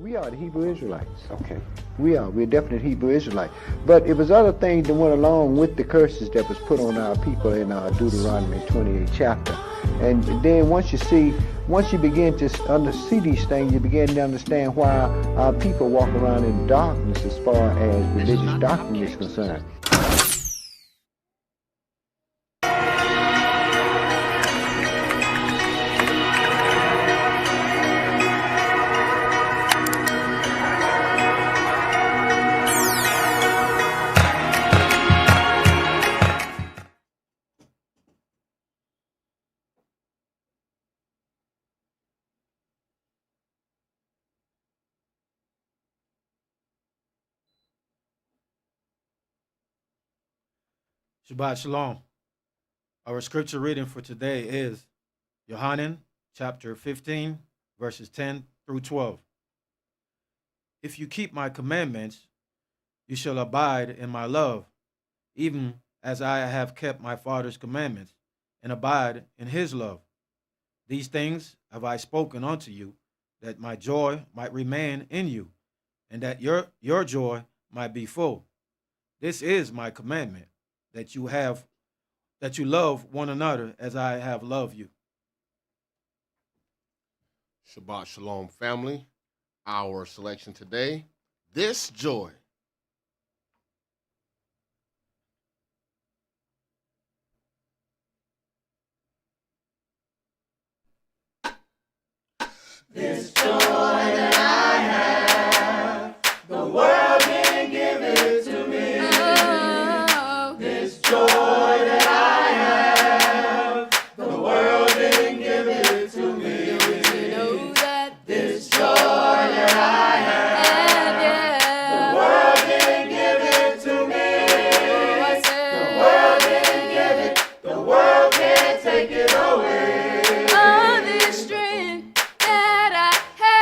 We are the Hebrew Israelites. Okay. We are. We're definite Hebrew Israelites. But it was other things that went along with the curses that was put on our people in Deuteronomy 28 chapter. And then once you begin to see these things, you begin to understand why our people walk around in darkness as far as religious doctrine is concerned. Shabbat Shalom. Our scripture reading for today is Yohanan chapter 15, verses 10 through 12. If you keep my commandments, you shall abide in my love, even as I have kept my Father's commandments, and abide in his love. These things have I spoken unto you, that my joy might remain in you, and that your joy might be full. This is my commandment, that you love one another as I have loved you. Shabbat Shalom, family. Our selection today, this joy. This joy that I have, the world didn't give it to me. Oh. This joy that I have, the world didn't give it to me. Don't you know that this joy that I have, yeah, the world didn't give it to me. I said, the world didn't give it, the world can't take it away. Oh, this strength that I have.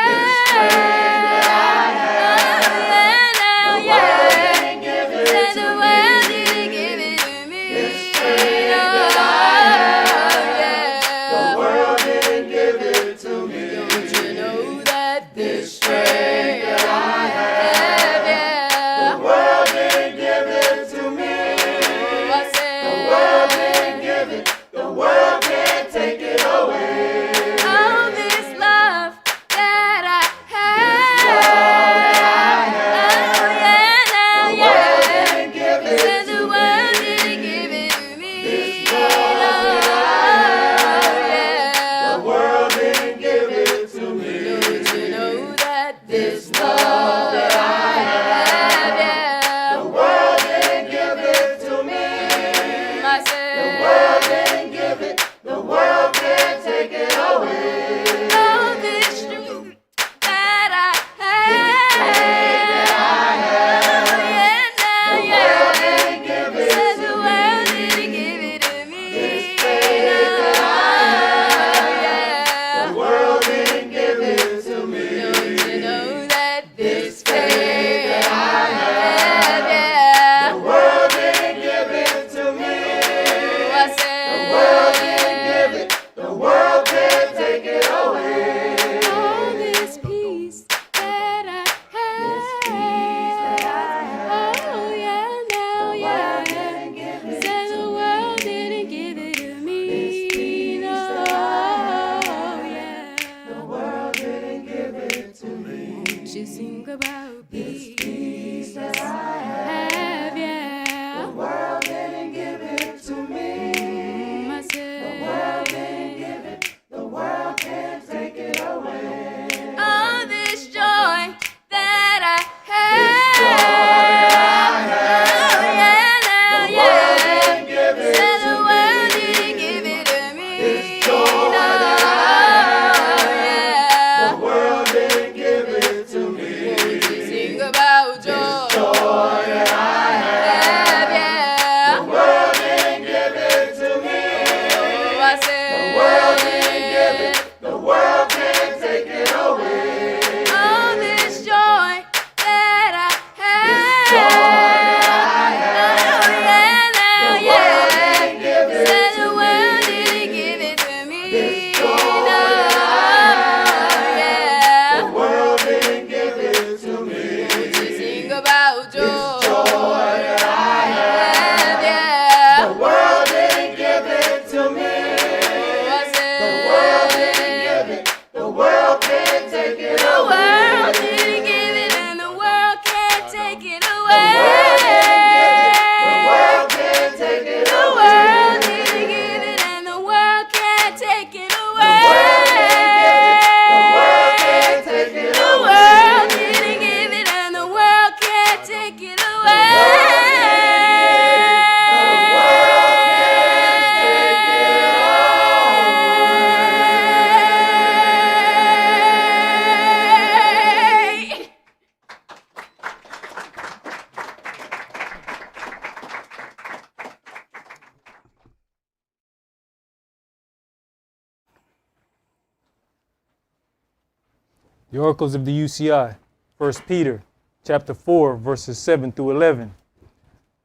The oracles of the UCI, 1 Peter chapter 4, verses 7 through 11.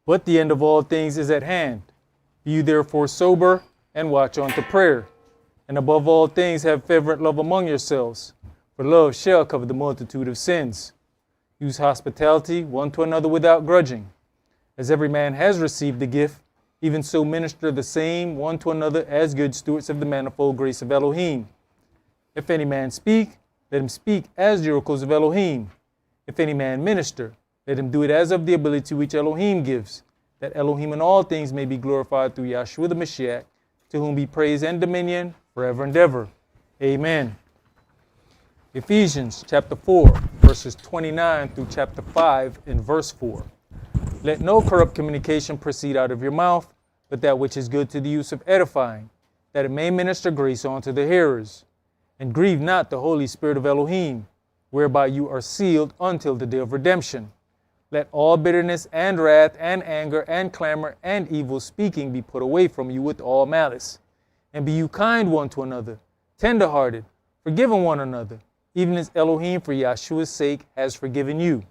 But the end of all things is at hand. Be you therefore sober and watch unto prayer. And above all things have fervent love among yourselves, for love shall cover the multitude of sins. Use hospitality one to another without grudging. As every man has received the gift, even so minister the same one to another as good stewards of the manifold grace of Elohim. If any man speak, let him speak as the oracles of Elohim. If any man minister, let him do it as of the ability which Elohim gives, that Elohim in all things may be glorified through Yahshua the Mashiach, to whom be praise and dominion forever and ever. Amen. Ephesians chapter 4, verses 29 through chapter 5 and verse 4. Let no corrupt communication proceed out of your mouth, but that which is good to the use of edifying, that it may minister grace unto the hearers. And grieve not the Holy Spirit of Elohim, whereby you are sealed until the day of redemption. Let all bitterness and wrath and anger and clamor and evil speaking be put away from you with all malice. And be you kind one to another, tender-hearted, forgiving one another, even as Elohim for Yahshua's sake has forgiven you.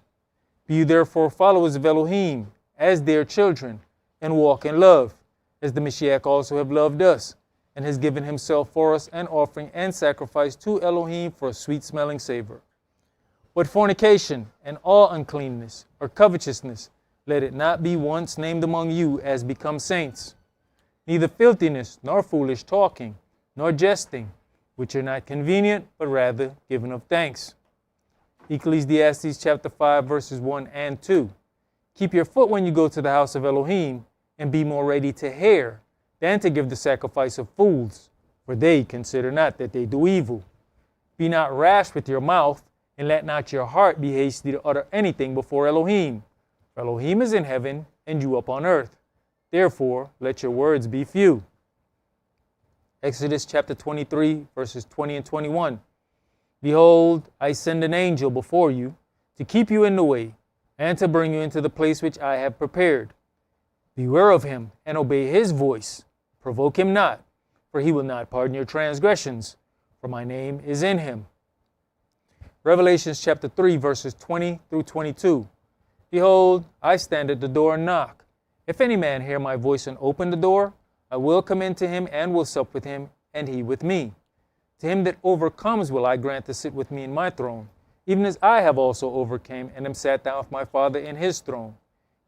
Be you therefore followers of Elohim, as their children, and walk in love, as the Mashiach also have loved us, and has given himself for us an offering and sacrifice to Elohim for a sweet-smelling savor. But fornication and all uncleanness or covetousness, let it not be once named among you as become saints. Neither filthiness, nor foolish talking, nor jesting, which are not convenient, but rather giving of thanks. Ecclesiastes chapter 5, verses 1 and 2. Keep your foot when you go to the house of Elohim, and be more ready to hear than to give the sacrifice of fools, for they consider not that they do evil. Be not rash with your mouth, and let not your heart be hasty to utter anything before Elohim. For Elohim is in heaven, and you upon earth. Therefore, let your words be few. Exodus chapter 23, verses 20 and 21. Behold, I send an angel before you, to keep you in the way, and to bring you into the place which I have prepared. Beware of him, and obey his voice. Provoke him not, for he will not pardon your transgressions, for my name is in him. Revelation chapter 3, verses 20 through 22. Behold, I stand at the door and knock. If any man hear my voice and open the door, I will come in to him and will sup with him, and he with me. To him that overcomes will I grant to sit with me in my throne, even as I have also overcame and am sat down with my Father in his throne.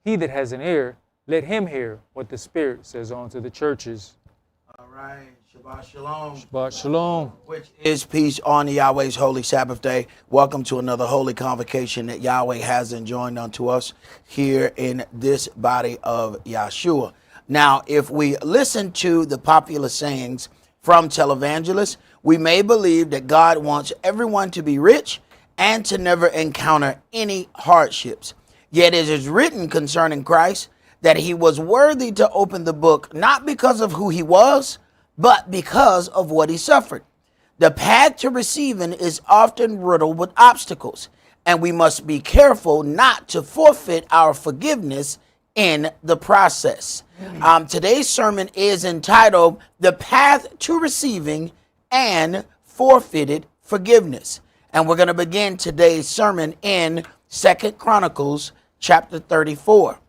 He that has an ear, let him hear what the Spirit says unto the churches. All right. Shabbat Shalom. Shabbat Shalom. Which is peace on Yahweh's holy Sabbath day. Welcome to another holy convocation that Yahweh has enjoined unto us here in this body of Yahshua. Now, if we listen to the popular sayings from televangelists, we may believe that God wants everyone to be rich and to never encounter any hardships. Yet it is written concerning Christ that he was worthy to open the book, not because of who he was, but because of what he suffered. The path to receiving is often riddled with obstacles, and we must be careful not to forfeit our forgiveness in the process. Today's sermon is entitled The Path to Receiving and Forfeited Forgiveness. And we're going to begin today's sermon in 2 Chronicles chapter 34.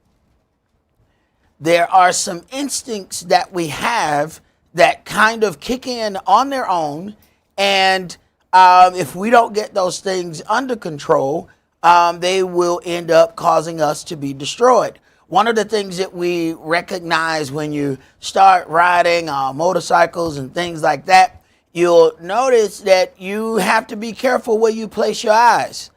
There are some instincts that we have that kind of kick in on their own. And if we don't get those things under control, they will end up causing us to be destroyed. One of the things that we recognize when you start riding motorcycles and things like that, you'll notice that you have to be careful where you place your eyes,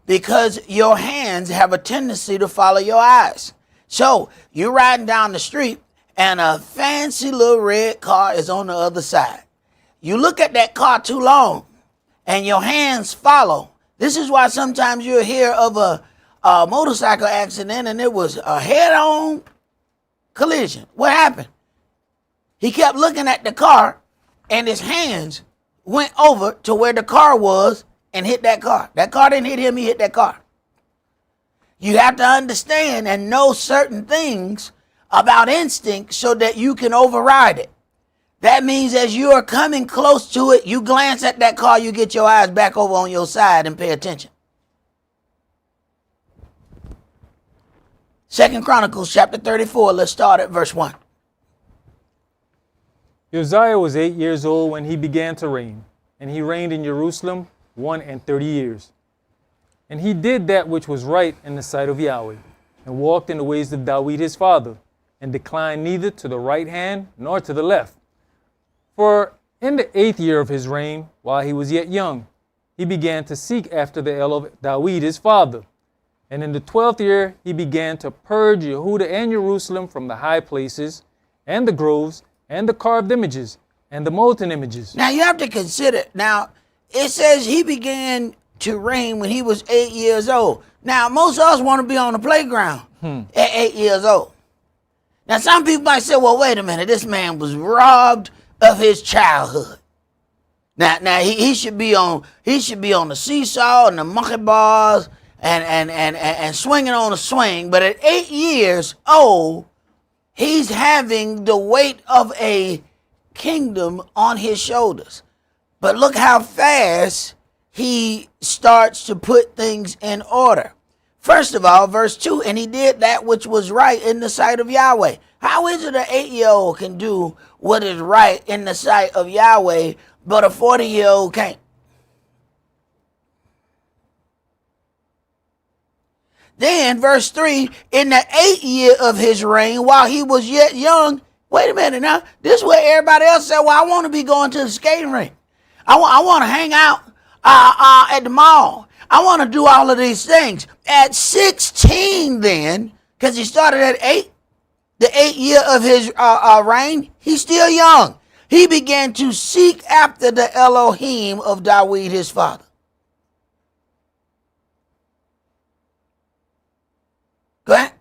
because your hands have a tendency to follow your eyes. So you're riding down the street and a fancy little red car is on the other side. You look at that car too long and your hands follow. This is why sometimes you'll hear of a motorcycle accident and it was a head-on collision. What happened? He kept looking at the car and his hands went over to where the car was and hit that car. That car didn't hit him, he hit that car. You have to understand and know certain things about instinct so that you can override it. That means as you are coming close to it, you glance at that car, you get your eyes back over on your side and pay attention. 2 Chronicles chapter 34, let's start at verse 1. Uzziah was 8 years old when he began to reign, and he reigned in Jerusalem 31 years. And he did that which was right in the sight of Yahweh, and walked in the ways of David his father, and declined neither to the right hand nor to the left. For in the 8th year of his reign, while he was yet young, he began to seek after the el of David his father. And in the 12th year he began to purge Yehuda and Jerusalem from the high places, and the groves, and the carved images, and the molten images. Now you have to consider, now it says he began to reign when he was 8 years old. Now most of us want to be on the playground at 8 years old. Now some people might say, well, wait a minute, this man was robbed of his childhood. Now he should be on the seesaw and the monkey bars and swinging on a swing. But at 8 years old, he's having the weight of a kingdom on his shoulders. But look how fast he starts to put things in order. First of all, verse 2, and he did that which was right in the sight of Yahweh. How is it an 8-year-old can do what is right in the sight of Yahweh, but a 40-year-old can't? Then, verse 3, in the 8th year of his reign, while he was yet young, wait a minute now, this is where everybody else said, well, I want to be going to the skating rink. I want to hang out at the mall. I want to do all of these things. At 16 then, because he started at 8, the 8th year of his reign, he's still young. He began to seek after the Elohim of David his father. Go ahead.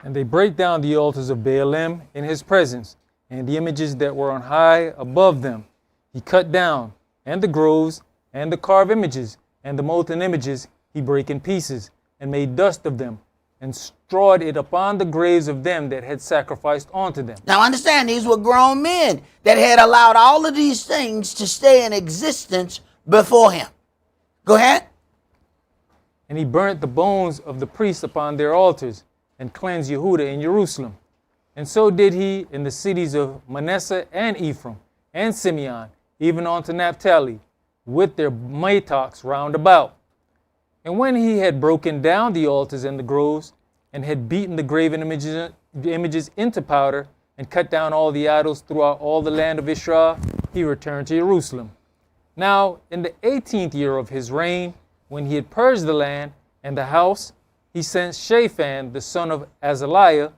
And they break down the altars of Baalim in his presence, and the images that were on high above them he cut down, and the groves, and the carved images, and the molten images he brake in pieces, and made dust of them, and strawed it upon the graves of them that had sacrificed unto them. Now understand, these were grown men that had allowed all of these things to stay in existence before him. Go ahead. And he burnt the bones of the priests upon their altars, and cleansed Yehuda in Jerusalem. And so did he in the cities of Manasseh and Ephraim, and Simeon, even unto Naphtali, with their mattocks round about. And when he had broken down the altars and the groves, and had beaten the graven images into powder, and cut down all the idols throughout all the land of Israel, he returned to Jerusalem. Now, in the 18th year of his reign, when he had purged the land and the house, he sent Shaphan, the son of Azaliah,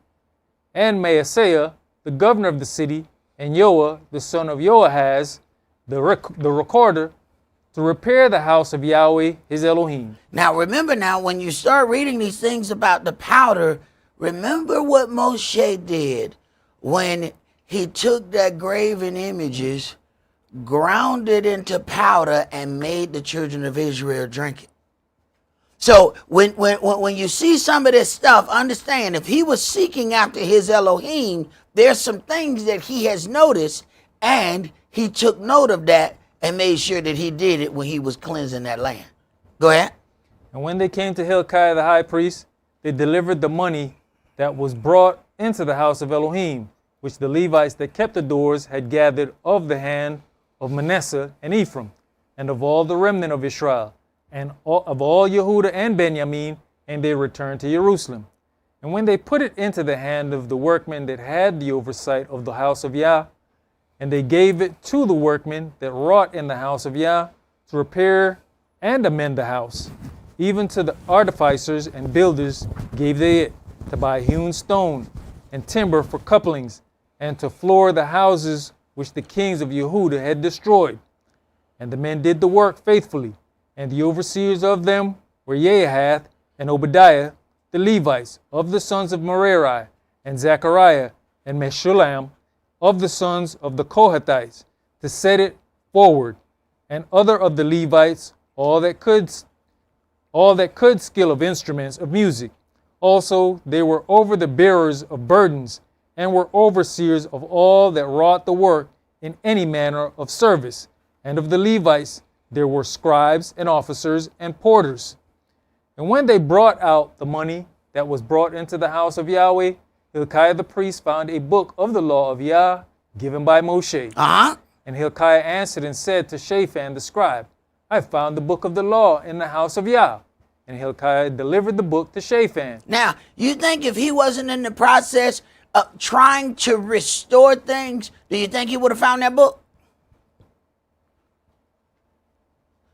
and Maaseiah, the governor of the city, and Joah, the son of Joahaz, the recorder, to repair the house of Yahweh, his Elohim. Now remember now, when you start reading these things about the powder, remember what Moshe did when he took that graven images, ground it into powder, and made the children of Israel drink it. So when you see some of this stuff, understand if he was seeking after his Elohim, there's some things that he has noticed, and he took note of that and made sure that he did it when he was cleansing that land. Go ahead. And when they came to Hilkiah the high priest, they delivered the money that was brought into the house of Elohim, which the Levites that kept the doors had gathered of the hand of Manasseh and Ephraim, and of all the remnant of Israel, and of all Yehuda and Benjamin, and they returned to Jerusalem. And when they put it into the hand of the workmen that had the oversight of the house of Yah, and they gave it to the workmen that wrought in the house of Yah to repair and amend the house, even to the artificers and builders gave they it, to buy hewn stone and timber for couplings, and to floor the houses which the kings of Yehuda had destroyed. And the men did the work faithfully, and the overseers of them were Jehath and Obadiah, the Levites, of the sons of Merari, and Zechariah, and Meshullam, of the sons of the Kohathites, to set it forward, and other of the Levites, all that could skill of instruments of music. Also they were over the bearers of burdens, and were overseers of all that wrought the work in any manner of service. And of the Levites there were scribes and officers and porters. And when they brought out the money that was brought into the house of Yahweh, Hilkiah the priest found a book of the law of Yah given by Moshe. And Hilkiah answered and said to Shaphan the scribe, I found the book of the law in the house of Yah. And Hilkiah delivered the book to Shaphan. Now, you think if he wasn't in the process of trying to restore things, do you think he would have found that book?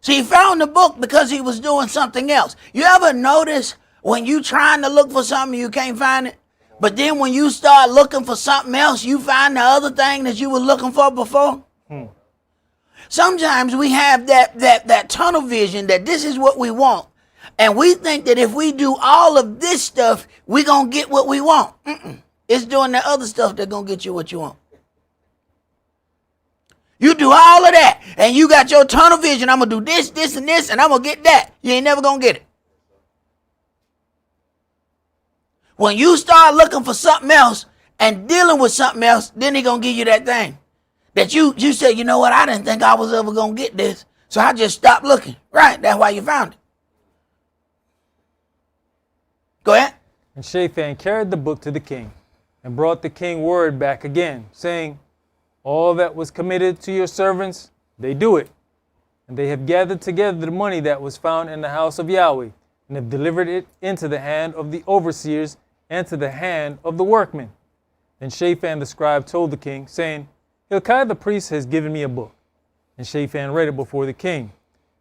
See, he found the book because he was doing something else. You ever notice when you trying to look for something, you can't find it? But then when you start looking for something else, you find the other thing that you were looking for before? Sometimes we have that tunnel vision that this is what we want. And we think that if we do all of this stuff, we're going to get what we want. It's doing the other stuff that's going to get you what you want. You do all of that, and you got your tunnel vision. I'm going to do this, this, and this, and I'm going to get that. You ain't never going to get it. When you start looking for something else and dealing with something else, then he going to give you that thing. That you say, you know what, I didn't think I was ever going to get this, so I just stopped looking. Right, that's why you found it. Go ahead. And Shaphan carried the book to the king and brought the king word back again, saying, all that was committed to your servants, they do it. And they have gathered together the money that was found in the house of Yahweh, and have delivered it into the hand of the overseers and to the hand of the workmen. Then Shaphan the scribe told the king, saying, Hilkiah the priest has given me a book. And Shaphan read it before the king.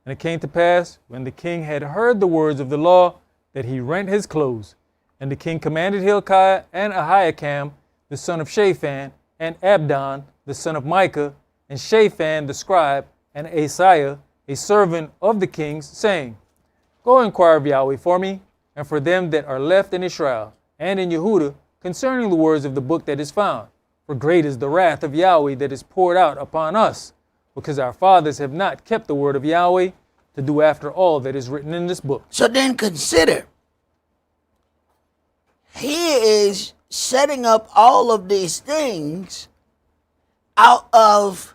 And it came to pass, when the king had heard the words of the law, that he rent his clothes. And the king commanded Hilkiah and Ahikam, the son of Shaphan, and Abdon, the son of Micah, and Shaphan the scribe, and Asaiah, a servant of the king's, saying, Go inquire of Yahweh for me, and for them that are left in Israel, and in Yehudah, concerning the words of the book that is found. For great is the wrath of Yahweh that is poured out upon us, because our fathers have not kept the word of Yahweh to do after all that is written in this book. So then consider, he is setting up all of these things out of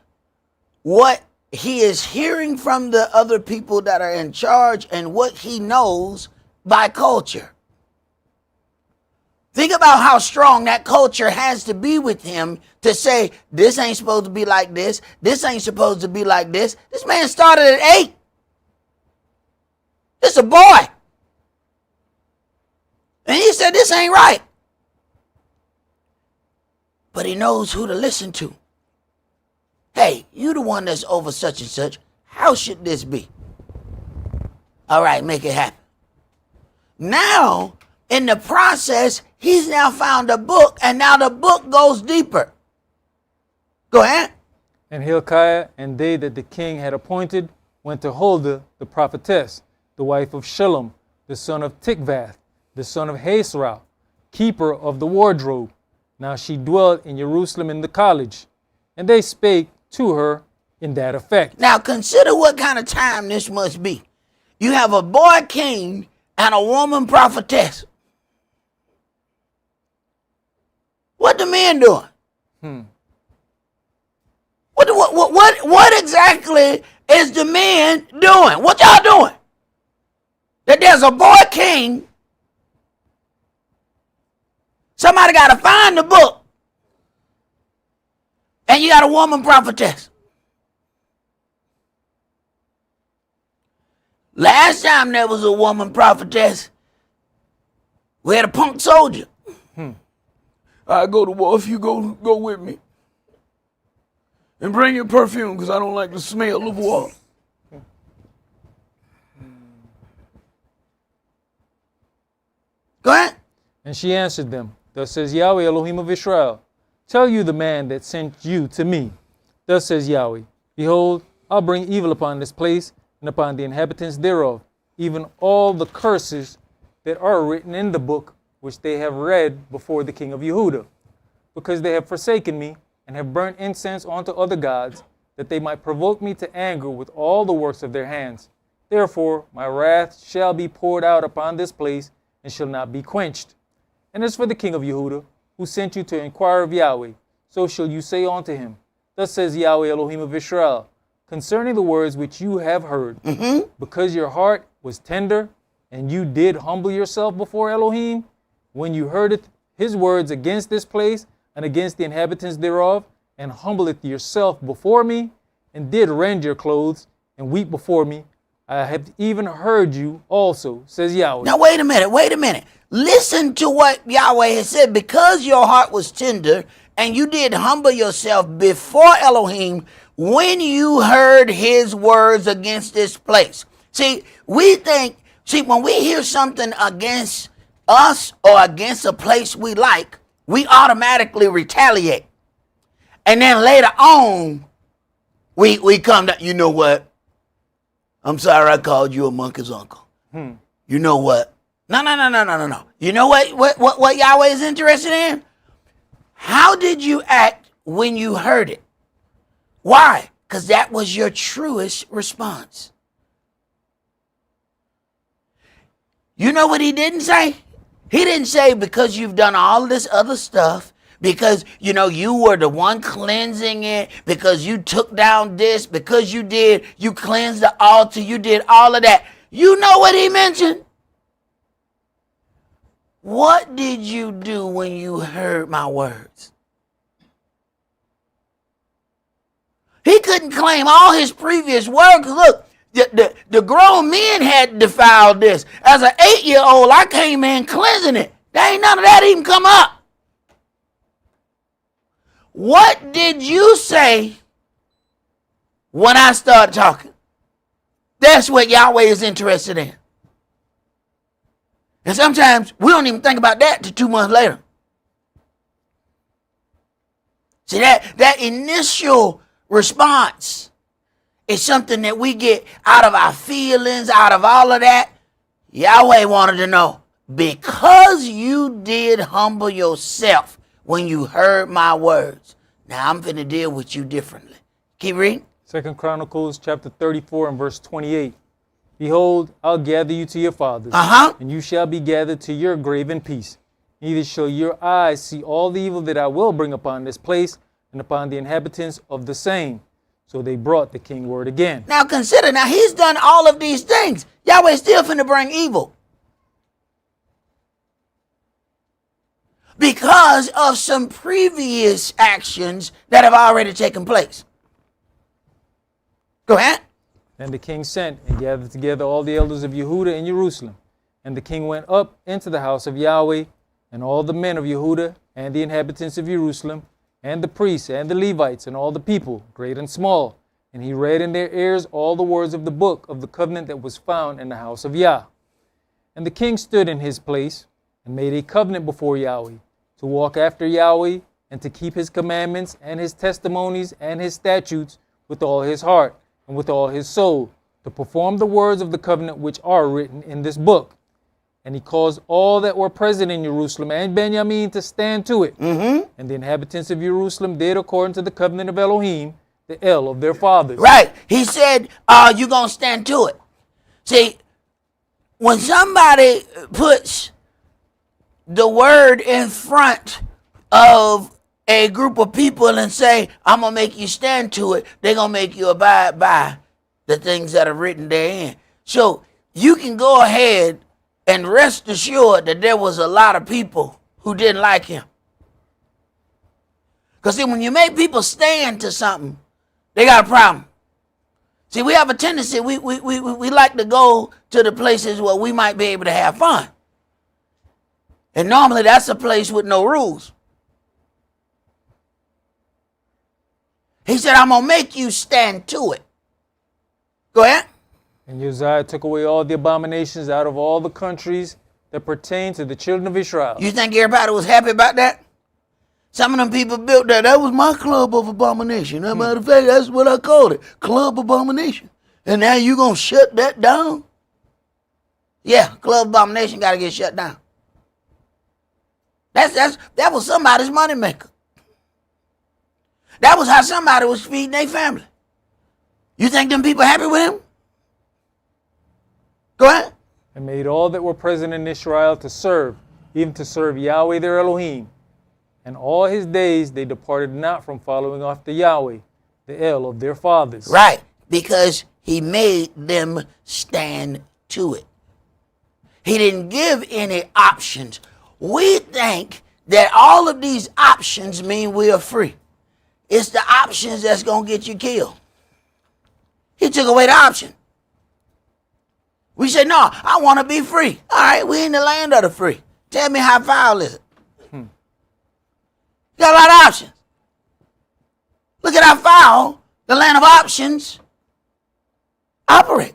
what he is hearing from the other people that are in charge and what he knows by culture. Think about how strong that culture has to be with him to say, this ain't supposed to be like this. This ain't supposed to be like this. This man started at 8. This a boy. And he said, this ain't right. But he knows who to listen to. Hey, you the one that's over such and such. How should this be? All right, make it happen. Now, in the process, he's now found a book, and now the book goes deeper. Go ahead. And Hilkiah and they that the king had appointed went to Huldah the prophetess, the wife of Shallum, the son of Tikvath, the son of Hasrah, keeper of the wardrobe. Now she dwelt in Jerusalem in the college, and they spake to her in that effect. Now consider what kind of time this must be. You have a boy king and a woman prophetess. What the men doing? What exactly is the men doing? What y'all doing? That there's a boy king. Somebody got to find the book. And you got a woman prophetess. Last time there was a woman prophetess, we had a punk soldier. I go to war if you go with me. And bring your perfume because I don't like the smell of war. Go ahead. And she answered them, Thus says Yahweh Elohim of Israel, Tell you the man that sent you to me. Thus says Yahweh, Behold, I'll bring evil upon this place and upon the inhabitants thereof, even all the curses that are written in the book which they have read before the king of Yehudah, because they have forsaken me and have burnt incense unto other gods, that they might provoke me to anger with all the works of their hands. Therefore my wrath shall be poured out upon this place, and shall not be quenched. And as for the king of Yehudah, who sent you to inquire of Yahweh, so shall you say unto him, Thus says Yahweh Elohim of Israel, concerning the words which you have heard, because your heart was tender, and you did humble yourself before Elohim, when you heardeth his words against this place, and against the inhabitants thereof, and humbleth yourself before me, and did rend your clothes, and weep before me, I have even heard you also, says Yahweh. Now wait a minute. Listen to what Yahweh has said. Because your heart was tender, and you did humble yourself before Elohim, when you heard his words against this place. See, when we hear something against us or against a place we like, we automatically retaliate. And then later on, we come to, you know what? I'm sorry I called you a monkey's uncle. You know what? No. You know what Yahweh is interested in? How did you act when you heard it? Why? Because that was your truest response. You know what he didn't say? He didn't say because you've done all this other stuff, because, you were the one cleansing it, because you took down this, because you cleansed the altar, you did all of that. You know what he mentioned? What did you do when you heard my words? He couldn't claim all his previous work. Look, the grown men had defiled this. As an 8-year-old, I came in cleansing it. There ain't none of that even come up. What did you say when I started talking? That's what Yahweh is interested in. And sometimes we don't even think about that till 2 months later. See, that initial response is something that we get out of our feelings, out of all of that. Yahweh wanted to know, because you did humble yourself when you heard my words, now I'm going to deal with you differently. Keep reading. 2 Chronicles chapter 34 and verse 28. Behold, I'll gather you to your fathers, and you shall be gathered to your grave in peace. Neither shall your eyes see all the evil that I will bring upon this place and upon the inhabitants of the same. So they brought the king word again. Now consider, he's done all of these things. Yahweh's still finna bring evil. Because of some previous actions that have already taken place. Go ahead. And the king sent and gathered together all the elders of Yehudah and Jerusalem. And the king went up into the house of Yahweh, and all the men of Yehudah and the inhabitants of Jerusalem, and the priests and the Levites and all the people, great and small. And he read in their ears all the words of the book of the covenant that was found in the house of Yah. And the king stood in his place and made a covenant before Yahweh, to walk after Yahweh and to keep his commandments and his testimonies and his statutes with all his heart and with all his soul, to perform the words of the covenant which are written in this book. And he caused all that were present in Jerusalem and Benjamin to stand to it. And the inhabitants of Jerusalem did according to the covenant of Elohim, the El of their fathers. Right. He said, you're going to stand to it. See, when somebody puts the word in front of a group of people and say, I'm going to make you stand to it, they're going to make you abide by the things that are written therein. So you can go ahead and rest assured that there was a lot of people who didn't like him. Because see, when you make people stand to something, they got a problem. See, we have a tendency, we like to go to the places where we might be able to have fun. And normally that's a place with no rules. He said, I'm going to make you stand to it. Go ahead. And Uzziah took away all the abominations out of all the countries that pertain to the children of Israel. You think everybody was happy about that? Some of them people built that. That was my club of abomination. As a matter of fact, that's what I called it. Club abomination. And now you going to shut that down? Yeah, club abomination got to get shut down. That was somebody's moneymaker. That was how somebody was feeding their family. You think them people happy with him? Go ahead. And made all that were present in Israel to serve, even to serve Yahweh their Elohim. And all his days they departed not from following after Yahweh, the L of their fathers. Right, because he made them stand to it. He didn't give any options. We think that all of these options mean we are free. It's the options that's going to get you killed. He took away the option. We say, no, I want to be free. All right, we in the land of the free. Tell me how foul is it? Got a lot of options. Look at how foul the land of options operate.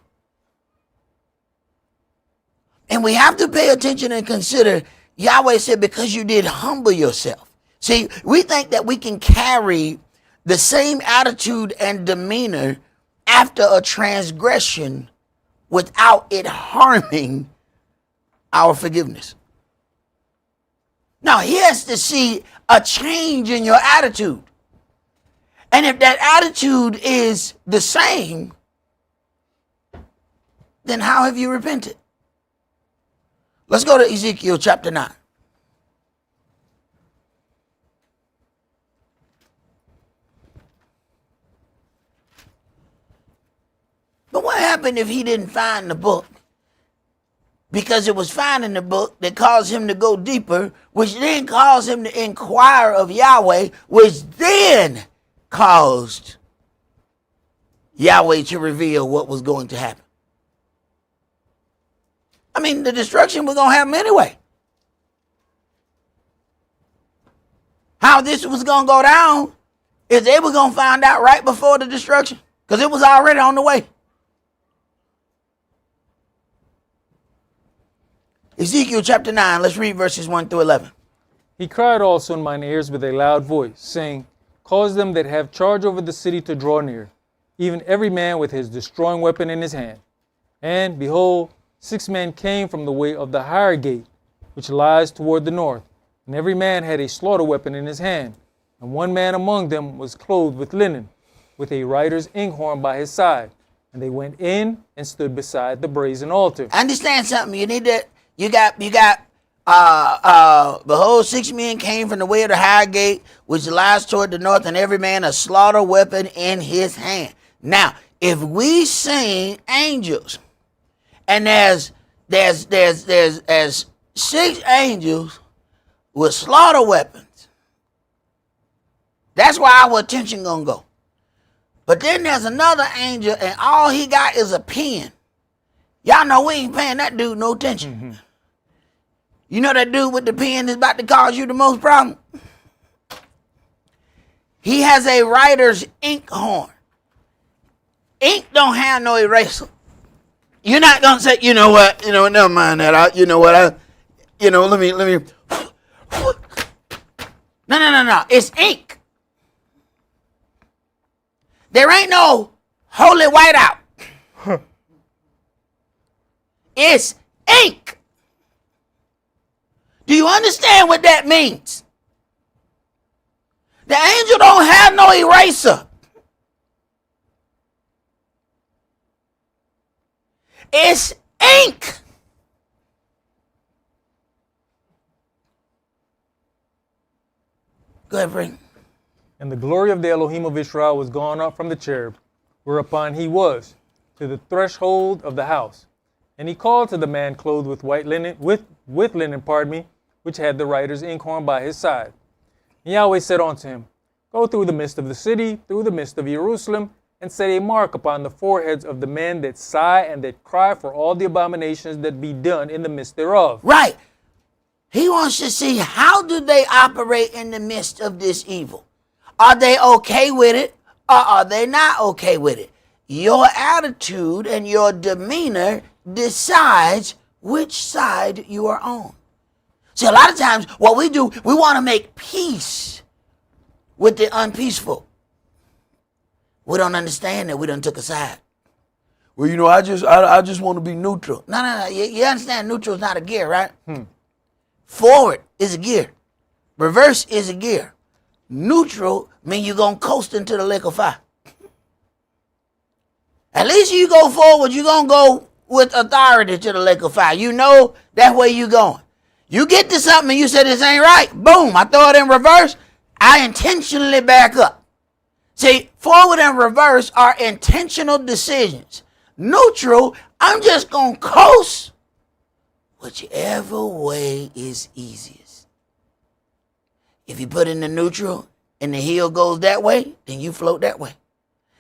And we have to pay attention and consider, Yahweh said, because you did humble yourself. See, we think that we can carry the same attitude and demeanor after a transgression without it harming our forgiveness. Now, he has to see a change in your attitude. And if that attitude is the same, then how have you repented? Let's go to Ezekiel chapter 9. But what happened if he didn't find the book? Because it was finding the book that caused him to go deeper, which then caused him to inquire of Yahweh, which then caused Yahweh to reveal what was going to happen. I mean, the destruction was going to happen anyway. How this was going to go down is they were going to find out right before the destruction, because it was already on the way. Ezekiel chapter 9, let's read verses 1 through 11. He cried also in mine ears with a loud voice, saying, cause them that have charge over the city to draw near, even every man with his destroying weapon in his hand. And, behold, 6 men came from the way of the higher gate, which lies toward the north, and every man had a slaughter weapon in his hand. And one man among them was clothed with linen, with a writer's inkhorn by his side. And they went in and stood beside the brazen altar. Understand something. You need to, you got, behold, 6 men came from the way of the high gate, which lies toward the north, and every man a slaughter weapon in his hand. Now, if we sing angels, and there's 6 angels with slaughter weapons, that's where our attention gonna go. But then there's another angel, and all he got is a pen. Y'all know we ain't paying that dude no attention. Mm-hmm. You know that dude with the pen is about to cause you the most problem? He has a writer's inkhorn. Ink don't have no eraser. You're not going to say, you know what, never mind that. Let me. No. It's ink. There ain't no holy whiteout. It's ink. Do you understand what that means? The angel don't have no eraser. It's ink. Go ahead, Frank. And the glory of the Elohim of Israel was gone up from the cherub, whereupon he was, to the threshold of the house. And he called to the man clothed with white linen, with linen, which had the writer's inkhorn by his side. And Yahweh said unto him, go through the midst of the city, through the midst of Jerusalem, and set a mark upon the foreheads of the men that sigh and that cry for all the abominations that be done in the midst thereof. Right. He wants to see, how do they operate in the midst of this evil? Are they okay with it, or are they not okay with it? Your attitude and your demeanor decides which side you are on. See, a lot of times what we do, we want to make peace with the unpeaceful. We don't understand that we done took a side. Well, I just want to be neutral. No. You understand neutral is not a gear, right? Forward is a gear. Reverse is a gear. Neutral means you're going to coast into the lake of fire. At least you go forward, you're going to go with authority to the lake of fire. You know that's where you're going. You get to something and you say this ain't right. Boom, I throw it in reverse. I intentionally back up. See, forward and reverse are intentional decisions. Neutral, I'm just going to coast whichever way is easiest. If you put in the neutral and the heel goes that way, then you float that way.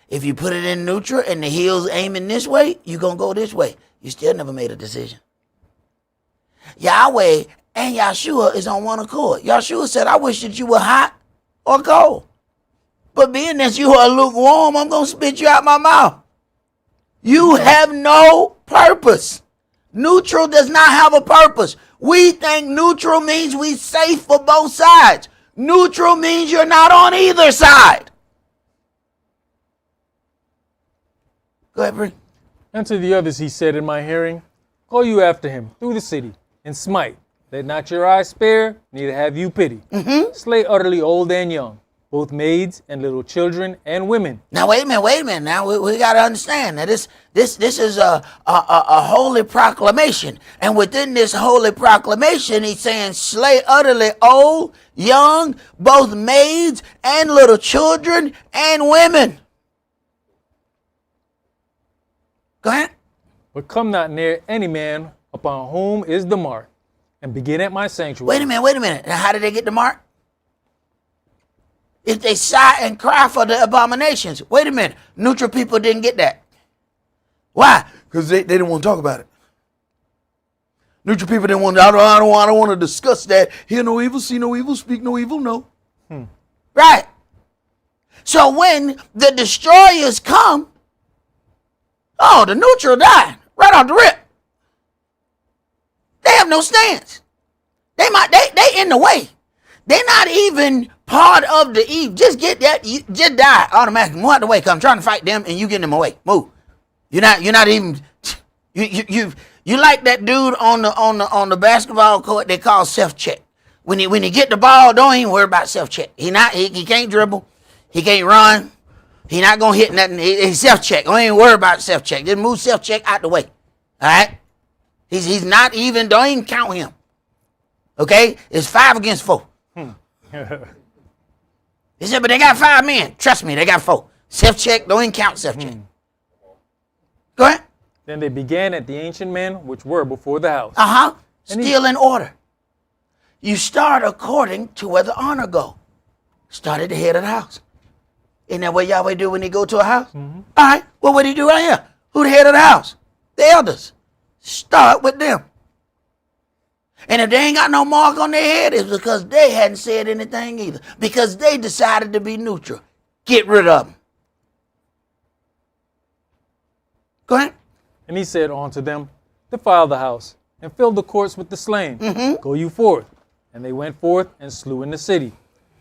If you put it in neutral and the heel's aiming this way, you're going to go this way. You still never made a decision. Yahweh and Yahshua is on one accord. Yahshua said, I wish that you were hot or cold. But being that you are lukewarm, I'm going to spit you out my mouth. You have no purpose. Neutral does not have a purpose. We think neutral means we safe for both sides. Neutral means you're not on either side. Go ahead, Bree. And to the others he said in my hearing, go you after him through the city, and smite. Let not your eyes spare, neither have you pity. Slay utterly old and young, both maids and little children and women. Now, wait a minute. Now, we got to understand that this is a holy proclamation. And within this holy proclamation, he's saying, slay utterly old, young, both maids and little children and women. Go ahead. But come not near any man upon whom is the mark, and begin at my sanctuary. Wait a minute. Now, how did they get the mark? If they sigh and cry for the abominations. Wait a minute. Neutral people didn't get that. Why? Because they didn't want to talk about it. Neutral people didn't want to, I don't want to discuss that. Hear no evil, see no evil, speak no evil, no. Right. So when the destroyers come, oh, the neutral died right off the rip. They have no stance. They in the way. They're not even part of the evil. Just get that. You just die automatically. Move out the way. Cause I'm trying to fight them, and you getting them away. Move. You're not even. You like that dude on the basketball court they call self check. When he get the ball, don't even worry about self check. He can't dribble. He can't run. He not gonna hit nothing. He self check. Don't even worry about self check. Just move self check out the way. All right. He's not even. Don't even count him. Okay. It's 5 against 4. He said, but they got 5 men. Trust me, they got 4. Self-check, don't even count self-check. Go ahead. Then they began at the ancient men which were before the house. Still in order. You start according to where the honor go. Start at the head of the house. Isn't that what Yahweh do when he go to a house? All right, well, what do he do right here? Who the head of the house? The elders. Start with them. And if they ain't got no mark on their head, it's because they hadn't said anything either. Because they decided to be neutral. Get rid of them. Go ahead. And he said unto them, defile the house, and fill the courts with the slain. Go you forth. And they went forth and slew in the city.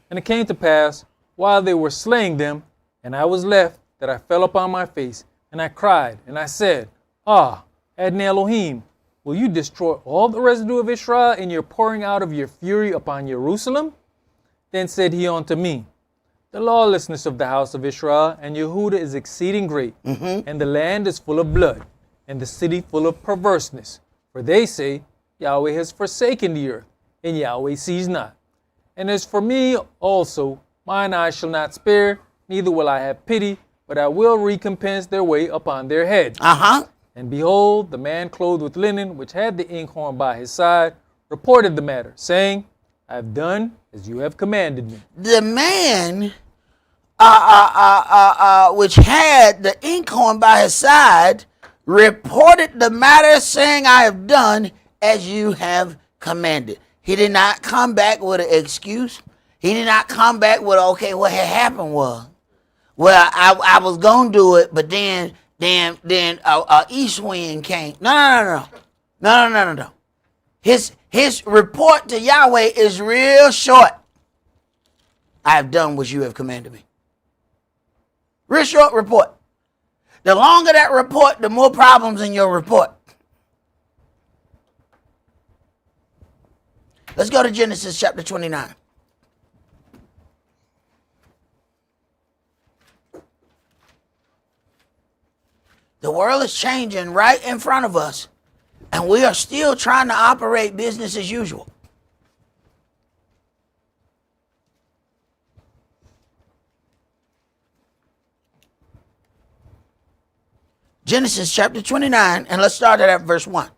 And it came to pass, while they were slaying them, and I was left, that I fell upon my face, and I cried, and I said, Ah, Adonai Elohim, will you destroy all the residue of Israel in your pouring out of your fury upon Jerusalem? Then said he unto me, the lawlessness of the house of Israel and Yehuda is exceeding great, and the land is full of blood, and the city full of perverseness. For they say, Yahweh has forsaken the earth, and Yahweh sees not. And as for me also, mine eyes shall not spare, neither will I have pity, but I will recompense their way upon their heads. And behold, the man clothed with linen, which had the inkhorn by his side, reported the matter, saying, I have done as you have commanded me. The man which had the inkhorn by his side reported the matter, saying, I have done as you have commanded. He did not come back with an excuse. He did not come back with, okay, what had happened was, well, I was going to do it, but then east wind came. No. His report to Yahweh is real short. I have done what you have commanded me. Real short report. The longer that report, the more problems in your report. Let's go to Genesis chapter 29. The world is changing right in front of us, and we are still trying to operate business as usual. Genesis chapter 29, and let's start at verse 1.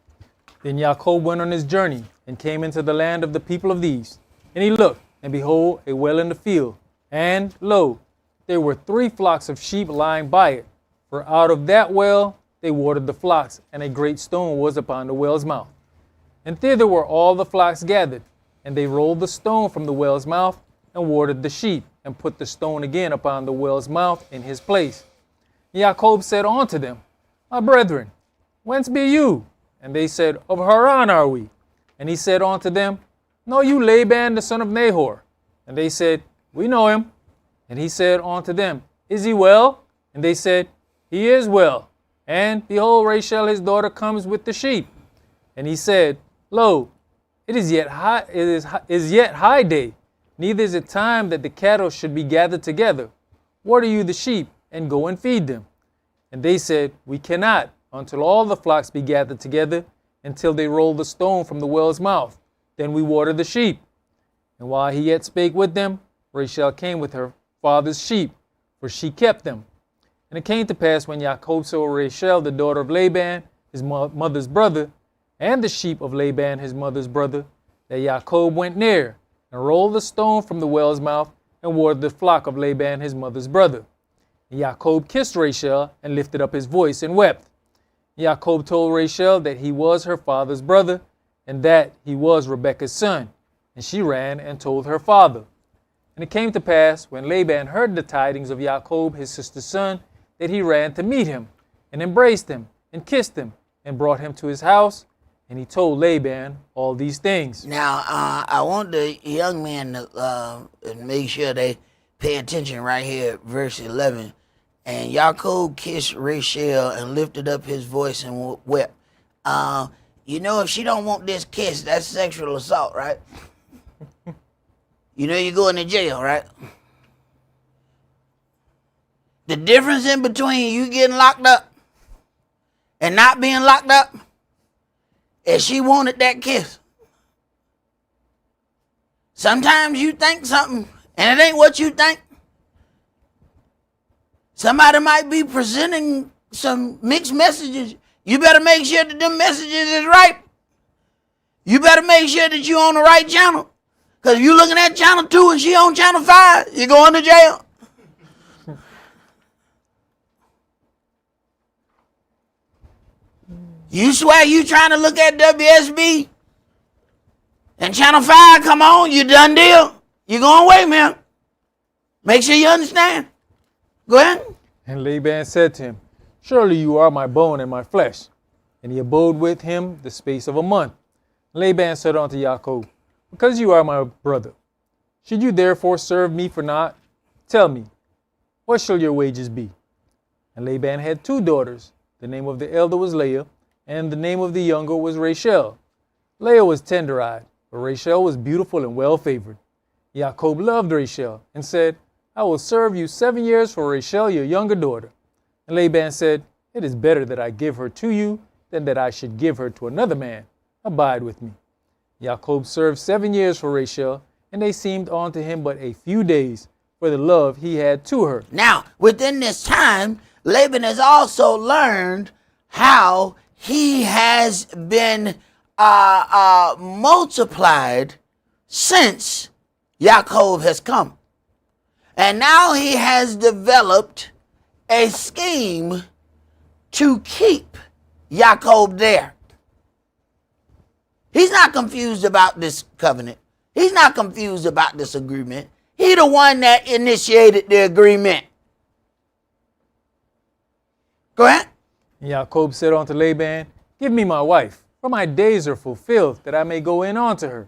Then Jacob went on his journey and came into the land of the people of the east. And he looked, and behold, a well in the field. And lo, there were 3 flocks of sheep lying by it. For out of that well they watered the flocks, and a great stone was upon the well's mouth. And thither were all the flocks gathered. And they rolled the stone from the well's mouth, and watered the sheep, and put the stone again upon the well's mouth in his place. Jacob said unto them, My brethren, whence be you? And they said, Of Haran are we. And he said unto them, Know you Laban the son of Nahor? And they said, We know him. And he said unto them, Is he well? And they said, He is well. And behold, Rachel his daughter comes with the sheep. And he said, Lo, it is yet high day, neither is it time that the cattle should be gathered together. Water you the sheep, and go and feed them. And they said, We cannot, until all the flocks be gathered together, until they roll the stone from the well's mouth. Then we water the sheep. And while he yet spake with them, Rachel came with her father's sheep, for she kept them. And it came to pass, when Jacob saw Rachel, the daughter of Laban, his mother's brother, and the sheep of Laban, his mother's brother, that Jacob went near, and rolled the stone from the well's mouth, and watered the flock of Laban, his mother's brother. And Jacob kissed Rachel, and lifted up his voice, and wept. Jacob told Rachel that he was her father's brother, and that he was Rebekah's son. And she ran and told her father. And it came to pass, when Laban heard the tidings of Jacob, his sister's son, that he ran to meet him, and embraced him, and kissed him, and brought him to his house. And he told Laban all these things. Now, I want the young men to make sure they pay attention right here, verse 11. And Jacob kissed Rachel and lifted up his voice and wept. You know, if she don't want this kiss, that's sexual assault, right? You know you're going to jail, right? The difference in between you getting locked up and not being locked up is she wanted that kiss. Sometimes you think something and it ain't what you think. Somebody might be presenting some mixed messages. You better make sure that them messages is right. You better make sure that you're on the right channel. Because if you're looking at channel 2 and she on channel 5, you're going to jail. You swear you trying to look at WSB and channel 5 come on, you done deal. You're going away, man. Make sure you understand. Go ahead. And Laban said to him, Surely you are my bone and my flesh. And he abode with him the space of a month. Laban said unto Jacob, Because you are my brother, should you therefore serve me for naught? Tell me, what shall your wages be? And Laban had 2 daughters. The name of the elder was Leah, and the name of the younger was Rachel. Leah was tender-eyed, but Rachel was beautiful and well-favored. Jacob loved Rachel, and said, I will serve you 7 years for Rachel, your younger daughter. And Laban said, It is better that I give her to you than that I should give her to another man. Abide with me. Jacob served 7 years for Rachel, and they seemed unto him but a few days, for the love he had to her. Now, within this time, Laban has also learned how he has been multiplied since Jacob has come. And now he has developed a scheme to keep Jacob there. He's not confused about this covenant. He's not confused about this agreement. He's the one that initiated the agreement. Go ahead. And Jacob said unto Laban, Give me my wife, for my days are fulfilled, that I may go in unto her.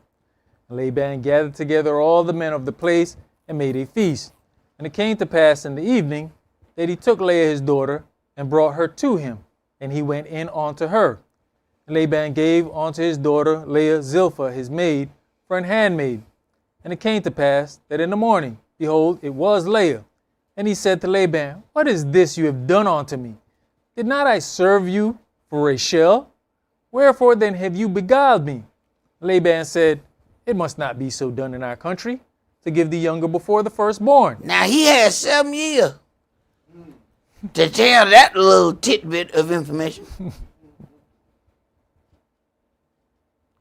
And Laban gathered together all the men of the place, and made a feast. And it came to pass in the evening, that he took Leah his daughter, and brought her to him, and he went in unto her. And Laban gave unto his daughter Leah Zilpah his maid for an handmaid. And it came to pass that in the morning, behold, it was Leah. And he said to Laban, What is this you have done unto me? Did not I serve you for Rachel? Wherefore then have you beguiled me? Laban said, It must not be so done in our country, to give the younger before the firstborn. Now he had 7 years. to tell that little tidbit of information.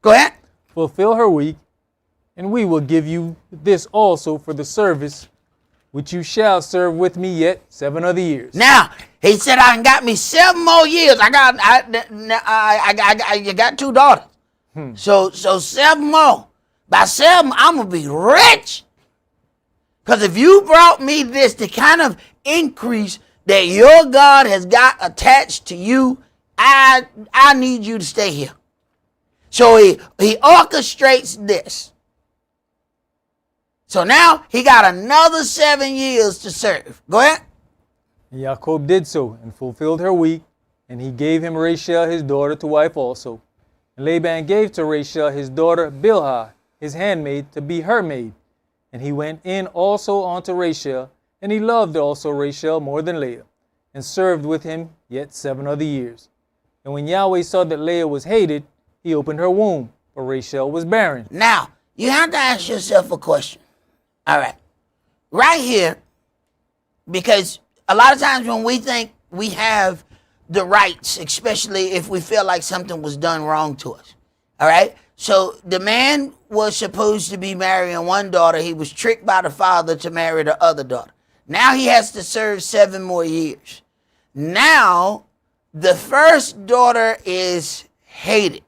Go ahead. Fulfill her week, and we will give you this also for the service which you shall serve with me yet 7 other years. Now, he said, I got me 7 more years. I got 2 daughters. So 7 more. By 7, I'm going to be rich. Because if you brought me this, the kind of increase that your God has got attached to you, I need you to stay here. So he orchestrates this. So now he got another 7 years to serve. Go ahead. And Jacob did so and fulfilled her week, and he gave him Rachel his daughter to wife also. And Laban gave to Rachel his daughter Bilhah, his handmaid, to be her maid. And he went in also unto Rachel, and he loved also Rachel more than Leah, and served with him yet 7 other years. And when Yahweh saw that Leah was hated, he opened her womb, for Rachel was barren. Now, you have to ask yourself a question. All right. Right here, because a lot of times when we think we have the rights, especially if we feel like something was done wrong to us. All right. So the man was supposed to be marrying one daughter. He was tricked by the father to marry the other daughter. Now he has to serve 7 more years. Now the first daughter is hated.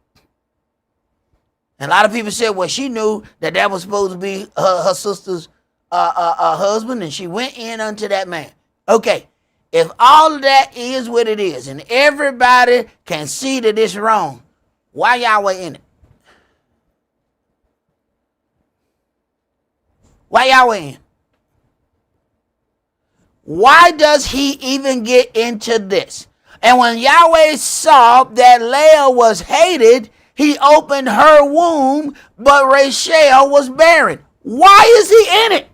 And a lot of people said, well, she knew that was supposed to be her sister's husband, and she went in unto that man. Okay, if all of that is what it is, and everybody can see that it's wrong, why Yahweh in it? Why Yahweh in? Why does he even get into this? And when Yahweh saw that Leah was hated, he opened her womb, but Rachel was barren. Why is he in it?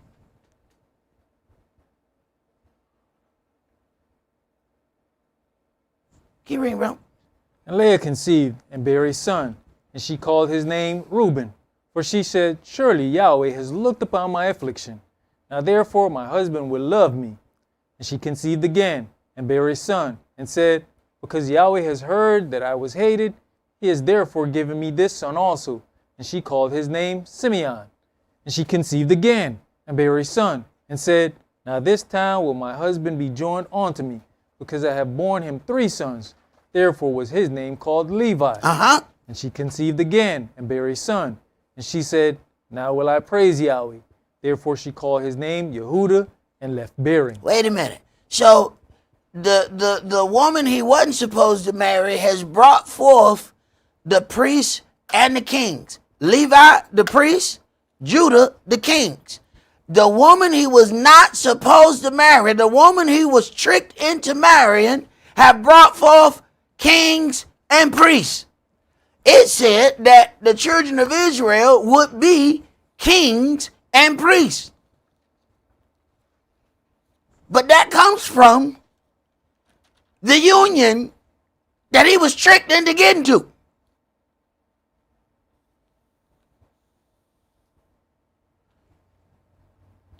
Keep reading, bro. And Leah conceived and bare a son, and she called his name Reuben. For she said, surely Yahweh has looked upon my affliction. Now therefore my husband will love me. And she conceived again, and bare a son, and said, because Yahweh has heard that I was hated, he has therefore given me this son also. And she called his name Simeon. And she conceived again, and bare a son, and said, now this time will my husband be joined unto me, because I have borne him 3 sons. Therefore was his name called Levi. And she conceived again, and bare a son. And she said, now will I praise Yahweh. Therefore she called his name Yehudah, and left bearing. Wait a minute. So the woman he wasn't supposed to marry has brought forth the priests and the kings. Levi, the priest, Judah, the kings. The woman he was not supposed to marry, the woman he was tricked into marrying, have brought forth kings and priests. It said that the children of Israel would be kings and priests. But that comes from the union that he was tricked into getting to.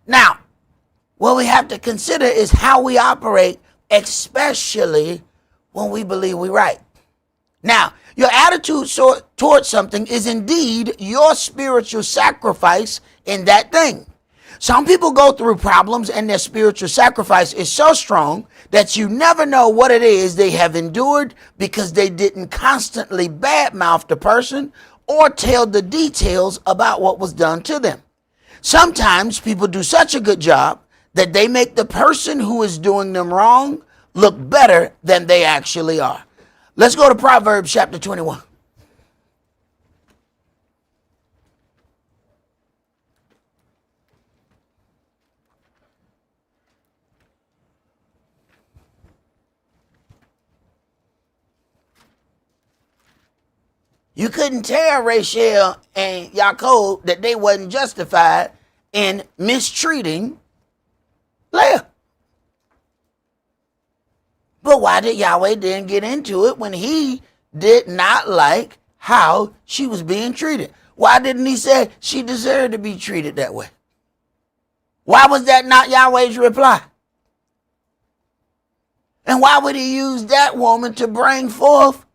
Now, what we have to consider is how we operate, especially when we believe we're right. Now, your attitude towards something is indeed your spiritual sacrifice in that thing. Some people go through problems and their spiritual sacrifice is so strong that you never know what it is they have endured because they didn't constantly badmouth the person or tell the details about what was done to them. Sometimes people do such a good job that they make the person who is doing them wrong look better than they actually are. Let's go to Proverbs chapter 21. You couldn't tell Rachel and Jacob that they wasn't justified in mistreating Leah. But why did Yahweh then get into it when he did not like how she was being treated? Why didn't he say she deserved to be treated that way? Why was that not Yahweh's reply? And why would he use that woman to bring forth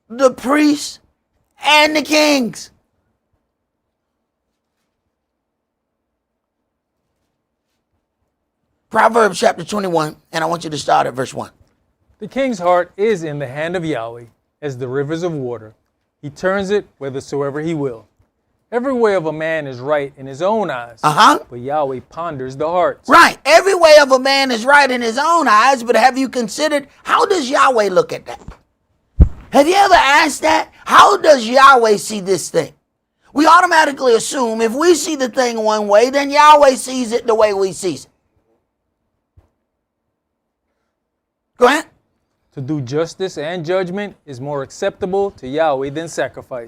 the priests and the kings? Proverbs chapter 21, and I want you to start at verse 1. The king's heart is in the hand of Yahweh, as the rivers of water. He turns it whithersoever he will. Every way of a man is right in his own eyes, but Yahweh ponders the hearts. Right. Every way of a man is right in his own eyes, but have you considered, how does Yahweh look at that? Have you ever asked that? How does Yahweh see this thing? We automatically assume if we see the thing one way, then Yahweh sees it the way we see it. Go ahead. To do justice and judgment is more acceptable to Yahweh than sacrifice.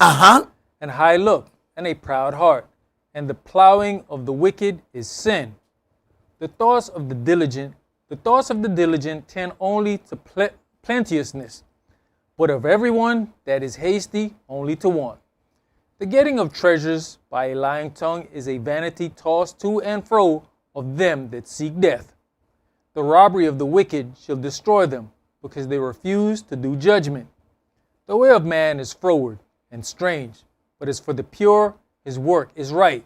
And high look and a proud heart, and the plowing of the wicked is sin. The thoughts of the diligent tend only to plenteousness, but of everyone that is hasty only to want. The getting of treasures by a lying tongue is a vanity tossed to and fro of them that seek death. The robbery of the wicked shall destroy them, because they refuse to do judgment. The way of man is froward and strange, but as for the pure, his work is right.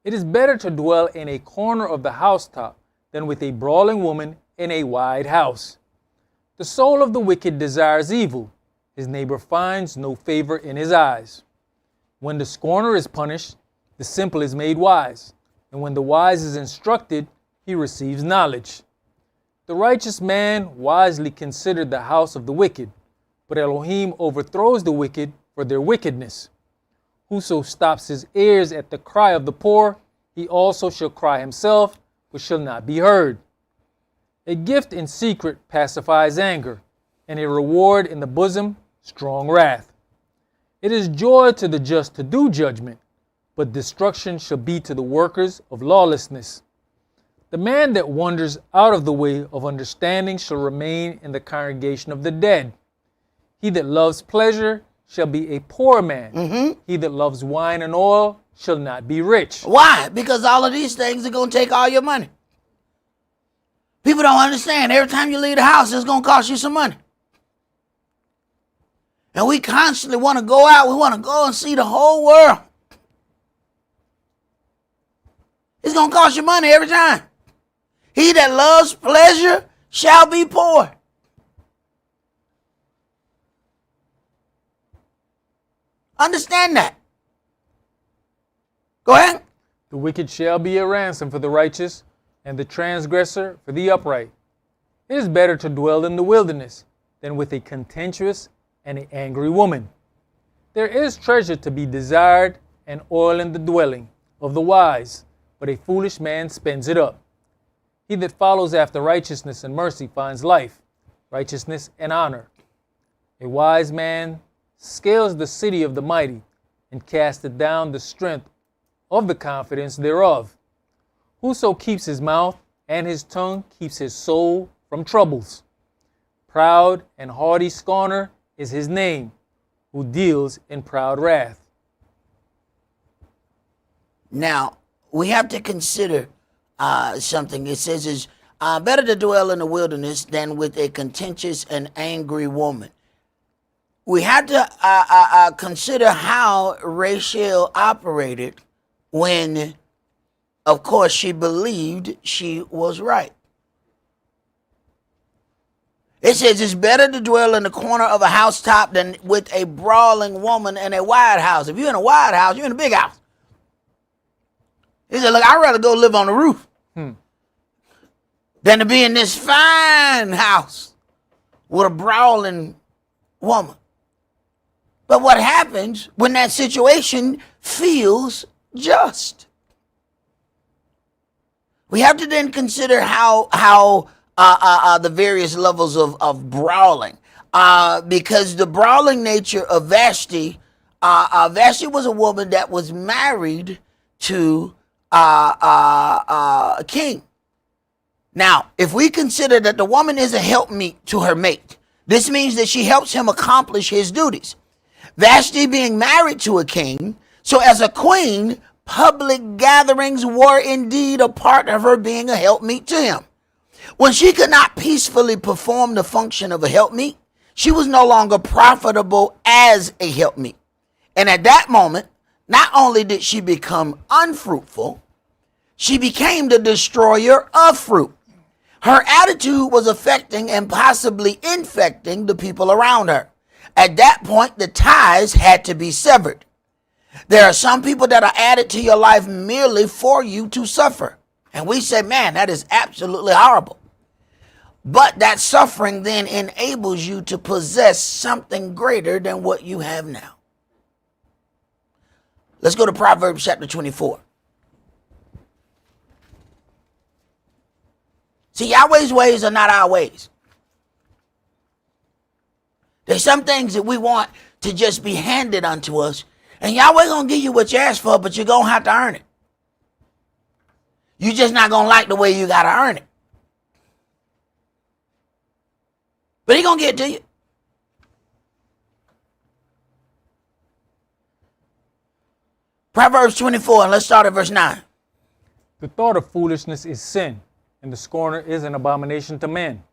It is better to dwell in a corner of the housetop than with a brawling woman in a wide house. The soul of the wicked desires evil. His neighbor finds no favor in his eyes. When the scorner is punished, the simple is made wise, and when the wise is instructed, he receives knowledge. The righteous man wisely considered the house of the wicked, but Elohim overthrows the wicked for their wickedness. Whoso stops his ears at the cry of the poor, he also shall cry himself, but shall not be heard. A gift in secret pacifies anger, and a reward in the bosom strong wrath. It is joy to the just to do judgment, but destruction shall be to the workers of lawlessness. The man that wanders out of the way of understanding shall remain in the congregation of the dead. He that loves pleasure shall be a poor man. He that loves wine and oil shall not be rich. Why? Because all of these things are going to take all your money. People don't understand. Every time you leave the house, it's going to cost you some money. And we constantly want to go out. We want to go and see the whole world. It's going to cost you money every time. He that loves pleasure shall be poor. Understand that. Go ahead. The wicked shall be a ransom for the righteous, and the transgressor for the upright. It is better to dwell in the wilderness than with a contentious and an angry woman. There is treasure to be desired and oil in the dwelling of the wise, but a foolish man spends it up. He that follows after righteousness and mercy finds life, righteousness and honor. A wise man scales the city of the mighty, and casteth down the strength of the confidence thereof. Whoso keeps his mouth and his tongue keeps his soul from troubles. Proud and haughty scorner is his name, who deals in proud wrath. Now, we have to consider something. It says it's better to dwell in the wilderness than with a contentious and angry woman. We have to consider how Rachel operated when, of course, she believed she was right. It says it's better to dwell in the corner of a housetop than with a brawling woman in a wide house. If you're in a wide house, you're in a big house. He said, look, I'd rather go live on the roof than to be in this fine house with a brawling woman. But what happens when that situation feels just? We have to then consider how the various levels of brawling, because the brawling nature of Vashti, Vashti was a woman that was married to a king. Now, if we consider that the woman is a helpmeet to her mate, this means that she helps him accomplish his duties. Vashti being married to a king, so as a queen, public gatherings were indeed a part of her being a helpmeet to him. When she could not peacefully perform the function of a helpmeet, she was no longer profitable as a helpmeet. And at that moment, not only did she become unfruitful, she became the destroyer of fruit. Her attitude was affecting and possibly infecting the people around her. At that point, the ties had to be severed. There are some people that are added to your life merely for you to suffer. And we say, man, that is absolutely horrible. But that suffering then enables you to possess something greater than what you have now. Let's go to Proverbs chapter 24. See, Yahweh's ways are not our ways. There's some things that we want to just be handed unto us. And Yahweh going to give you what you ask for, but you're going to have to earn it. You're just not going to like the way you got to earn it. But He's going to get it to you. Proverbs 24, and let's start at verse 9. The thought of foolishness is sin, and the scorner is an abomination to men.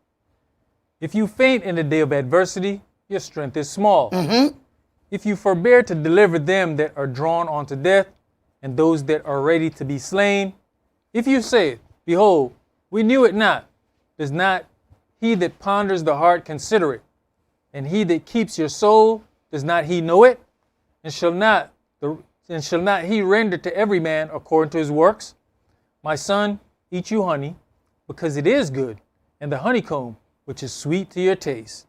If you faint in the day of adversity, your strength is small. If you forbear to deliver them that are drawn unto death, and those that are ready to be slain, if you say, behold, we knew it not, does not he that ponders the heart consider it? And he that keeps your soul, does not he know it? And shall not he render to every man according to his works? My son, eat you honey, because it is good, and the honeycomb, which is sweet to your taste.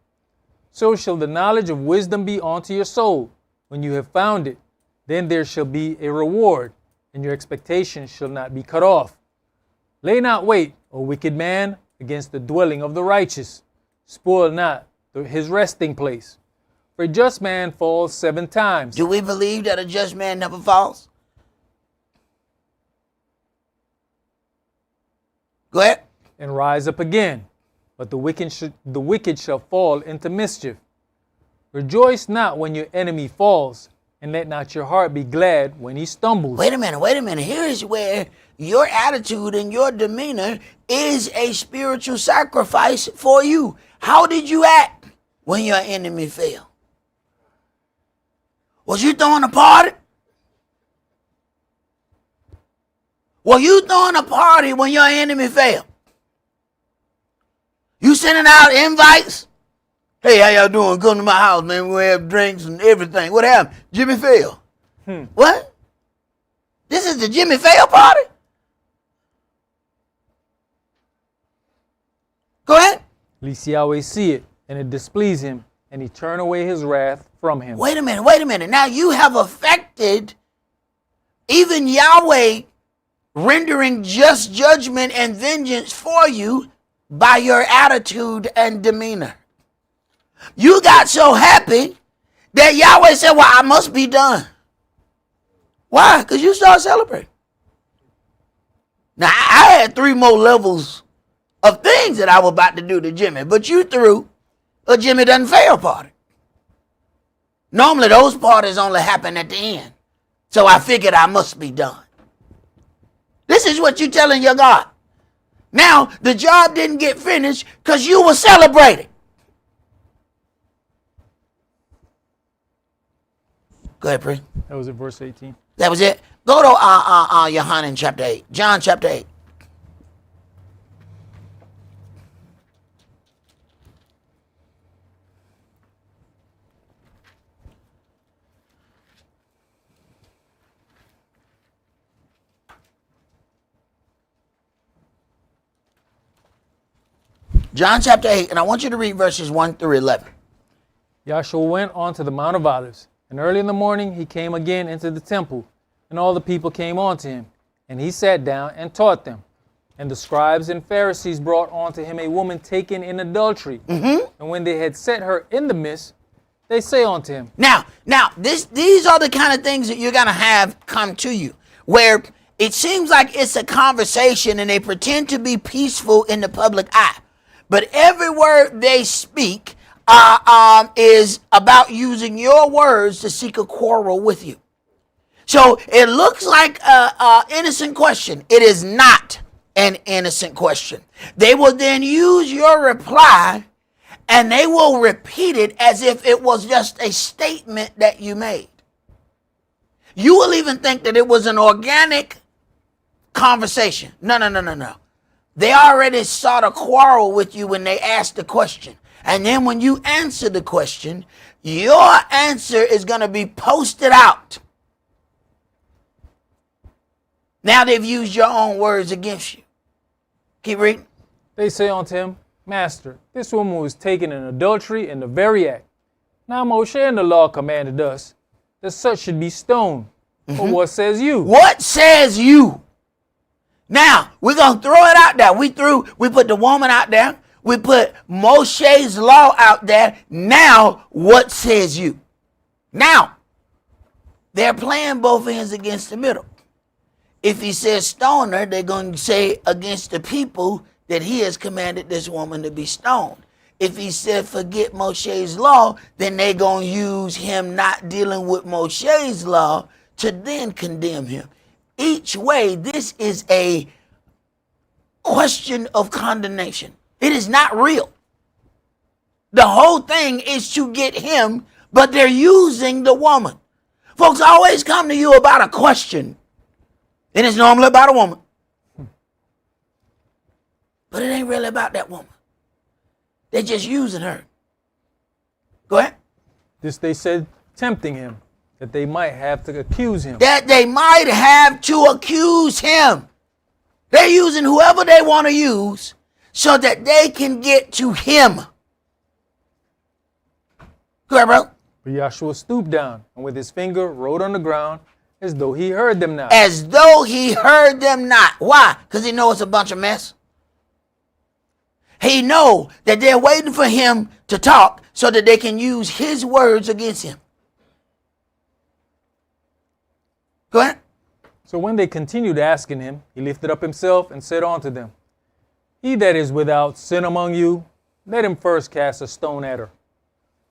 So shall the knowledge of wisdom be unto your soul. When you have found it, then there shall be a reward, and your expectation shall not be cut off. Lay not wait, O wicked man, against the dwelling of the righteous. Spoil not his resting place. For a just man falls 7 times. Do we believe that a just man never falls? Go ahead. And rise up again. But the wicked shall fall into mischief. Rejoice not when your enemy falls, and let not your heart be glad when he stumbles. Wait a minute. Here is where your attitude and your demeanor is a spiritual sacrifice for you. How did you act when your enemy fell? Was you throwing a party? Were you throwing a party when your enemy fell? You sending out invites? Hey, how y'all doing? Come to my house, man. We have drinks and everything. What happened? Jimmy fell. What? This is the Jimmy fail party? Go ahead. Lest Yahweh see it, and it displease him, and he turn away his wrath from him. Wait a minute. Now you have affected even Yahweh rendering just judgment and vengeance for you by your attitude and demeanor. You got so happy that Yahweh said, well, I must be done. Why? Because you started celebrating. Now, I had 3 more levels of things that I was about to do to Jimmy, but you threw a Jimmy doesn't fail party. Normally, those parties only happen at the end. So I figured I must be done. This is what you're telling your God. Now, the job didn't get finished because you were celebrating. Go ahead, Pri. That was at verse 18. That was it. Go to Yohanan chapter 8. John chapter 8. John chapter 8, and I want you to read verses 1 through 11. Yahshua went on to the Mount of Olives, and early in the morning he came again into the temple, and all the people came unto him, and he sat down and taught them. And the scribes and Pharisees brought unto him a woman taken in adultery. And when they had set her in the midst, they say unto him. Now, these are the kind of things that you're going to have come to you, where it seems like it's a conversation and they pretend to be peaceful in the public eye. But every word they speak is about using your words to seek a quarrel with you. So it looks like an innocent question. It is not an innocent question. They will then use your reply and they will repeat it as if it was just a statement that you made. You will even think that it was an organic conversation. No. They already sought a quarrel with you when they asked the question. And then when you answer the question, your answer is going to be posted out. Now they've used your own words against you. Keep reading. They say unto him, Master, this woman was taken in adultery in the very act. Now Moshe and the law commanded us that such should be stoned. But what says you? What says you? Now, we're going to throw it out there. We put the woman out there. We put Moshe's law out there. Now, what says you? Now, they're playing both ends against the middle. If he says stone her, they're going to say against the people that he has commanded this woman to be stoned. If he said forget Moshe's law, then they're going to use him not dealing with Moshe's law to then condemn him. Each way, this is a question of condemnation. It is not real. The whole thing is to get him, but they're using the woman. Folks always come to you about a question, and it's normally about a woman. But it ain't really about that woman. They're just using her. Go ahead. This they said, tempting him, that they might have to accuse him. That they might have to accuse him. They're using whoever they want to use so that they can get to him. Go ahead, bro. But Yahshua stooped down and with his finger wrote on the ground as though he heard them not. As though he heard them not. Why? Because he knows it's a bunch of mess. He know that they're waiting for him to talk so that they can use his words against him. Go ahead. So when they continued asking him, he lifted up himself and said unto them, He that is without sin among you, let him first cast a stone at her.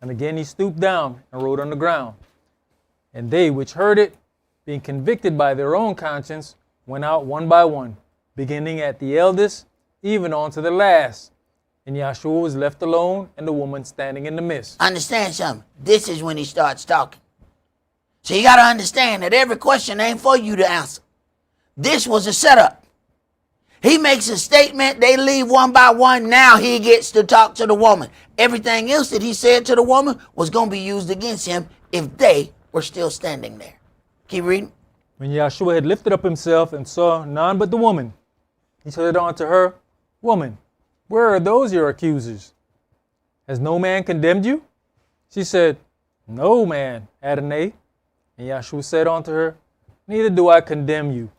And again he stooped down and wrote on the ground. And they which heard it, being convicted by their own conscience, went out one by one, beginning at the eldest, even unto the last. And Yahshua was left alone, and the woman standing in the midst. Understand something. This is when he starts talking. So you got to understand that every question ain't for you to answer. This was a setup. He makes a statement, they leave one by one, now he gets to talk to the woman. Everything else that he said to the woman was going to be used against him if they were still standing there. Keep reading. When Yahshua had lifted up himself and saw none but the woman, he said unto her, Woman, where are those your accusers? Has no man condemned you? She said, No man, Adonai. And Yahshua said unto her, Neither do I condemn you.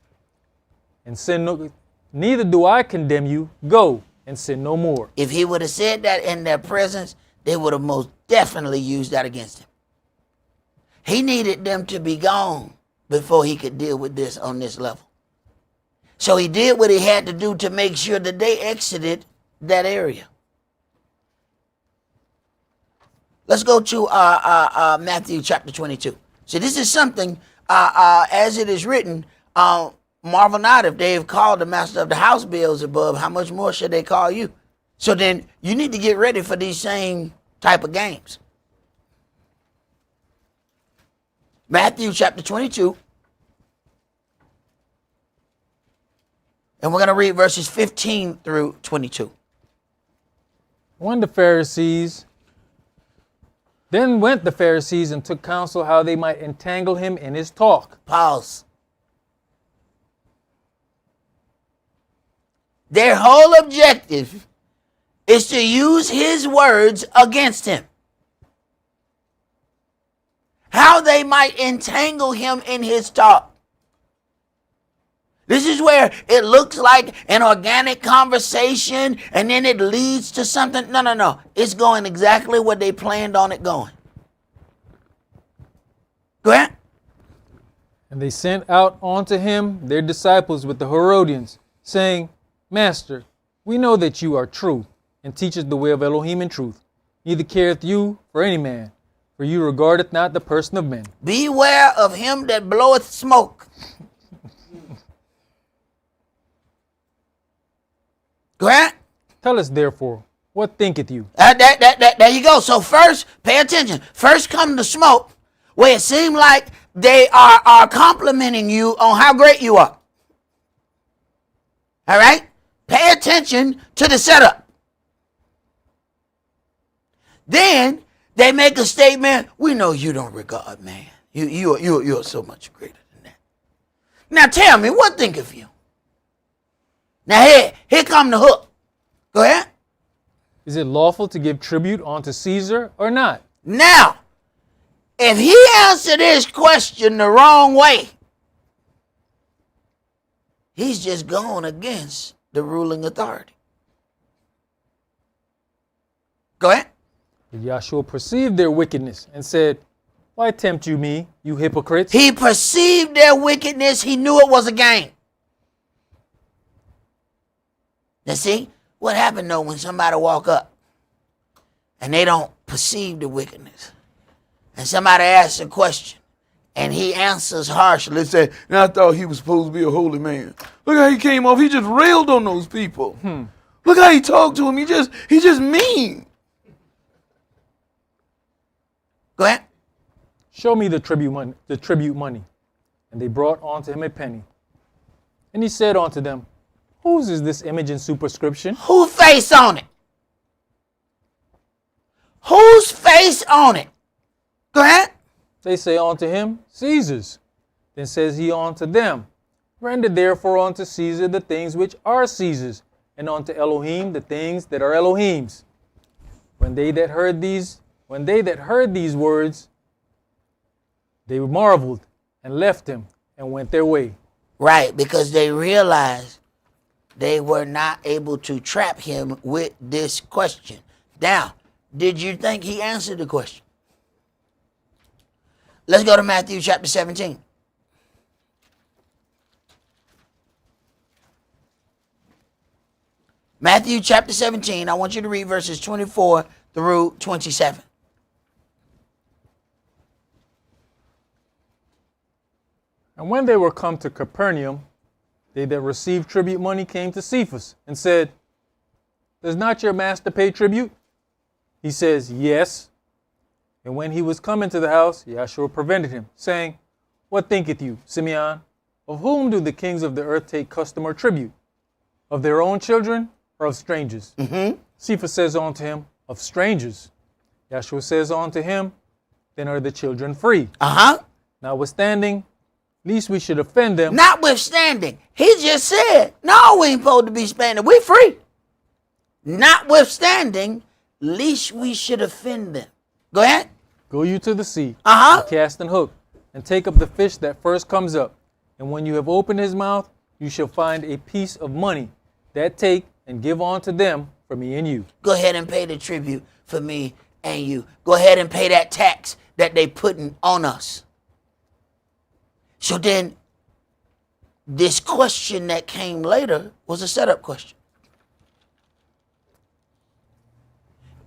Neither do I condemn you. Go and sin no more. If he would have said that in their presence, they would have most definitely used that against him. He needed them to be gone before he could deal with this on this level. So he did what he had to do to make sure that they exited that area. Let's go to Matthew chapter 22. So this is something, as it is written, marvel not if they have called the master of the house Beelzebub, how much more should they call you? So then you need to get ready for these same type of games. Matthew chapter 22. And we're going to read verses 15 through 22. Then went the Pharisees and took counsel how they might entangle him in his talk. Pause. Their whole objective is to use his words against him. How they might entangle him in his talk. This is where it looks like an organic conversation and then it leads to something. No. It's going exactly what they planned on it going. Go ahead. And they sent out unto him their disciples with the Herodians, saying, Master, we know that you are true, and teacheth the way of Elohim in truth. Neither careth you for any man, for you regardeth not the person of men. Beware of him that bloweth smoke. Go ahead. Tell us therefore, what thinketh you? There you go. So first, pay attention. First come the smoke, where it seems like they are complimenting you on how great you are. All right? Pay attention to the setup. Then they make a statement, we know you don't regard man. You're so much greater than that. Now tell me, what thinketh you? Now here come the hook. Go ahead. Is it lawful to give tribute unto Caesar or not? Now, if he answered this question the wrong way, he's just going against the ruling authority. Go ahead. But Yahshua perceived their wickedness and said, why tempt you me, you hypocrites? He perceived their wickedness. He knew it was a game. Now see, what happened though when somebody walk up and they don't perceive the wickedness, and somebody asks a question and he answers harshly, say, I thought he was supposed to be a holy man. Look how he came off. He just railed on those people. Look how he talked to him. He just mean. Go ahead. Show me the tribute money. And they brought unto him a penny. And he said unto them, whose is this image and superscription? Whose face on it? Whose face on it? Go ahead. They say unto him, Caesar's. Then says he unto them, render therefore unto Caesar the things which are Caesar's, and unto Elohim the things that are Elohim's. When they that heard these words, they marveled and left him and went their way. Right, because they realized they were not able to trap him with this question. Now, did you think he answered the question? Let's go to Matthew chapter 17. Matthew chapter 17, I want you to read verses 24 through 27. And when they were come to Capernaum, they that received tribute money came to Cephas and said, does not your master pay tribute? He says, yes. And when he was come into the house, Yahshua prevented him, saying, what thinketh you, Simeon? Of whom do the kings of the earth take custom or tribute? Of their own children or of strangers? Cephas says unto him, of strangers. Yahshua says unto him, then are the children free. Notwithstanding, least we should offend them. Notwithstanding, he just said, no, we ain't supposed to be spending. We free. Notwithstanding, least we should offend them. Go ahead. Go you to the sea, and cast an hook, and take up the fish that first comes up. And when you have opened his mouth, you shall find a piece of money. That take and give unto them for me and you. Go ahead and pay the tribute for me and you. Go ahead and pay that tax that they putting on us. So then, this question that came later was a setup question.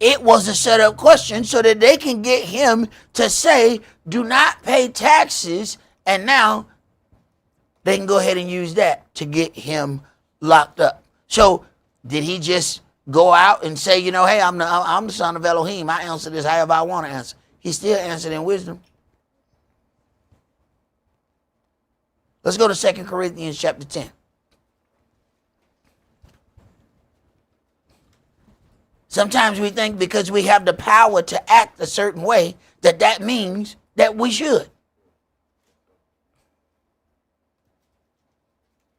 It was a setup question so that they can get him to say, do not pay taxes, and now they can go ahead and use that to get him locked up. So did he just go out and say, hey, I'm the son of Elohim. I answer this however I want to answer. He still answered in wisdom. Let's go to 2 Corinthians chapter 10. Sometimes we think because we have the power to act a certain way, that means that we should.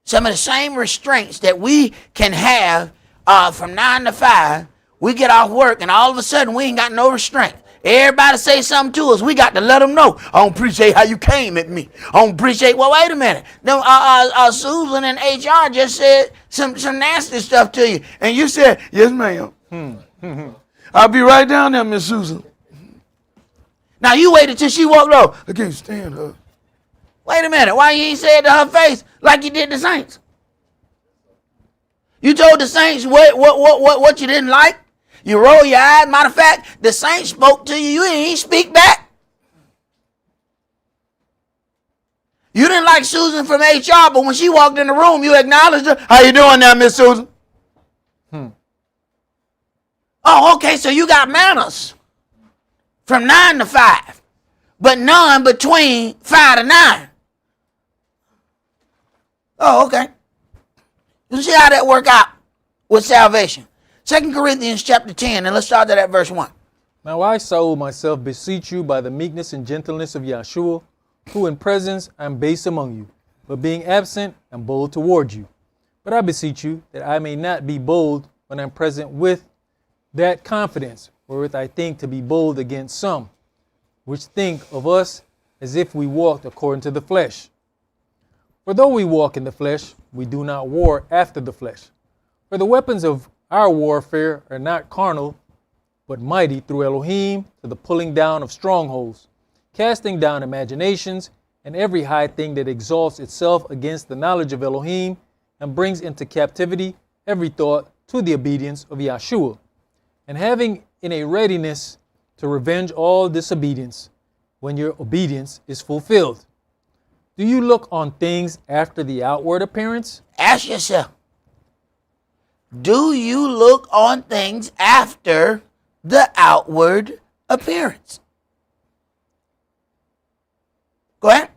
Some of the same restraints that we can have from 9 to 5, we get off work and all of a sudden we ain't got no restraint. Everybody say something to us, we got to let them know. I don't appreciate how you came at me. I don't appreciate, well, wait a minute. Susan and HR just said some nasty stuff to you. And you said, yes, ma'am. I'll be right down there, Miss Susan. Now you waited till she walked off. I can't stand her. Wait a minute. Why you ain't say it to her face like you did the saints? You told the saints what you didn't like. You roll your eyes. Matter of fact, the saints spoke to you. You didn't speak back. You didn't like Susan from HR, but when she walked in the room, you acknowledged her. How you doing now, Miss Susan? Oh, okay, so you got manners from 9 to 5, but none between 5 to 9. Oh, okay. You see how that work out with salvation. 2 Corinthians chapter 10, and let's start at verse 1. Now I, Saul, myself beseech you by the meekness and gentleness of Yahshua, who in presence I am base among you, but being absent am bold toward you. But I beseech you that I may not be bold when I am present with that confidence, wherewith I think to be bold against some, which think of us as if we walked according to the flesh. For though we walk in the flesh, we do not war after the flesh. For the weapons of our warfare are not carnal, but mighty through Elohim to the pulling down of strongholds, casting down imaginations and every high thing that exalts itself against the knowledge of Elohim, and brings into captivity every thought to the obedience of Yahshua, and having in a readiness to revenge all disobedience when your obedience is fulfilled. Do you look on things after the outward appearance? Ask yourself, do you look on things after the outward appearance? Go ahead.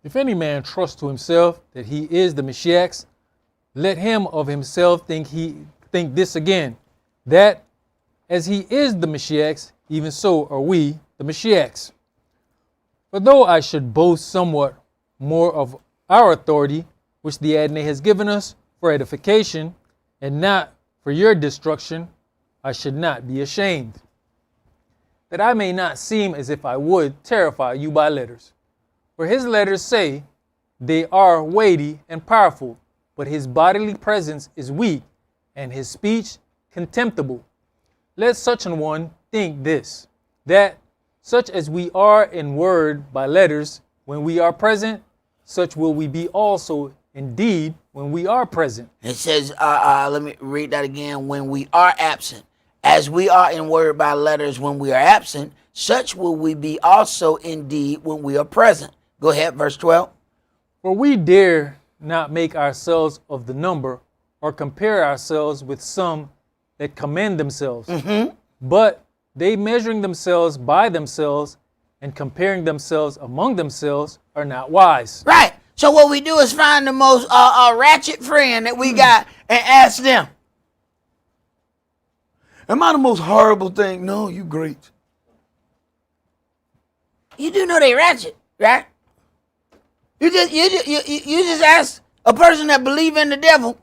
If any man trust to himself that he is the Mashiach's, let him of himself think this again, that as he is the Mashiach's, even so are we the Mashiach's. For though I should boast somewhat more of our authority, which the Adonai has given us for edification, and not for your destruction, I should not be ashamed, that I may not seem as if I would terrify you by letters. For his letters say they are weighty and powerful, but his bodily presence is weak, and his speech contemptible. Let such an one think this, that such as we are in word by letters, when we are present, such will we be also indeed when we are present. It says, let me read that again. When we are absent, as we are in word by letters when we are absent, such will we be also indeed when we are present. Go ahead, verse 12. For we dare not make ourselves of the number, or compare ourselves with some that commend themselves. But they measuring themselves by themselves and comparing themselves among themselves are not wise. Right. So what we do is find the most ratchet friend that we got and ask them, am I the most horrible thing? No, you great. You do know they ratchet, right? You just ask a person that believe in the devil,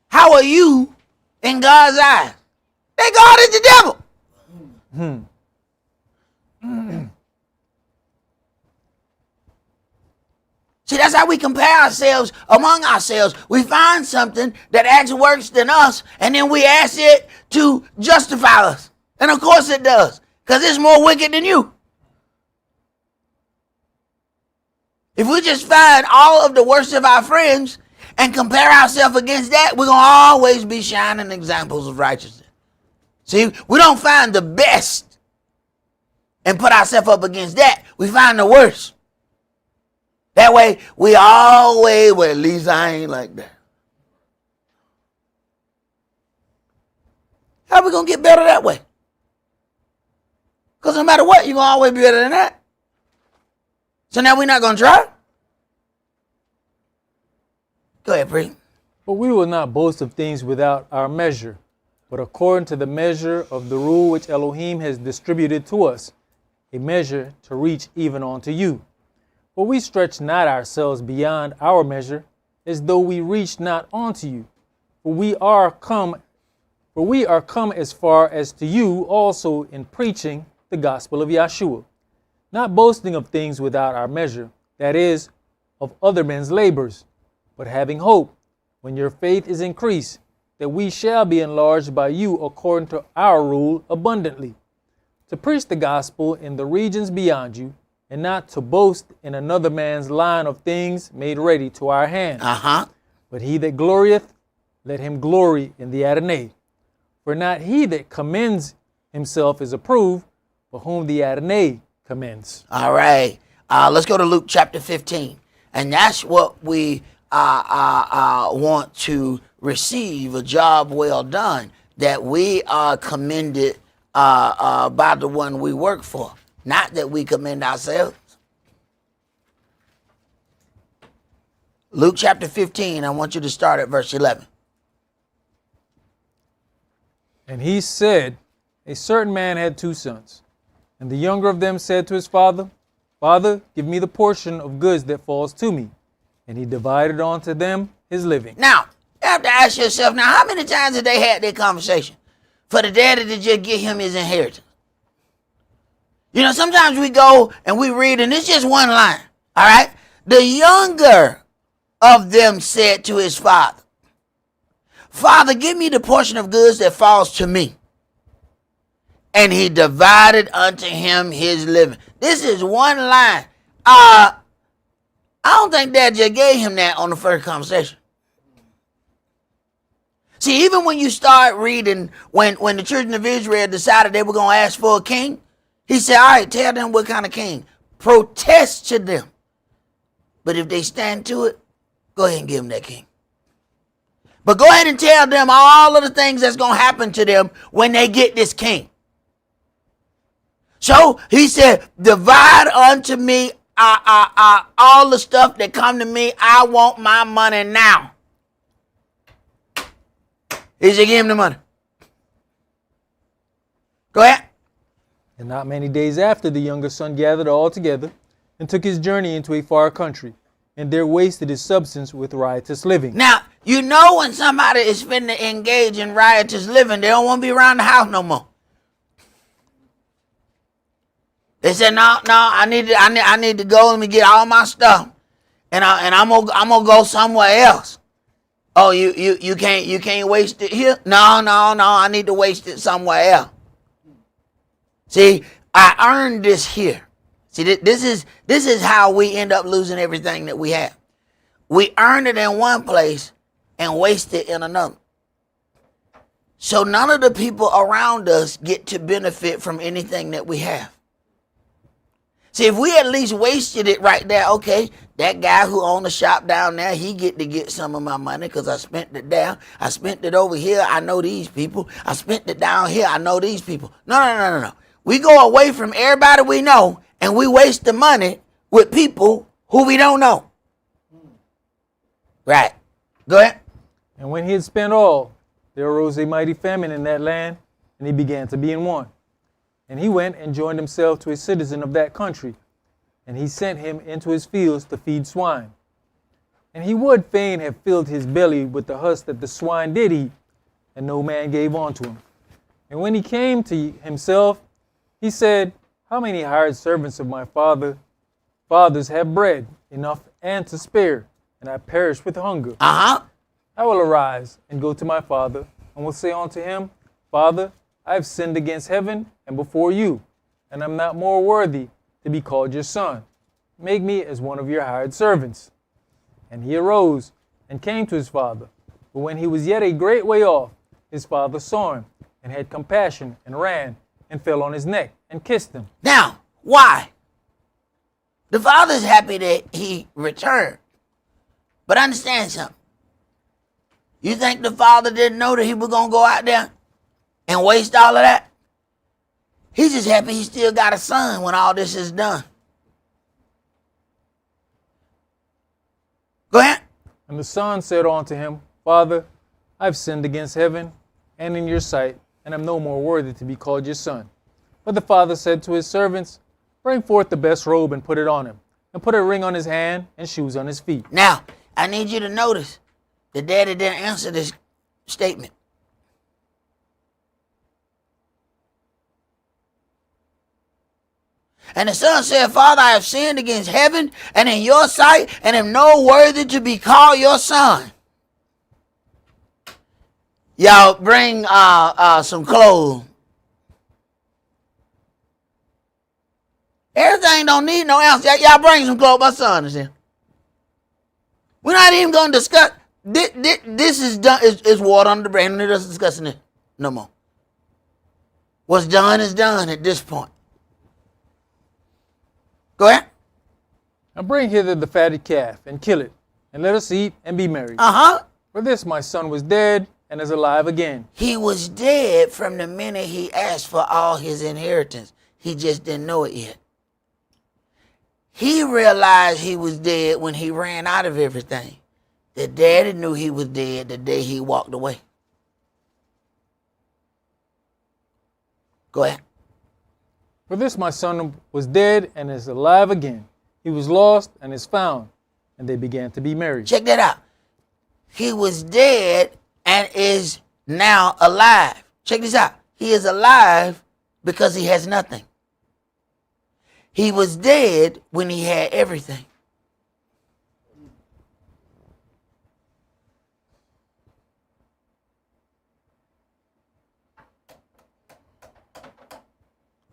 how are you in God's eyes? They God is the devil. See, that's how we compare ourselves among ourselves. We find something that actually works than us, and then we ask it to justify us. And of course it does, because it's more wicked than you. If we just find all of the worst of our friends and compare ourselves against that, we're going to always be shining examples of righteousness. See, we don't find the best and put ourselves up against that. We find the worst. That way, we always, well, at least I ain't like that. How are we going to get better that way? Because no matter what, you're going to always be better than that. So now we're not going to try? Go ahead, Pre. But we will not boast of things without our measure, but according to the measure of the rule which Elohim has distributed to us, a measure to reach even unto you. For we stretch not ourselves beyond our measure, as though we reached not unto you. For we are come as far as to you also in preaching the gospel of Yahshua, not boasting of things without our measure, that is, of other men's labors, but having hope, when your faith is increased, that we shall be enlarged by you according to our rule abundantly, to preach the gospel in the regions beyond you, and not to boast in another man's line of things made ready to our hand. But he that glorieth, let him glory in the Adonai. For not he that commends himself is approved, but whom the Adonai commends. All right. Let's go to Luke chapter 15. And that's what we want to receive, a job well done. that we are commended by the one we work for, not that we commend ourselves. Luke chapter 15, I want you to start at verse 11. And he said, a certain man had 2 sons. And the younger of them said to his father, Father, give me the portion of goods that falls to me. And he divided unto them his living. Now, you have to ask yourself, now, how many times have they had that conversation for the daddy to just give him his inheritance? You know, sometimes we go and we read, and it's just one line, all right? The younger of them said to his father, Father, give me the portion of goods that falls to me. And he divided unto him his living. This is one line. I don't think Dad just gave him that on the first conversation. See, even when you start reading, when the children of Israel decided they were going to ask for a king, he said, all right, tell them what kind of king. Protest to them. But if they stand to it, go ahead and give them that king. But go ahead and tell them all of the things that's going to happen to them when they get this king. So he said, divide unto me all the stuff that come to me. I want my money now. He said, give him the money. Go ahead. And not many days after, the younger son gathered all together and took his journey into a far country, and there wasted his substance with riotous living. Now, you know when somebody is finna engage in riotous living, they don't want to be around the house no more. They said, no, I need to go. Let me get all my stuff, and I'm gonna go somewhere else. Oh, you can't waste it here. No, I need to waste it somewhere else. See, I earned this here. See, this is how we end up losing everything that we have. We earn it in one place and waste it in another. So none of the people around us get to benefit from anything that we have. See, if we at least wasted it right there, okay, that guy who owned the shop down there, he get to get some of my money because I spent it down. I spent it over here. I know these people. I spent it down here. I know these people. No. We go away from everybody we know and we waste the money with people who we don't know. Right. Go ahead. And when he had spent all, there arose a mighty famine in that land, and he began to be in want. And he went and joined himself to a citizen of that country, and he sent him into his fields to feed swine. And he would fain have filled his belly with the husk that the swine did eat, and no man gave unto him. And when he came to himself, he said, How many hired servants of my fathers have bread enough and to spare, and I perish with hunger? I will arise and go to my father, and will say unto him, Father, I have sinned against heaven and before you, and I'm not more worthy to be called your son. Make me as one of your hired servants. And he arose and came to his father. But when he was yet a great way off, his father saw him, and had compassion, and ran, and fell on his neck, and kissed him. Now, why? The father's happy that he returned. But understand something. You think the father didn't know that he was going to go out there and waste all of that? He's just happy he still got a son when all this is done. Go ahead. And the son said unto him, Father, I have sinned against heaven and in your sight, and am no more worthy to be called your son. But the father said to his servants, Bring forth the best robe and put it on him, and put a ring on his hand and shoes on his feet. Now, I need you to notice the daddy didn't answer this statement. And the son said, Father, I have sinned against heaven and in your sight, and am no worthy to be called your son. Y'all bring some clothes. Everything don't need no answer. Y'all bring some clothes. My son is here. We're not even going to discuss. This is done. It's water under the bridge. We're not discussing it no more. What's done is done at this point. Go ahead. And bring hither the fatted calf, and kill it, and let us eat and be merry. For For this my son was dead, and is alive again. He was dead from the minute he asked for all his inheritance. He just didn't know it yet. He realized he was dead when he ran out of everything. The daddy knew he was dead the day he walked away. Go ahead. For this my son was dead and is alive again. He was lost and is found. And they began to be married. Check that out. He was dead and is now alive. Check this out. He is alive because he has nothing. He was dead when he had everything.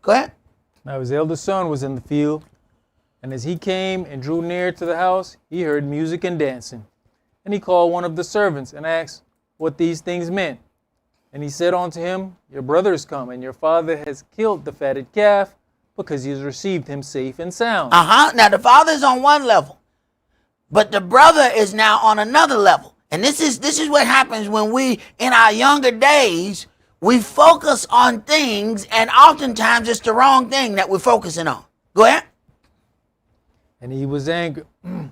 Go ahead. Now his eldest son was in the field, and as he came and drew near to the house, he heard music and dancing. And he called one of the servants and asked what these things meant. And he said unto him, Your brother is come, and your father has killed the fatted calf, because he has received him safe and sound. Now the father is on one level, but the brother is now on another level. And this is what happens when we, in our younger days, we focus on things, and oftentimes it's the wrong thing that we're focusing on. Go ahead. And he was angry. And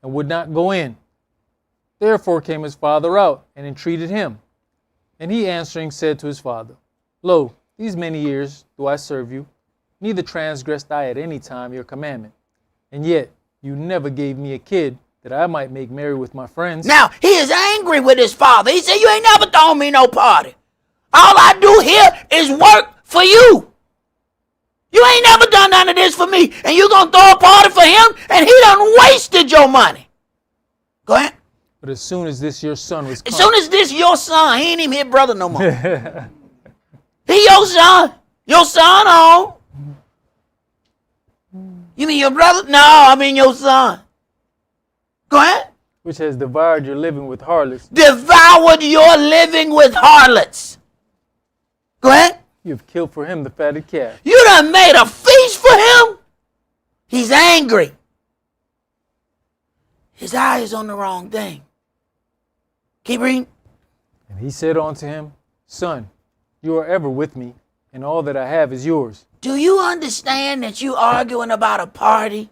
would not go in. Therefore came his father out and entreated him. And he answering said to his father, Lo, these many years do I serve you, neither transgressed I at any time your commandment. And yet you never gave me a kid that I might make merry with my friends. Now, he is angry with his father. He said, You ain't never thrown me no party. All I do here is work for you. You ain't never done none of this for me, and you going to throw a party for him, and he done wasted your money. Go ahead. But as soon as this your son was come, As soon as this your son, he ain't even his brother no more. He your son. Your son on. You mean your brother? No, I mean your son. Go ahead. which has devoured your living with harlots. Devoured your living with harlots. Go ahead. You have killed for him the fatted calf. You done made a feast for him. He's angry. His eye is on the wrong thing. Keep reading. And he said unto him, Son, you are ever with me, and all that I have is yours. Do you understand that you arguing about a party?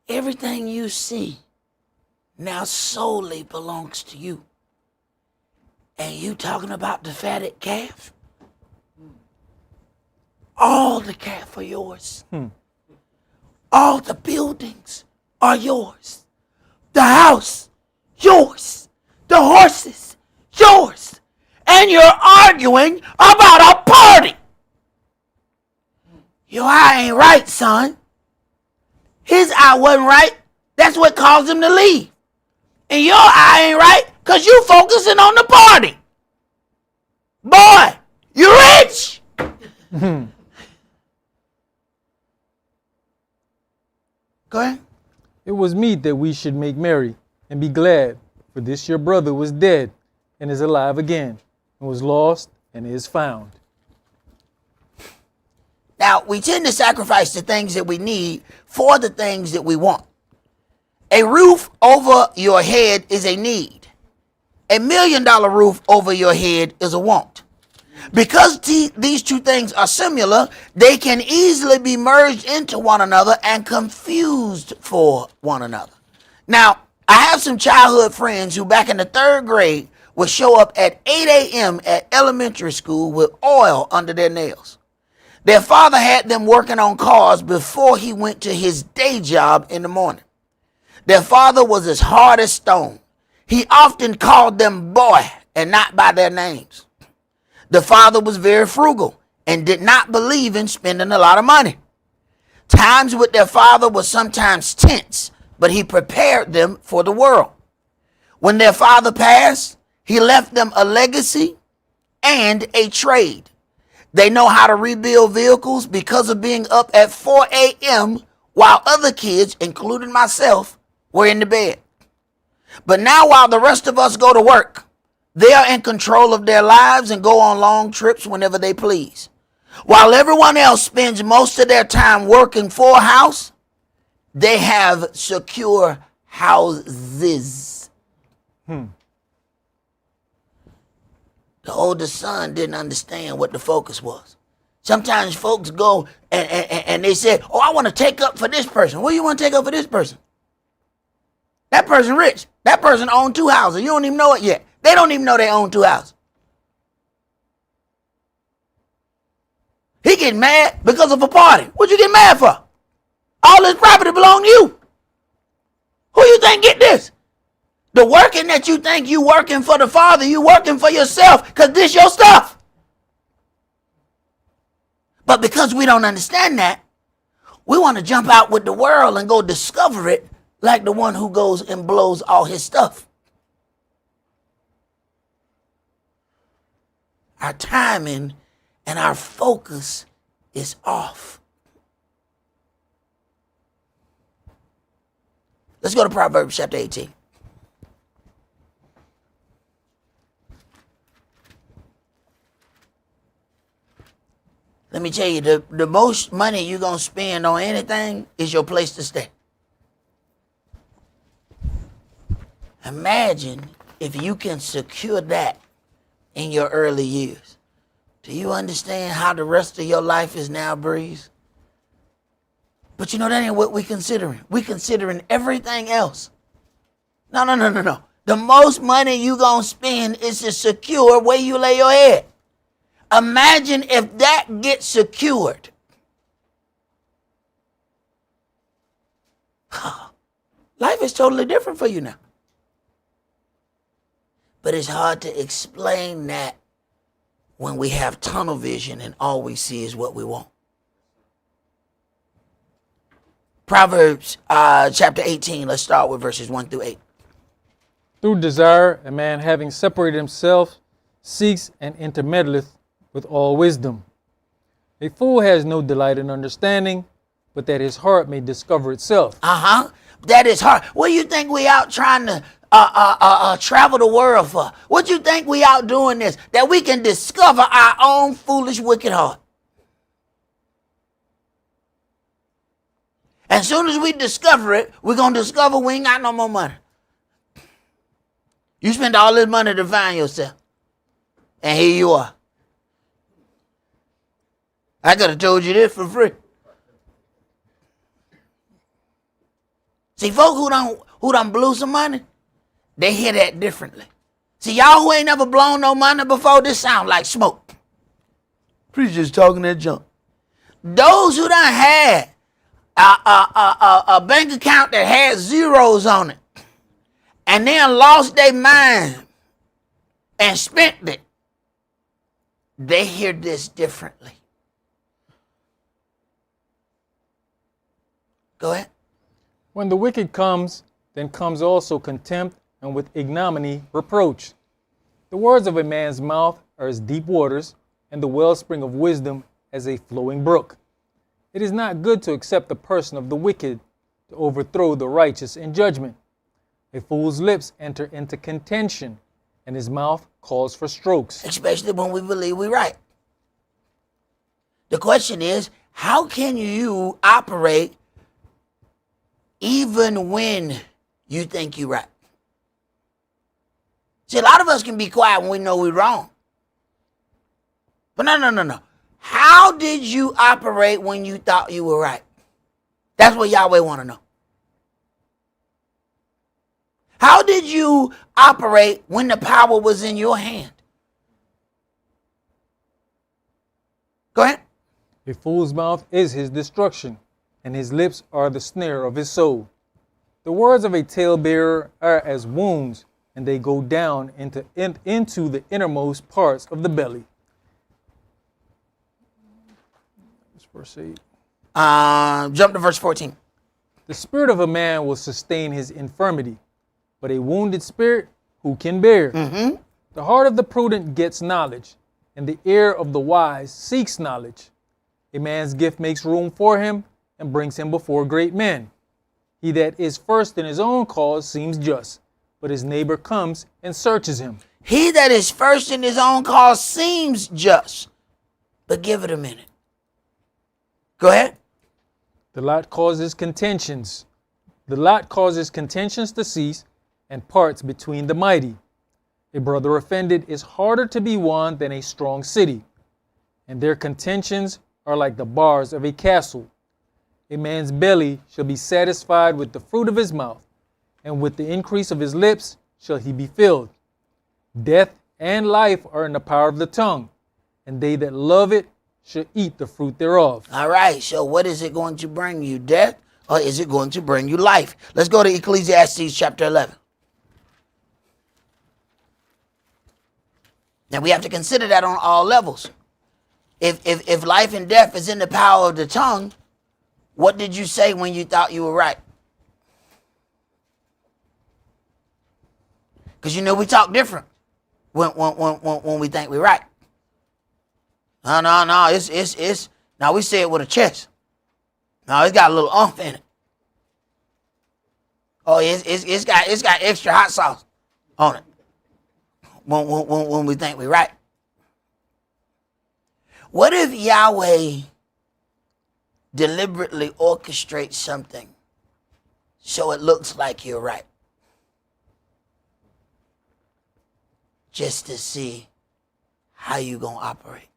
Everything you see now solely belongs to you. And you talking about the fatted calf? All the calf are yours. All the buildings are yours. The house, yours. The horses, yours. And you're arguing about a party. Your eye ain't right, son. His eye wasn't right. That's what caused him to leave. And your eye ain't right because you focusing on the party. Boy, you rich. Go ahead. It was meet that we should make merry and be glad, for this your brother was dead and is alive again, and was lost and is found. Now, we tend to sacrifice the things that we need for the things that we want. A roof over your head is a need. $1 million roof over your head is a want. Because these two things are similar, they can easily be merged into one another and confused for one another. Now, I have some childhood friends who back in the 3rd grade would show up at 8 a.m. at elementary school with oil under their nails. Their father had them working on cars before he went to his day job in the morning. Their father was as hard as stone. He often called them boy and not by their names. The father was very frugal and did not believe in spending a lot of money. Times with their father were sometimes tense, but he prepared them for the world. When their father passed, he left them a legacy and a trade. They know how to rebuild vehicles because of being up at 4 a.m. while other kids, including myself, were in the bed. But now while the rest of us go to work, they are in control of their lives and go on long trips whenever they please. While everyone else spends most of their time working for a house, They have secure houses. The oldest son didn't understand what the focus was. Sometimes folks go and they say, oh, I want to take up for this person. What do you want to take up for this person? That person rich. That person own 2 houses. You don't even know it yet. They don't even know they own 2 houses. He getting mad because of a party. What you get mad for? All this property belong to you. Who you think get this? The working that you think you working for the Father, you working for yourself because this your stuff. But because we don't understand that, we want to jump out with the world and go discover it like the one who goes and blows all his stuff. Our timing and our focus is off. Let's go to Proverbs chapter 18. Let me tell you, the most money you're going to spend on anything is your place to stay. Imagine if you can secure that in your early years. Do you understand how the rest of your life is now breeze? But you know, that ain't what we're considering. We're considering everything else. No. The most money you're going to spend is to secure where you lay your head. Imagine if that gets secured. Life is totally different for you now. But it's hard to explain that when we have tunnel vision and all we see is what we want. Proverbs chapter 18, let's start with verses 1 through 8. Through desire, a man having separated himself seeks and intermeddleth with all wisdom. A fool has no delight in understanding, but that his heart may discover itself. That is hard. What do you think we out trying to travel the world for? What do you think we out doing this? That we can discover our own foolish, wicked heart. As soon as we discover it, we're going to discover we ain't got no more money. You spend all this money to find yourself. And here you are. I could have told you this for free. See, folk who done blew some money, they hear that differently. See, y'all who ain't never blown no money before, this sound like smoke. Preacher's talking that junk. Those who done had a bank account that had zeros on it and then lost their mind and spent it, they hear this differently. Go ahead. When the wicked comes, then comes also contempt, and with ignominy reproach. The words of a man's mouth are as deep waters, and the wellspring of wisdom as a flowing brook. It is not good to accept the person of the wicked, to overthrow the righteous in judgment. A fool's lips enter into contention, and his mouth calls for strokes. Especially when we believe we're right. The question is, how can you operate even when you think you're right? See, a lot of us can be quiet when we know we're wrong. But no. How did you operate when you thought you were right? That's what Yahweh want to know. How did you operate when the power was in your hand? Go ahead. A fool's mouth is his destruction, and his lips are the snare of his soul. The words of a talebearer are as wounds, and they go down into the innermost parts of the belly. Verse 8. Jump to verse 14. The spirit of a man will sustain his infirmity, but a wounded spirit who can bear? The heart of the prudent gets knowledge, and the ear of the wise seeks knowledge. A man's gift makes room for him and brings him before great men. He that is first in his own cause seems just, but his neighbor comes and searches him. He that is first in his own cause seems just, but give it a minute. Go ahead. The lot causes contentions. The lot causes contentions to cease and parts between the mighty. A brother offended is harder to be won than a strong city, and their contentions are like the bars of a castle. A man's belly shall be satisfied with the fruit of his mouth, and with the increase of his lips shall he be filled. Death and life are in the power of the tongue, and they that love it shall eat the fruit thereof. All right, so what is it going to bring you, death, or is it going to bring you life? Let's go to Ecclesiastes chapter 11. Now we have to consider that on all levels. If life and death is in the power of the tongue, what did you say when you thought you were right? Because you know we talk different when we think we're right. No. It's now we say it with a chest. No, it's got a little umph in it. Oh, it's got extra hot sauce on it. When we think we're right. What if Yahweh deliberately orchestrates something so it looks like you're right? Just to see how you gonna operate.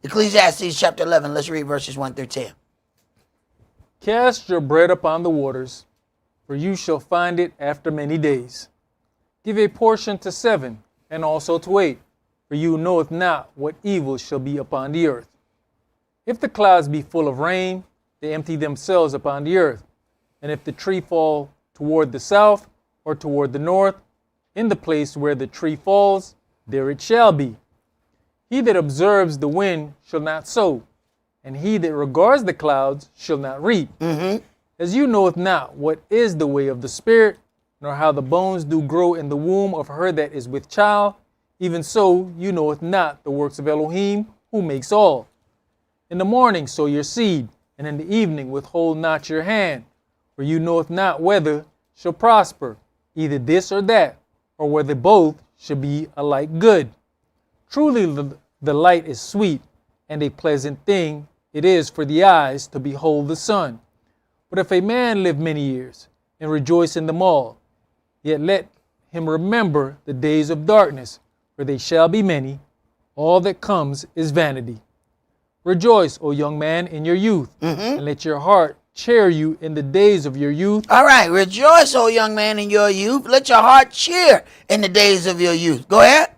Ecclesiastes chapter 11, let's read verses 1 through 10. Cast your bread upon the waters, for you shall find it after many days. Give a portion to 7, and also to 8, for you knoweth not what evil shall be upon the earth. If the clouds be full of rain, they empty themselves upon the earth. And if the tree fall toward the south or toward the north, in the place where the tree falls, there it shall be. He that observes the wind shall not sow, and he that regards the clouds shall not reap. As you knoweth not what is the way of the Spirit, nor how the bones do grow in the womb of her that is with child, even so you knoweth not the works of Elohim, who makes all. In the morning sow your seed, and in the evening withhold not your hand, for you knoweth not whether shall prosper, either this or that, or whether both shall be alike good. Truly the light is sweet, and a pleasant thing it is for the eyes to behold the sun. But if a man live many years, and rejoice in them all, yet let him remember the days of darkness, for they shall be many. All that comes is vanity. Rejoice, O young man, in your youth, and let your heart cheer you in the days of your youth. All right, rejoice, O young man, in your youth. Let your heart cheer in the days of your youth. Go ahead.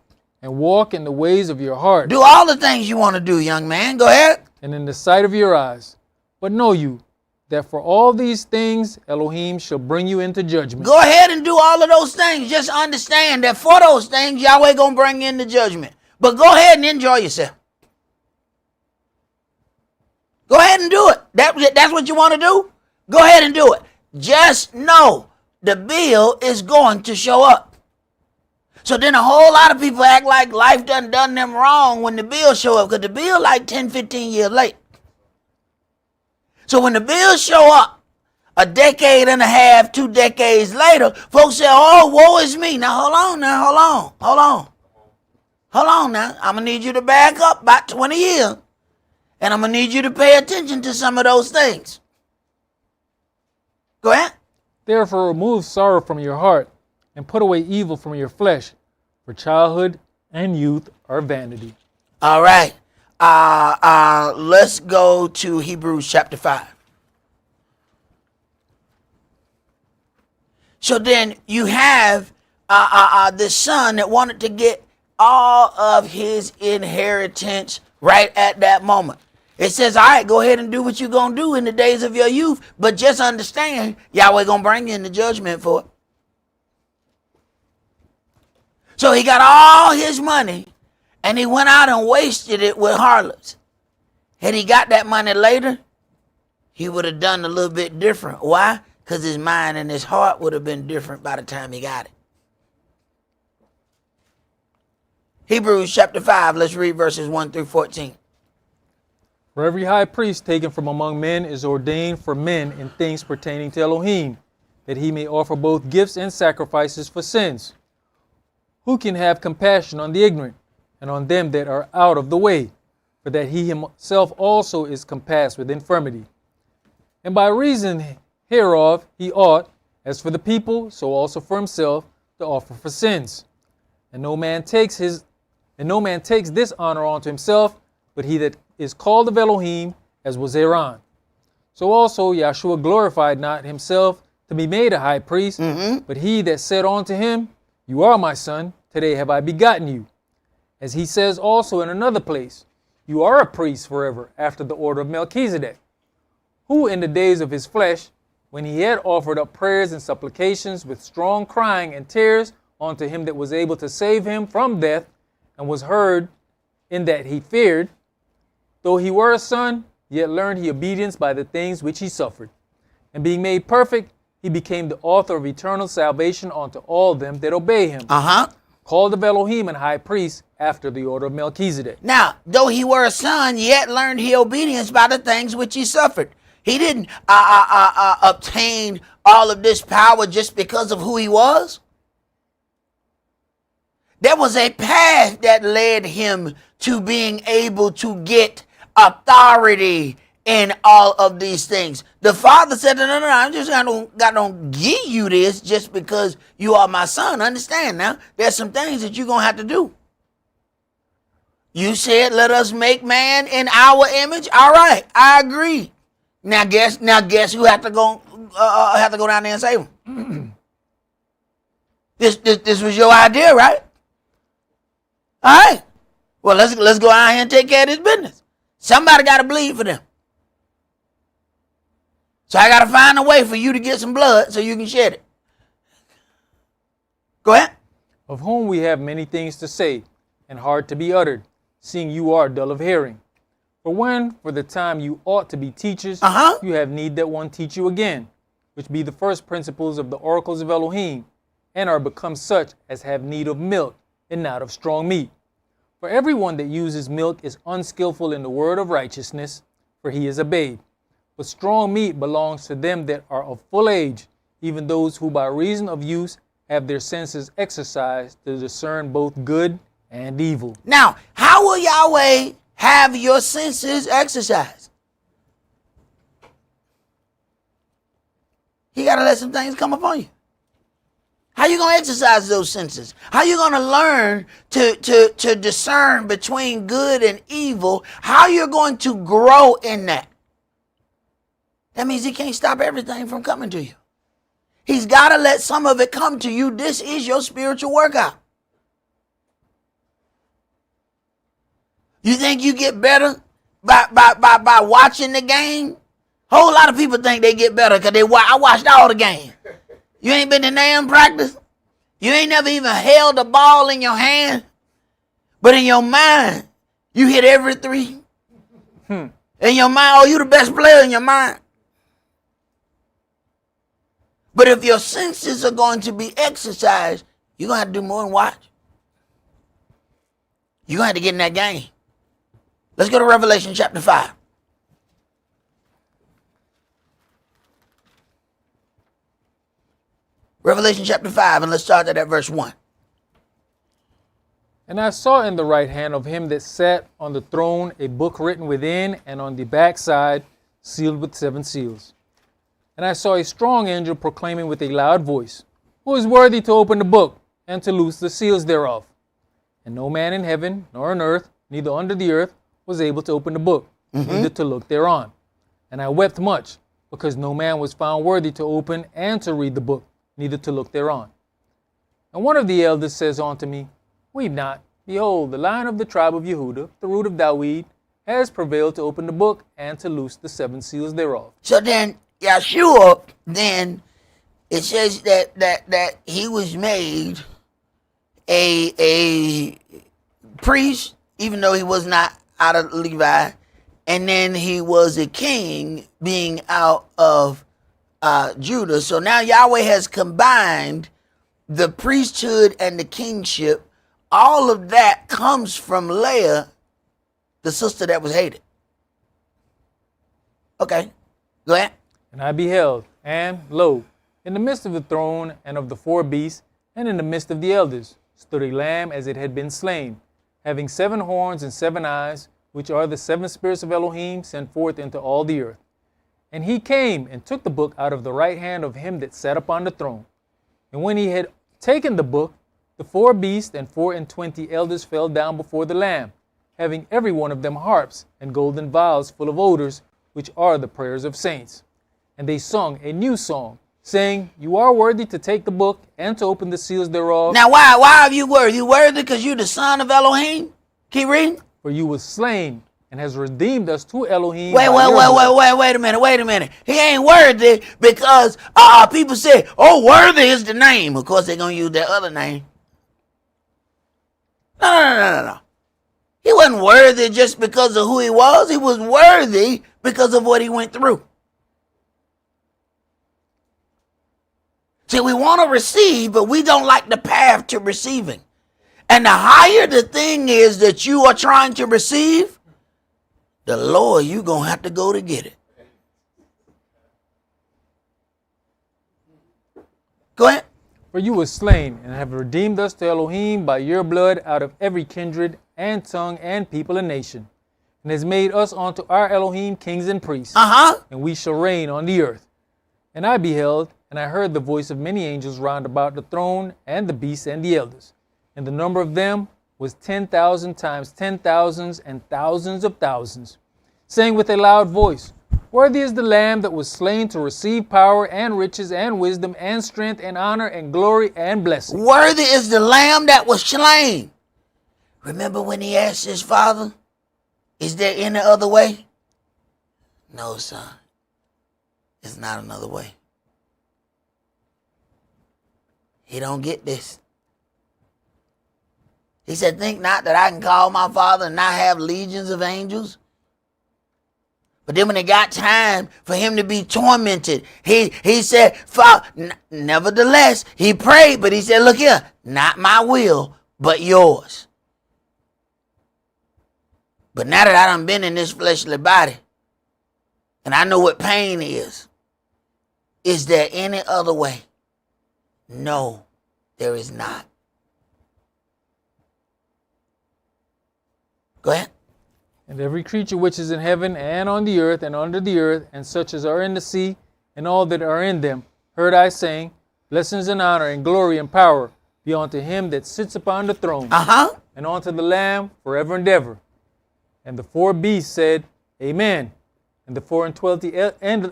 And walk in the ways of your heart. Do all the things you want to do, young man. Go ahead. And in the sight of your eyes. But know you that for all these things Elohim shall bring you into judgment. Go ahead and do all of those things. Just understand that for those things, Yahweh going to bring you into judgment. But go ahead and enjoy yourself. Go ahead and do it. That's what you want to do? Go ahead and do it. Just know the bill is going to show up. So then a whole lot of people act like life done them wrong when the bill show up, because the bill like 10, 15 years late. So when the bills show up a decade and a half, 2 decades later, folks say, oh, woe is me. Now, hold on now. Hold on now. I'm going to need you to back up about 20 years. And I'm going to need you to pay attention to some of those things. Go ahead. Therefore remove sorrow from your heart, and put away evil from your flesh, for childhood and youth are vanity. All right. Let's go to Hebrews chapter 5. So then you have the son that wanted to get all of his inheritance right at that moment. It says, all right, go ahead and do what you're going to do in the days of your youth, but just understand Yahweh going to bring you into judgment for it. So he got all his money and he went out and wasted it with harlots. Had he got that money later, he would have done a little bit different. Why? Because his mind and his heart would have been different by the time he got it. Hebrews chapter 5, let's read verses 1 through 14. For every high priest taken from among men is ordained for men in things pertaining to Elohim, that he may offer both gifts and sacrifices for sins. Who can have compassion on the ignorant and on them that are out of the way, for that he himself also is compassed with infirmity. And by reason hereof he ought, as for the people, so also for himself, to offer for sins. And no man takes this honor unto himself, but he that is called of Elohim, as was Aaron. So also Yahshua glorified not himself to be made a high priest, but he that said unto him, You are my son, today have I begotten you. As he says also in another place, You are a priest forever, after the order of Melchizedek, who in the days of his flesh, when he had offered up prayers and supplications with strong crying and tears unto him that was able to save him from death, and was heard in that he feared, though he were a son, yet learned he obedience by the things which he suffered. And being made perfect, he became the author of eternal salvation unto all them that obey him. Called of Elohim and high priest after the order of Melchizedek. Now, though he were a son, yet learned he obedience by the things which he suffered. He didn't obtain all of this power just because of who he was. There was a path that led him to being able to get authority in all of these things. The father said, no, I'm just gonna give you this just because you are my son. Understand now, there's some things that you're going to have to do. You said, let us make man in our image. All right, I agree. Now guess who have to go down there and save him? This was your idea, right? All right. Well, let's go out here and take care of this business. Somebody got to bleed for them. So I got to find a way for you to get some blood so you can shed it. Go ahead. Of whom we have many things to say, and hard to be uttered, seeing you are dull of hearing. For when, for the time you ought to be teachers, you have need that one teach you again, which be the first principles of the oracles of Elohim, and are become such as have need of milk, and not of strong meat. For everyone that uses milk is unskillful in the word of righteousness, for he is a babe. But strong meat belongs to them that are of full age, even those who by reason of use have their senses exercised to discern both good and evil. Now, how will Yahweh have your senses exercised? He got to let some things come upon you. How you going to exercise those senses? How you going to learn to discern between good and evil? How you're going to grow in that? That means he can't stop everything from coming to you. He's got to let some of it come to you. This is your spiritual workout. You think you get better by watching the game? Whole lot of people think they get better because I watched all the game. You ain't been to NAM practice. You ain't never even held a ball in your hand. But in your mind, you hit every three. In your mind, you the best player in your mind. But if your senses are going to be exercised, you're going to have to do more than watch. You're going to have to get in that game. Let's go to Revelation chapter 5. Revelation chapter 5, and let's start at verse 1. And I saw in the right hand of him that sat on the throne a book written within, and on the backside sealed with 7 seals. And I saw a strong angel proclaiming with a loud voice, Who is worthy to open the book, and to loose the seals thereof? And no man in heaven, nor on earth, neither under the earth, was able to open the book, neither to look thereon. And I wept much, because no man was found worthy to open and to read the book, neither to look thereon. And one of the elders says unto me, Weep not. Behold, the Lion of the tribe of Yehudah, the root of David, has prevailed to open the book and to loose the 7 seals thereof. So then, Yahshua, then, it says that he was made a priest, even though he was not out of Levi, and then he was a king being out of Judah. So now Yahweh has combined the priesthood and the kingship. All of that comes from Leah, the sister that was hated. Okay, go ahead. And I beheld, and lo, in the midst of the throne and of the 4 beasts, and in the midst of the elders, stood a lamb as it had been slain, having 7 horns and 7 eyes, which are the 7 spirits of Elohim sent forth into all the earth. And he came and took the book out of the right hand of him that sat upon the throne. And when he had taken the book, the 4 beasts and 24 elders fell down before the Lamb, having every one of them harps and golden vials full of odors, which are the prayers of saints. And they sung a new song, saying, You are worthy to take the book and to open the seals thereof. Now, why are you worthy? You worthy because you're the son of Elohim? Keep reading. For you were slain and has redeemed us to Elohim. Wait a minute. He ain't worthy because people say, oh, worthy is the name. Of course, they're going to use that other name. No. He wasn't worthy just because of who he was. He was worthy because of what he went through. See, we want to receive, but we don't like the path to receiving. And the higher the thing is that you are trying to receive, the lower you're going to have to go to get it. Go ahead. For you were slain and have redeemed us to Elohim by your blood out of every kindred and tongue and people and nation, and has made us unto our Elohim kings and priests, and we shall reign on the earth. And I beheld, and I heard the voice of many angels round about the throne and the beasts and the elders. And the number of them was 10,000 times 10,000s and thousands of thousands, saying with a loud voice, Worthy is the Lamb that was slain to receive power and riches and wisdom and strength and honor and glory and blessing. Worthy is the Lamb that was slain. Remember when he asked his father, is there any other way? No, son. It's not another way. He don't get this. He said, think not that I can call my father and not have legions of angels. But then when it got time for him to be tormented, he said, nevertheless, he prayed, but he said, look here, not my will, but yours. But now that I done been in this fleshly body, and I know what pain is there any other way? No, there is not. Go ahead. And every creature which is in heaven and on the earth and under the earth, and such as are in the sea, and all that are in them, heard I saying, Blessings and honor and glory and power be unto him that sits upon the throne, and unto the Lamb forever and ever. And the 4 beasts said, Amen. And the 24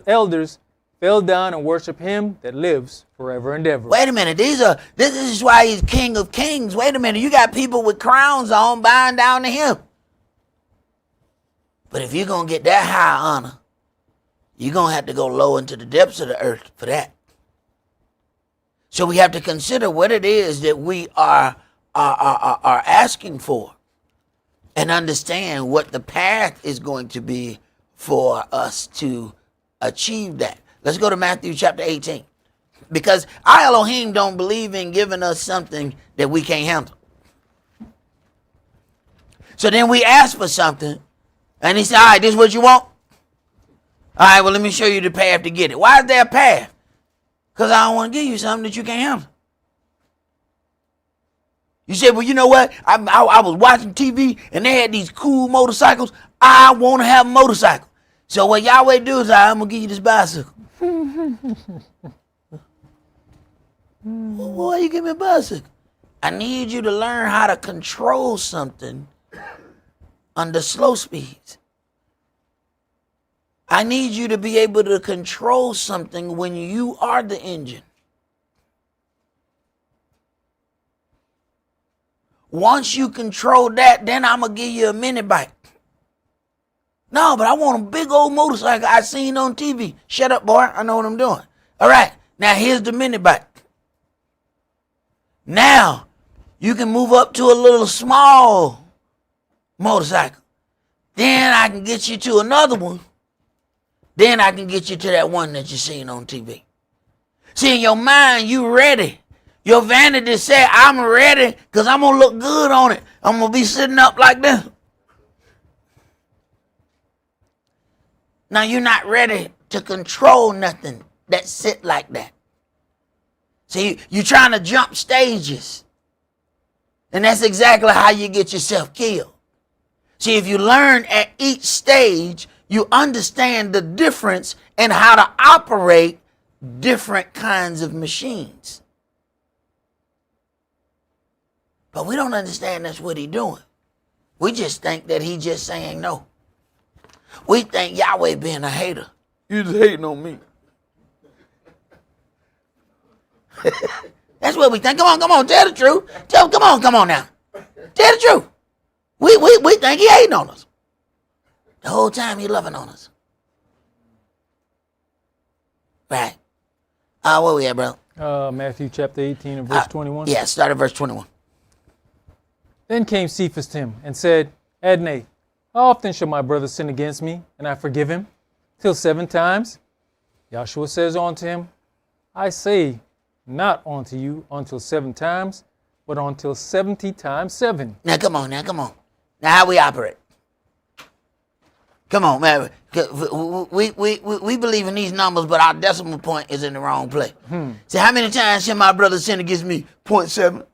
elders fell down and worshiped him that lives forever and ever. Wait a minute. This is why he's King of Kings. Wait a minute. You got people with crowns on bowing down to him. But if you're going to get that high honor, you're going to have to go low into the depths of the earth for that. So we have to consider what it is that we are asking for and understand what the path is going to be for us to achieve that. Let's go to Matthew chapter 18. Because our Elohim don't believe in giving us something that we can't handle. So then we ask for something, and he said, all right, this is what you want? All right, well, let me show you the path to get it. Why is there a path? Because I don't want to give you something that you can't handle. You say, well, you know what? I was watching TV, and they had these cool motorcycles. I want to have a motorcycle. So what Yahweh do is, I'm going to give you this bicycle. Well, why you give me a bicycle? I need you to learn how to control something under slow speeds. I need you to be able to control something when you are the engine. Once you control that, then I'm going to give you a mini bike. No, but I want a big old motorcycle I seen on TV. Shut up, boy. I know what I'm doing. All right. Now, here's the mini bike. Now, you can move up to a little small motorcycle. Then I can get you to another one. Then I can get you to that one that you seen on TV. See, in your mind, you ready. Your vanity said, I'm ready because I'm going to look good on it. I'm going to be sitting up like this. Now, you're not ready to control nothing that sit like that. See, you're trying to jump stages. And that's exactly how you get yourself killed. See, if you learn at each stage, you understand the difference in how to operate different kinds of machines. But we don't understand that's what he's doing. We just think that he's just saying no. We think Yahweh being a hater. You just hating on me. That's what we think. Come on, tell the truth. Come on now. Tell the truth. We think he hating on us. The whole time he loving on us. Right. Where we at, bro? Matthew chapter 18 and verse 21. Yeah, start at verse 21. Then came Cephas to him and said, Adonai, how often shall my brother sin against me, and I forgive him? Till 7 times? Yahshua says unto him, I say not unto you until 7 times, but until 70 times 7. Now come on. Now how we operate? Come on, man. We believe in these numbers, but our decimal point is in the wrong place. See, how many times shall my brother sin against me? 0.7.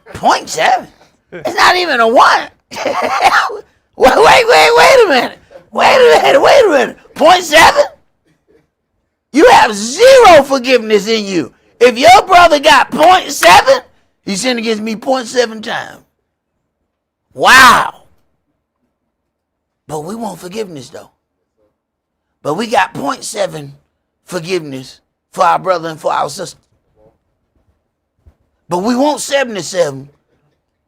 0.7? It's not even a 1. Wait a minute. Wait a minute. 0.7? You have 0 forgiveness in you. If your brother got 0.7, he sinned against me 0.7 times. Wow. But we want forgiveness though. But we got 0.7 forgiveness for our brother and for our sister. But we want 77,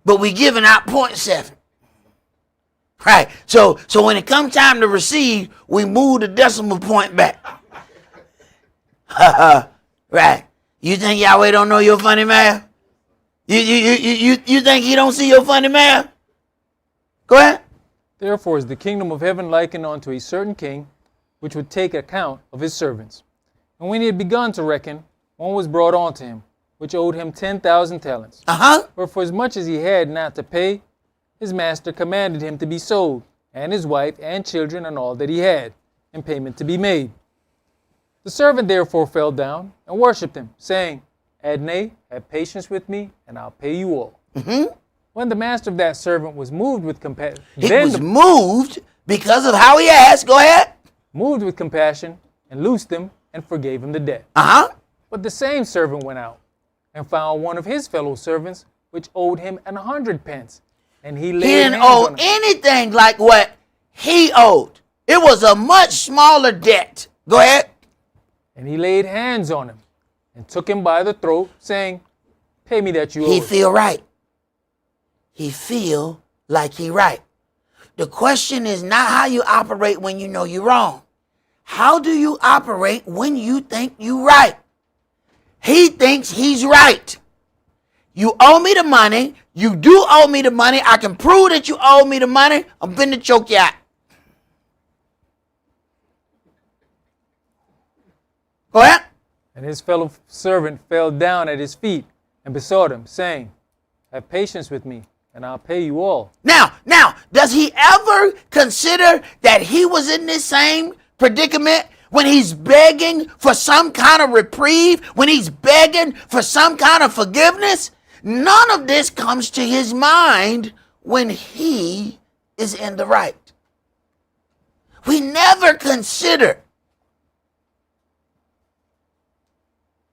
but we giving out 0.7. Right. So when it comes time to receive, we move the decimal point back. Right. You think Yahweh don't know your funny math? You think he don't see your funny math? Go ahead. Therefore is the kingdom of heaven likened unto a certain king, which would take account of his servants. And when he had begun to reckon, one was brought unto him, which owed him 10,000 talents. For as much as he had not to pay, his master commanded him to be sold, and his wife and children and all that he had, and payment to be made. The servant therefore fell down and worshipped him, saying, Adonai, have patience with me, and I'll pay you all. When the master of that servant was moved with compassion, moved because of how he asked. Go ahead. Moved with compassion, and loosed him, and forgave him the debt. But the same servant went out, and found one of his fellow servants, which owed him 100 pence. And he didn't owe anything like what he owed. It was a much smaller debt. Go ahead. And he laid hands on him, and took him by the throat, saying, Pay me that you owe. He feel right. He feel like he right. The question is not how you operate when you know you're wrong. How do you operate when you think you right? He thinks he's right. You owe me the money. You do owe me the money. I can prove that you owe me the money. I'm finna choke you out. Go ahead. And his fellow servant fell down at his feet and besought him, saying, Have patience with me, and I'll pay you all. Now, does he ever consider that he was in this same predicament when he's begging for some kind of reprieve, when he's begging for some kind of forgiveness? None of this comes to his mind when he is in the right. We never consider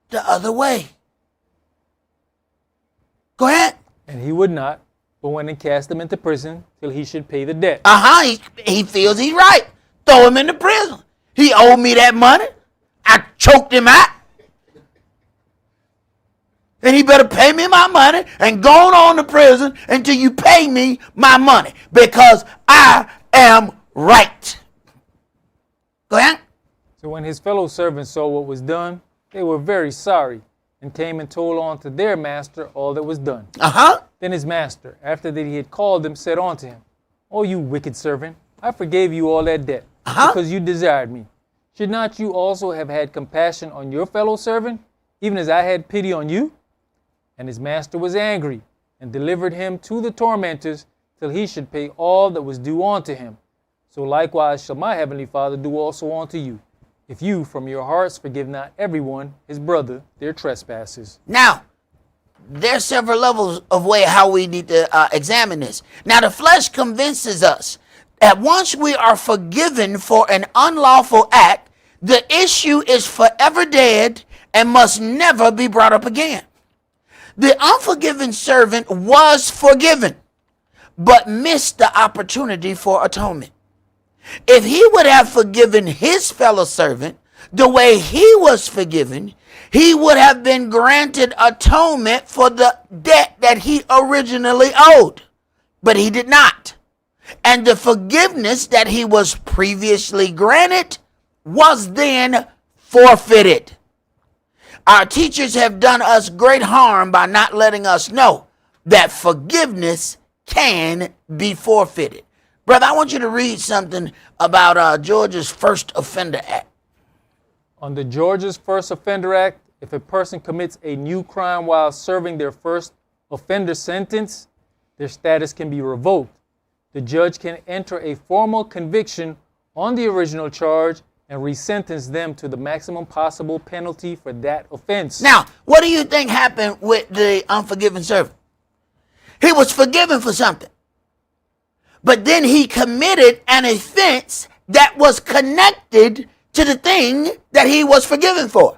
the other way. Go ahead. And he would not, but went and cast him into prison till he should pay the debt. He feels he's right. Throw him into prison. He owed me that money. I choked him out. And he better pay me my money and go on to prison until you pay me my money, because I am right. Go ahead. So when his fellow servants saw what was done, they were very sorry, and came and told unto their master all that was done. Then his master, after that he had called them, said unto him, O you wicked servant, I forgave you all that debt, because you desired me. Should not you also have had compassion on your fellow servant, even as I had pity on you? And his master was angry, and delivered him to the tormentors, till he should pay all that was due unto him. So likewise shall my heavenly Father do also unto you, if you from your hearts forgive not everyone his brother their trespasses. Now, there's several levels of way how we need to examine this. Now, the flesh convinces us that once we are forgiven for an unlawful act, the issue is forever dead and must never be brought up again. The unforgiven servant was forgiven, but missed the opportunity for atonement. If he would have forgiven his fellow servant the way he was forgiven, he would have been granted atonement for the debt that he originally owed. But he did not. And the forgiveness that he was previously granted was then forfeited. Our teachers have done us great harm by not letting us know that forgiveness can be forfeited. Brother, I want you to read something about Georgia's First Offender Act. Under Georgia's First Offender Act, if a person commits a new crime while serving their first offender sentence, their status can be revoked. The judge can enter a formal conviction on the original charge and resentence them to the maximum possible penalty for that offense. Now, what do you think happened with the unforgiven servant? He was forgiven for something, but then he committed an offense that was connected to the thing that he was forgiven for.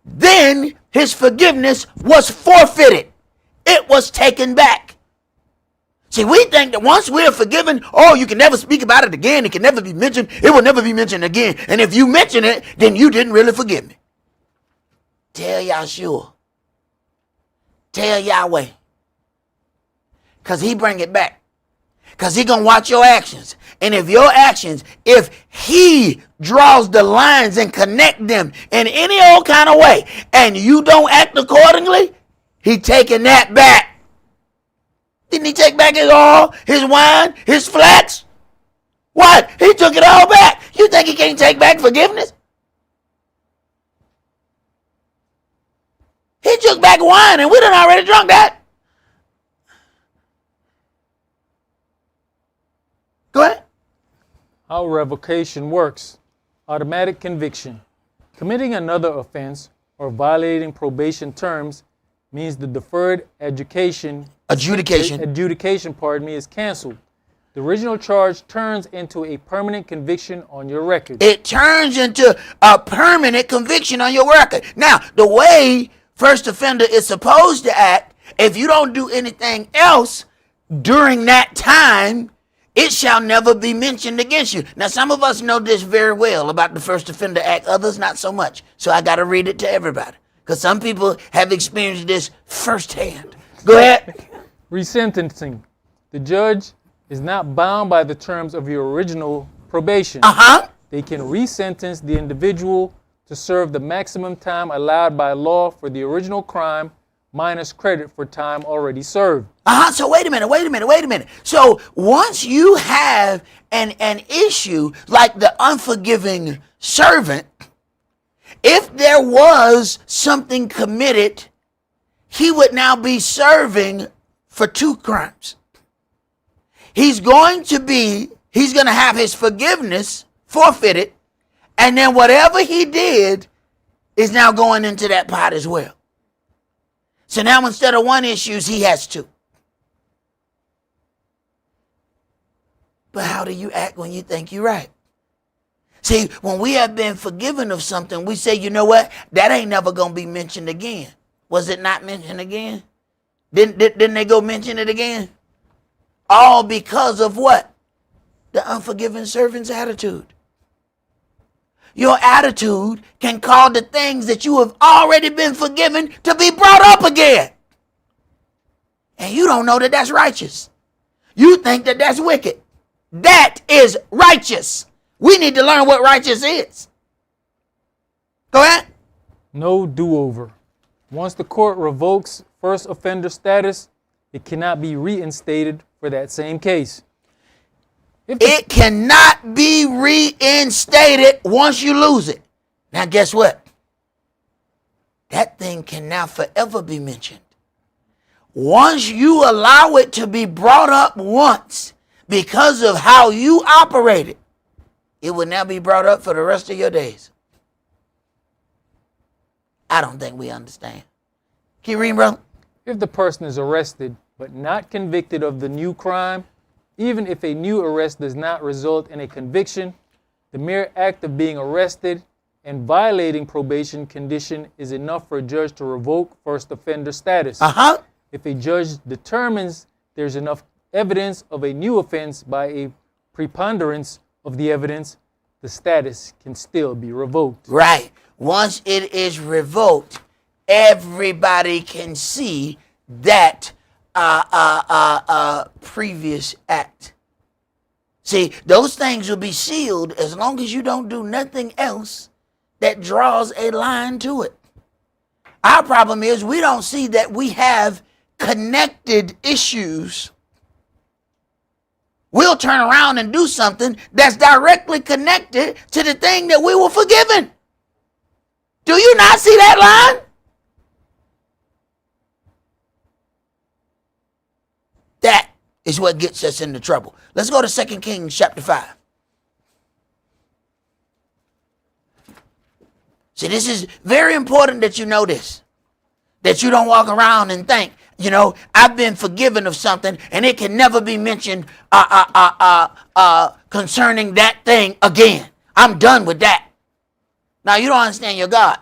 Then his forgiveness was forfeited. It was taken back. See, we think that once we're forgiven, oh, you can never speak about it again. It can never be mentioned. It will never be mentioned again. And if you mention it, then you didn't really forgive me. Tell Yahshua. Tell Yahweh. Because he bring it back. Because he going to watch your actions. And if your actions, if he draws the lines and connect them in any old kind of way, and you don't act accordingly, he taking that back. Didn't he take back his oil, his wine, his flax? What? He took it all back. You think he can't take back forgiveness? He took back wine and we done already drunk that. Go ahead. How revocation works. Automatic conviction. Committing another offense or violating probation terms means the deferred adjudication is canceled. The original charge turns into a permanent conviction on your record. It turns into a permanent conviction on your record. Now, the way first offender is supposed to act, if you don't do anything else during that time, it shall never be mentioned against you. Now, some of us know this very well about the First Offender Act, others not so much. So I got to read it to everybody, because some people have experienced this firsthand. Go ahead. Resentencing. The judge is not bound by the terms of your original probation. They can resentence the individual to serve the maximum time allowed by law for the original crime minus credit for time already served. So wait a minute. So once you have an issue like the unforgiving servant, if there was something committed, he would now be serving for two crimes. He's going to have his forgiveness forfeited, and then whatever he did is now going into that pot as well. So now instead of one issue, he has two. But how do you act when you think you're right? See, when we have been forgiven of something, we say, you know what? That ain't never going to be mentioned again. Was it not mentioned again? Didn't they go mention it again? All because of what? The unforgiven servant's attitude. Your attitude can cause the things that you have already been forgiven to be brought up again. And you don't know that that's righteous. You think that that's wicked. That is righteous. We need to learn what righteous is. Go ahead. No do-over. Once the court revokes first offender status, it cannot be reinstated for that same case. It cannot be reinstated once you lose it. Now, guess what? That thing can now forever be mentioned. Once you allow it to be brought up once because of how you operated, it will now be brought up for the rest of your days. I don't think we understand. Keep reading, brother. If the person is arrested but not convicted of the new crime, even if a new arrest does not result in a conviction, the mere act of being arrested and violating probation condition is enough for a judge to revoke first offender status. If a judge determines there's enough evidence of a new offense by a preponderance of the evidence, the status can still be revoked. Right. Once it is revoked, everybody can see that previous act. See, those things will be sealed as long as you don't do nothing else that draws a line to it. Our problem is we don't see that we have connected issues. We'll turn around and do something that's directly connected to the thing that we were forgiven. Do you not see that line? That is what gets us into trouble. Let's go to 2 Kings chapter 5. See, this is very important that you know this. That you don't walk around and think, I've been forgiven of something and it can never be mentioned concerning that thing again. I'm done with that. Now, you don't understand your God.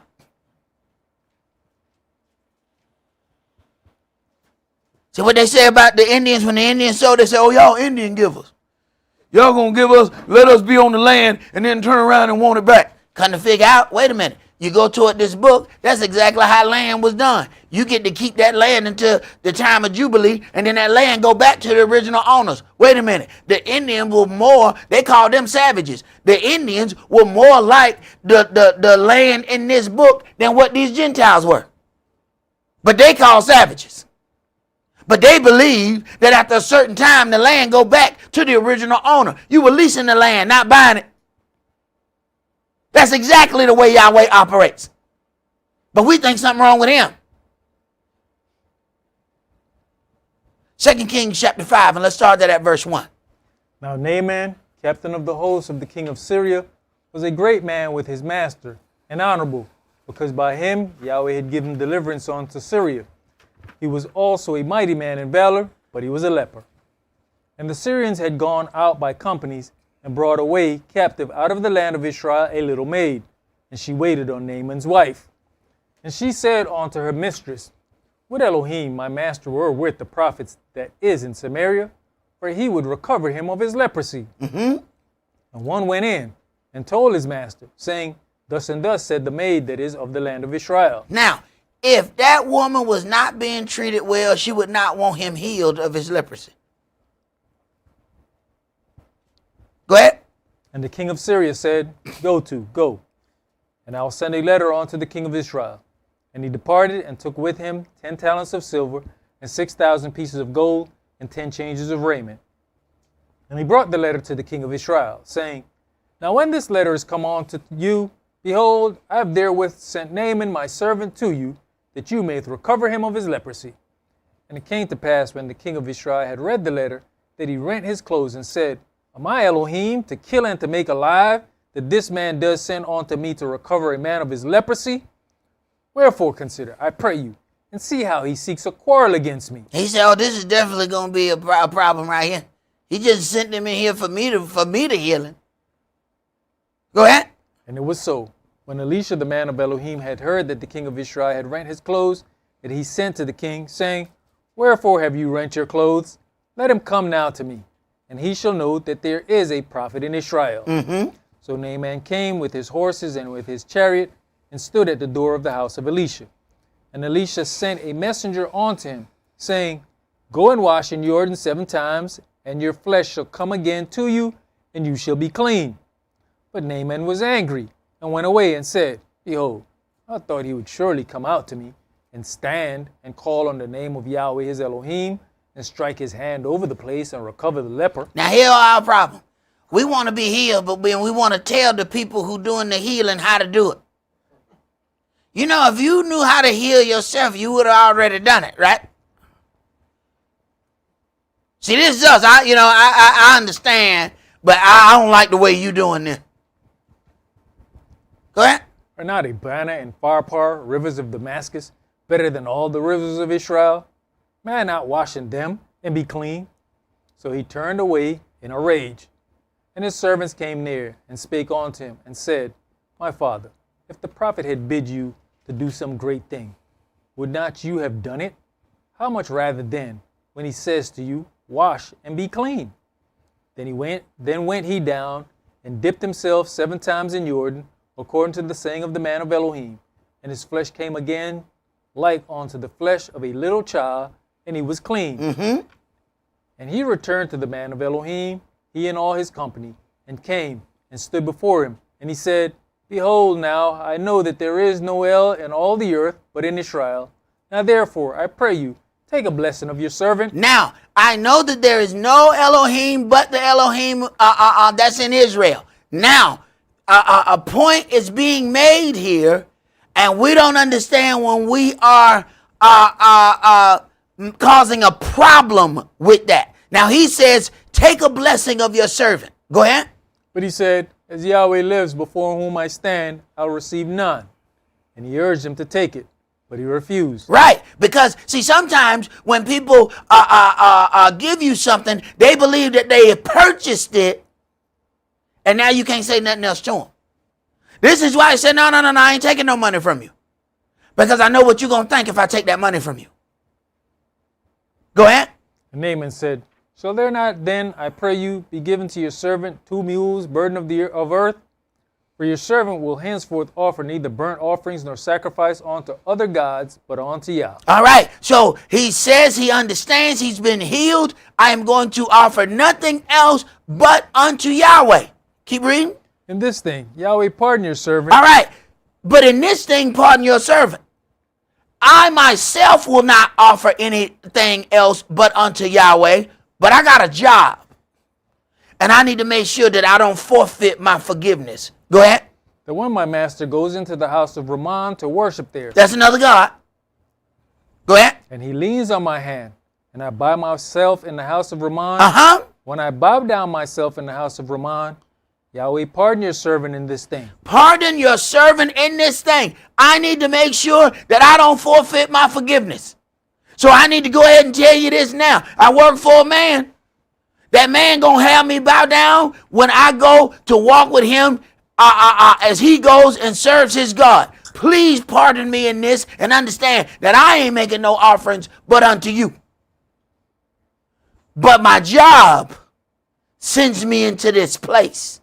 See what they say about the Indians when the Indians sold, they say, oh, y'all Indian givers. Y'all gonna give us, let us be on the land and then turn around and want it back. Come to figure out, wait a minute. You go toward this book, that's exactly how land was done. You get to keep that land until the time of Jubilee, and then that land go back to the original owners. Wait a minute. The Indians were more, they called them savages. The Indians were more like the land in this book than what these Gentiles were. But they called savages. But they believe that after a certain time, the land go back to the original owner. You were leasing the land, not buying it. That's exactly the way Yahweh operates. But we think something wrong with him. 2 Kings chapter 5, and let's start that at verse 1. Now Naaman, captain of the host of the king of Syria, was a great man with his master, and honorable, because by him Yahweh had given deliverance unto Syria. He was also a mighty man in valor, but he was a leper. And the Syrians had gone out by companies, and brought away captive out of the land of Israel a little maid, and she waited on Naaman's wife. And she said unto her mistress, would Elohim my master were with the prophets that is in Samaria, for he would recover him of his leprosy. And one went in and told his master, saying, thus and thus said the maid that is of the land of Israel. Now, if that woman was not being treated well, she would not want him healed of his leprosy. Go ahead. And the king of Syria said, go, and I will send a letter unto the king of Israel. And he departed and took with him 10 talents of silver and 6,000 pieces of gold and 10 changes of raiment. And he brought the letter to the king of Israel, saying, now when this letter is come on to you, behold, I have therewith sent Naaman my servant to you, that you may recover him of his leprosy. And it came to pass, when the king of Israel had read the letter, that he rent his clothes and said, am I Elohim to kill and to make alive, that this man does send unto me to recover a man of his leprosy? Wherefore consider, I pray you, and see how he seeks a quarrel against me. He said, oh, this is definitely going to be a problem right here. He just sent him in here for me to heal him. Go ahead. And it was so, when Elisha the man of Elohim had heard that the king of Israel had rent his clothes, that he sent to the king, saying, wherefore have you rent your clothes? Let him come now to me, and he shall know that there is a prophet in Israel. So Naaman came with his horses and with his chariot, and stood at the door of the house of Elisha. And Elisha sent a messenger unto him, saying, go and wash in Jordan 7 times, and your flesh shall come again to you, and you shall be clean. But Naaman was angry, and went away and said, behold, I thought he would surely come out to me, and stand, and call on the name of Yahweh his Elohim, and strike his hand over the place, and recover the leper. Now here's our problem. We want to be healed, but we want to tell the people who doing the healing how to do it. You know, if you knew how to heal yourself, you would have already done it, right? See, this is us. I understand, but I don't like the way you doing this. Go ahead. Are not Abana and Pharpar, rivers of Damascus, better than all the rivers of Israel? May I not wash in them and be clean? So he turned away in a rage. And his servants came near and spake unto him and said, My father, if the prophet had bid you to do some great thing, would not you have done it? How much rather then, when he says to you, Wash and be clean? Then went he down and dipped himself 7 times in Jordan, according to the saying of the man of Elohim. And his flesh came again like unto the flesh of a little child, and he was clean. Mm-hmm. And he returned to the man of Elohim, he and all his company, and came and stood before him. And he said, Behold now, I know that there is no El in all the earth, but in Israel. Now therefore, I pray you, take a blessing of your servant. Now, I know that there is no Elohim but the Elohim that's in Israel. Now, a point is being made here, and we don't understand when we are causing a problem with that. Now, he says, take a blessing of your servant. Go ahead. But he said, As Yahweh lives before whom I stand, I'll receive none. And he urged him to take it, but he refused. Right, because see, sometimes when people give you something, they believe that they have purchased it, and now you can't say nothing else to them. This is why I said, no, I ain't taking no money from you, because I know what you're going to think if I take that money from you. Go ahead. And Naaman said, Shall there not then, I pray you, be given to your servant 2 mules, burden of earth? For your servant will henceforth offer neither burnt offerings nor sacrifice unto other gods, but unto Yah. All right. So he says he understands he's been healed. I am going to offer nothing else but unto Yahweh. Keep reading. In this thing, Yahweh pardon your servant. All right. But in this thing, pardon your servant. I myself will not offer anything else but unto Yahweh, but I got a job. And I need to make sure that I don't forfeit my forgiveness. Go ahead. That when my master goes into the house of Ramon to worship there, That's another God. Go ahead. and he leans on my hand, and I bow myself in the house of Ramon, when I bow down myself in the house of Ramon, Yahweh pardon your servant in this thing. Pardon your servant in this thing. I need to make sure that I don't forfeit my forgiveness. So I need to go ahead and tell you this now. I work for a man. That man gonna have me bow down when I go to walk with him as he goes and serves his God. Please pardon me in this and understand that I ain't making no offerings but unto you. But my job sends me into this place.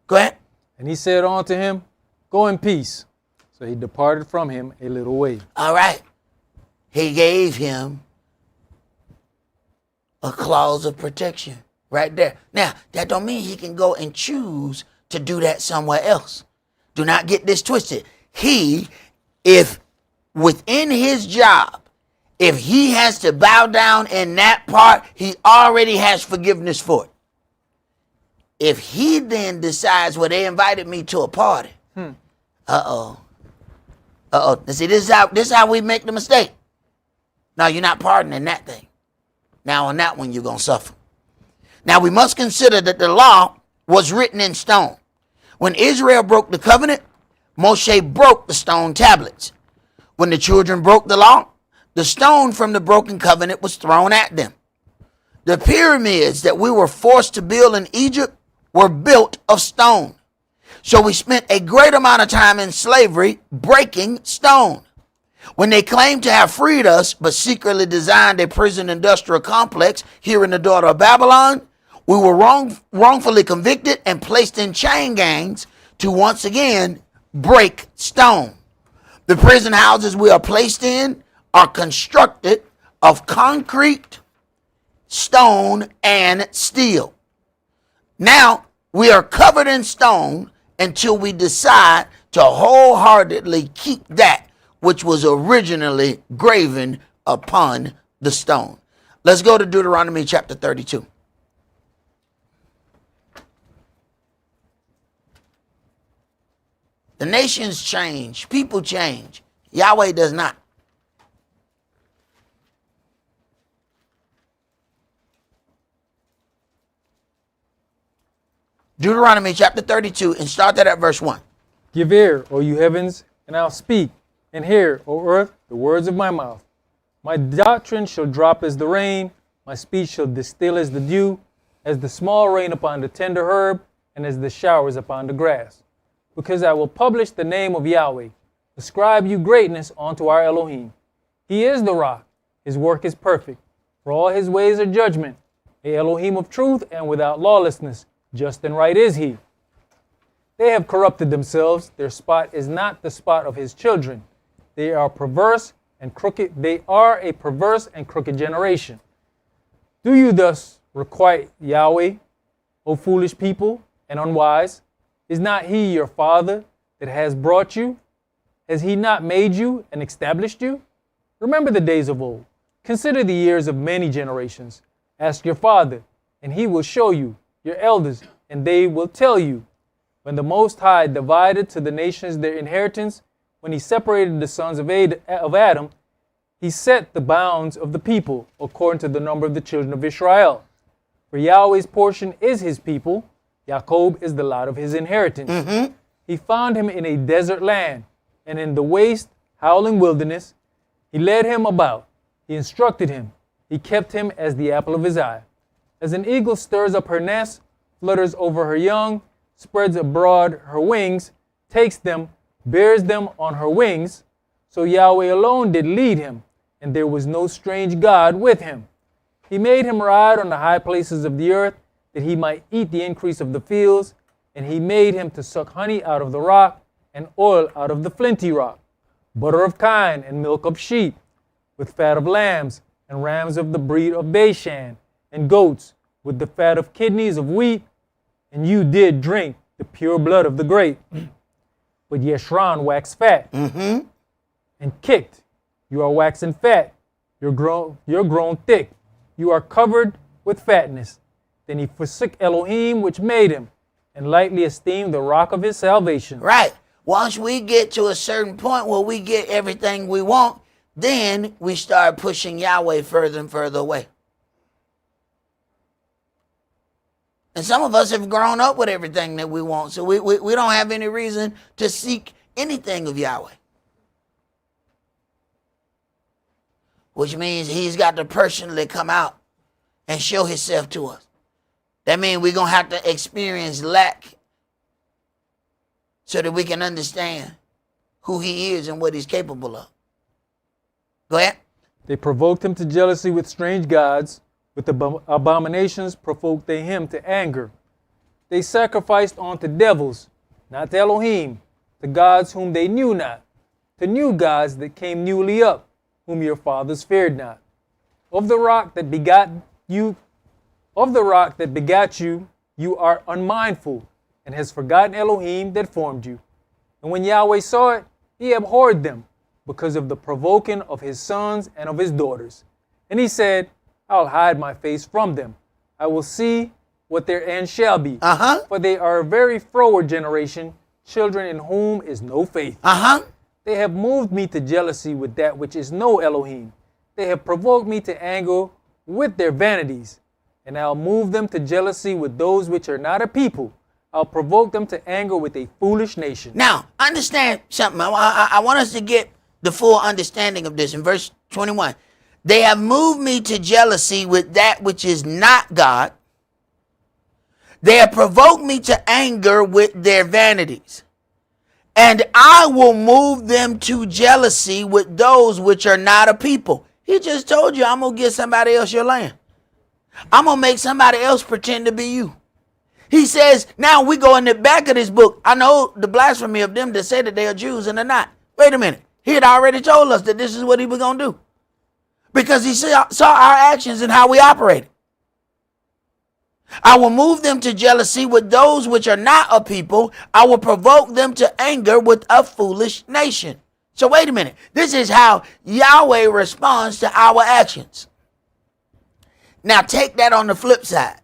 Go ahead. And he said unto him, Go in peace. So he departed from him a little way. All right. He gave him a clause of protection right there. Now, that don't mean he can go and choose to do that somewhere else. Do not get this twisted. If within his job, if he has to bow down in that part, he already has forgiveness for it. If he then decides, well, they invited me to a party. See, this is how we make the mistake. No, you're not pardoning that thing. Now on that one, you're going to suffer. Now we must consider that the law was written in stone. When Israel broke the covenant, Moshe broke the stone tablets. When the children broke the law, the stone from the broken covenant was thrown at them. The pyramids that we were forced to build in Egypt were built of stone. So we spent a great amount of time in slavery breaking stone. When they claimed to have freed us, but secretly designed a prison industrial complex here in the daughter of Babylon, we were wrongfully convicted and placed in chain gangs to once again break stone. The prison houses we are placed in are constructed of concrete, stone, and steel. Now we are covered in stone until we decide to wholeheartedly keep that which was originally graven upon the stone. Let's go to Deuteronomy chapter 32. The nations change, people change. Yahweh does not. Deuteronomy chapter 32, and start that at verse 1. Give ear, O you heavens, and I'll speak, and hear, O earth, the words of my mouth. My doctrine shall drop as the rain, my speech shall distill as the dew, as the small rain upon the tender herb, and as the showers upon the grass. Because I will publish the name of Yahweh, ascribe you greatness unto our Elohim. He is the rock, his work is perfect, for all his ways are judgment, a Elohim of truth and without lawlessness, just and right is he. They have corrupted themselves, their spot is not the spot of his children. They are perverse and crooked, they are a perverse and crooked generation. Do you thus requite Yahweh, O foolish people and unwise? Is not he your father that has brought you? Has he not made you and established you? Remember the days of old. Consider the years of many generations. Ask your father, and he will show you, your elders, and they will tell you. When the Most High divided to the nations their inheritance, when he separated the sons of Adam, he set the bounds of the people according to the number of the children of Israel. For Yahweh's portion is his people, Jacob is the lot of his inheritance. He found him in a desert land, and in the waste, howling wilderness. He led him about, he instructed him, he kept him as the apple of his eye. As an eagle stirs up her nest, flutters over her young, spreads abroad her wings, takes them, bears them on her wings, so Yahweh alone did lead him, and there was no strange God with him. He made him ride on the high places of the earth, that he might eat the increase of the fields, and he made him to suck honey out of the rock, and oil out of the flinty rock, butter of kine and milk of sheep, with fat of lambs, and rams of the breed of Bashan, and goats, with the fat of kidneys of wheat, and you did drink the pure blood of the grape. But Yeshran waxed fat, and kicked. You are waxing fat, you're grown thick, you are covered with fatness. Then he forsook Elohim which made him, and lightly esteemed the rock of his salvation. Right. Once we get to a certain point where we get everything we want, then we start pushing Yahweh further and further away. And some of us have grown up with everything that we want, so we don't have any reason to seek anything of Yahweh. Which means he's got to personally come out and show himself to us. That means we're going to have to experience lack so that we can understand who he is and what he's capable of. Go ahead. They provoked him to jealousy with strange gods. With abominations provoked they him to anger. They sacrificed unto devils, not to Elohim, to gods whom they knew not, to new gods that came newly up, whom your fathers feared not. Of the rock that begat you, you are unmindful, and has forgotten Elohim that formed you. And when Yahweh saw it, he abhorred them, because of the provoking of his sons and of his daughters. And he said, I'll hide my face from them. I will see what their end shall be. For they are a very froward generation, children in whom is no faith. They have moved me to jealousy with that which is no Elohim. They have provoked me to anger with their vanities. And I'll move them to jealousy with those which are not a people. I'll provoke them to anger with a foolish nation. Now, understand something. I want us to get the full understanding of this in verse 21. They have moved me to jealousy with that which is not God. They have provoked me to anger with their vanities. And I will move them to jealousy with those which are not a people. He just told you, I'm going to give somebody else your land. I'm going to make somebody else pretend to be you. He says, now we go in the back of this book. I know the blasphemy of them that say that they are Jews and they're not. Wait a minute. He had already told us that this is what he was going to do. Because he saw our actions and how we operated. I will move them to jealousy with those which are not a people. I will provoke them to anger with a foolish nation. So wait a minute. This is how Yahweh responds to our actions. Now take that on the flip side.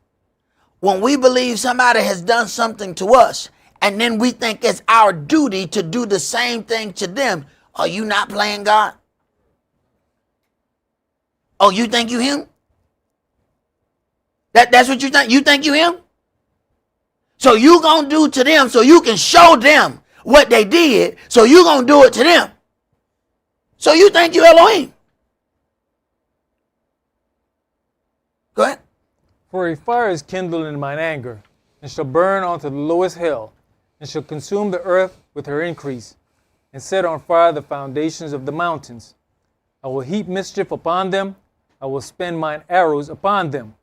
When we believe somebody has done something to us, and then we think it's our duty to do the same thing to them, are you not playing God? Oh, you think you him? That's what you think? You think you him? So you gonna do to them so you can show them what they did, so you gonna do it to them. So you think you Elohim. Go ahead. For a fire is kindled in mine anger, and shall burn unto the lowest hell, and shall consume the earth with her increase, and set on fire the foundations of the mountains. I will heap mischief upon them, I will spend mine arrows upon them.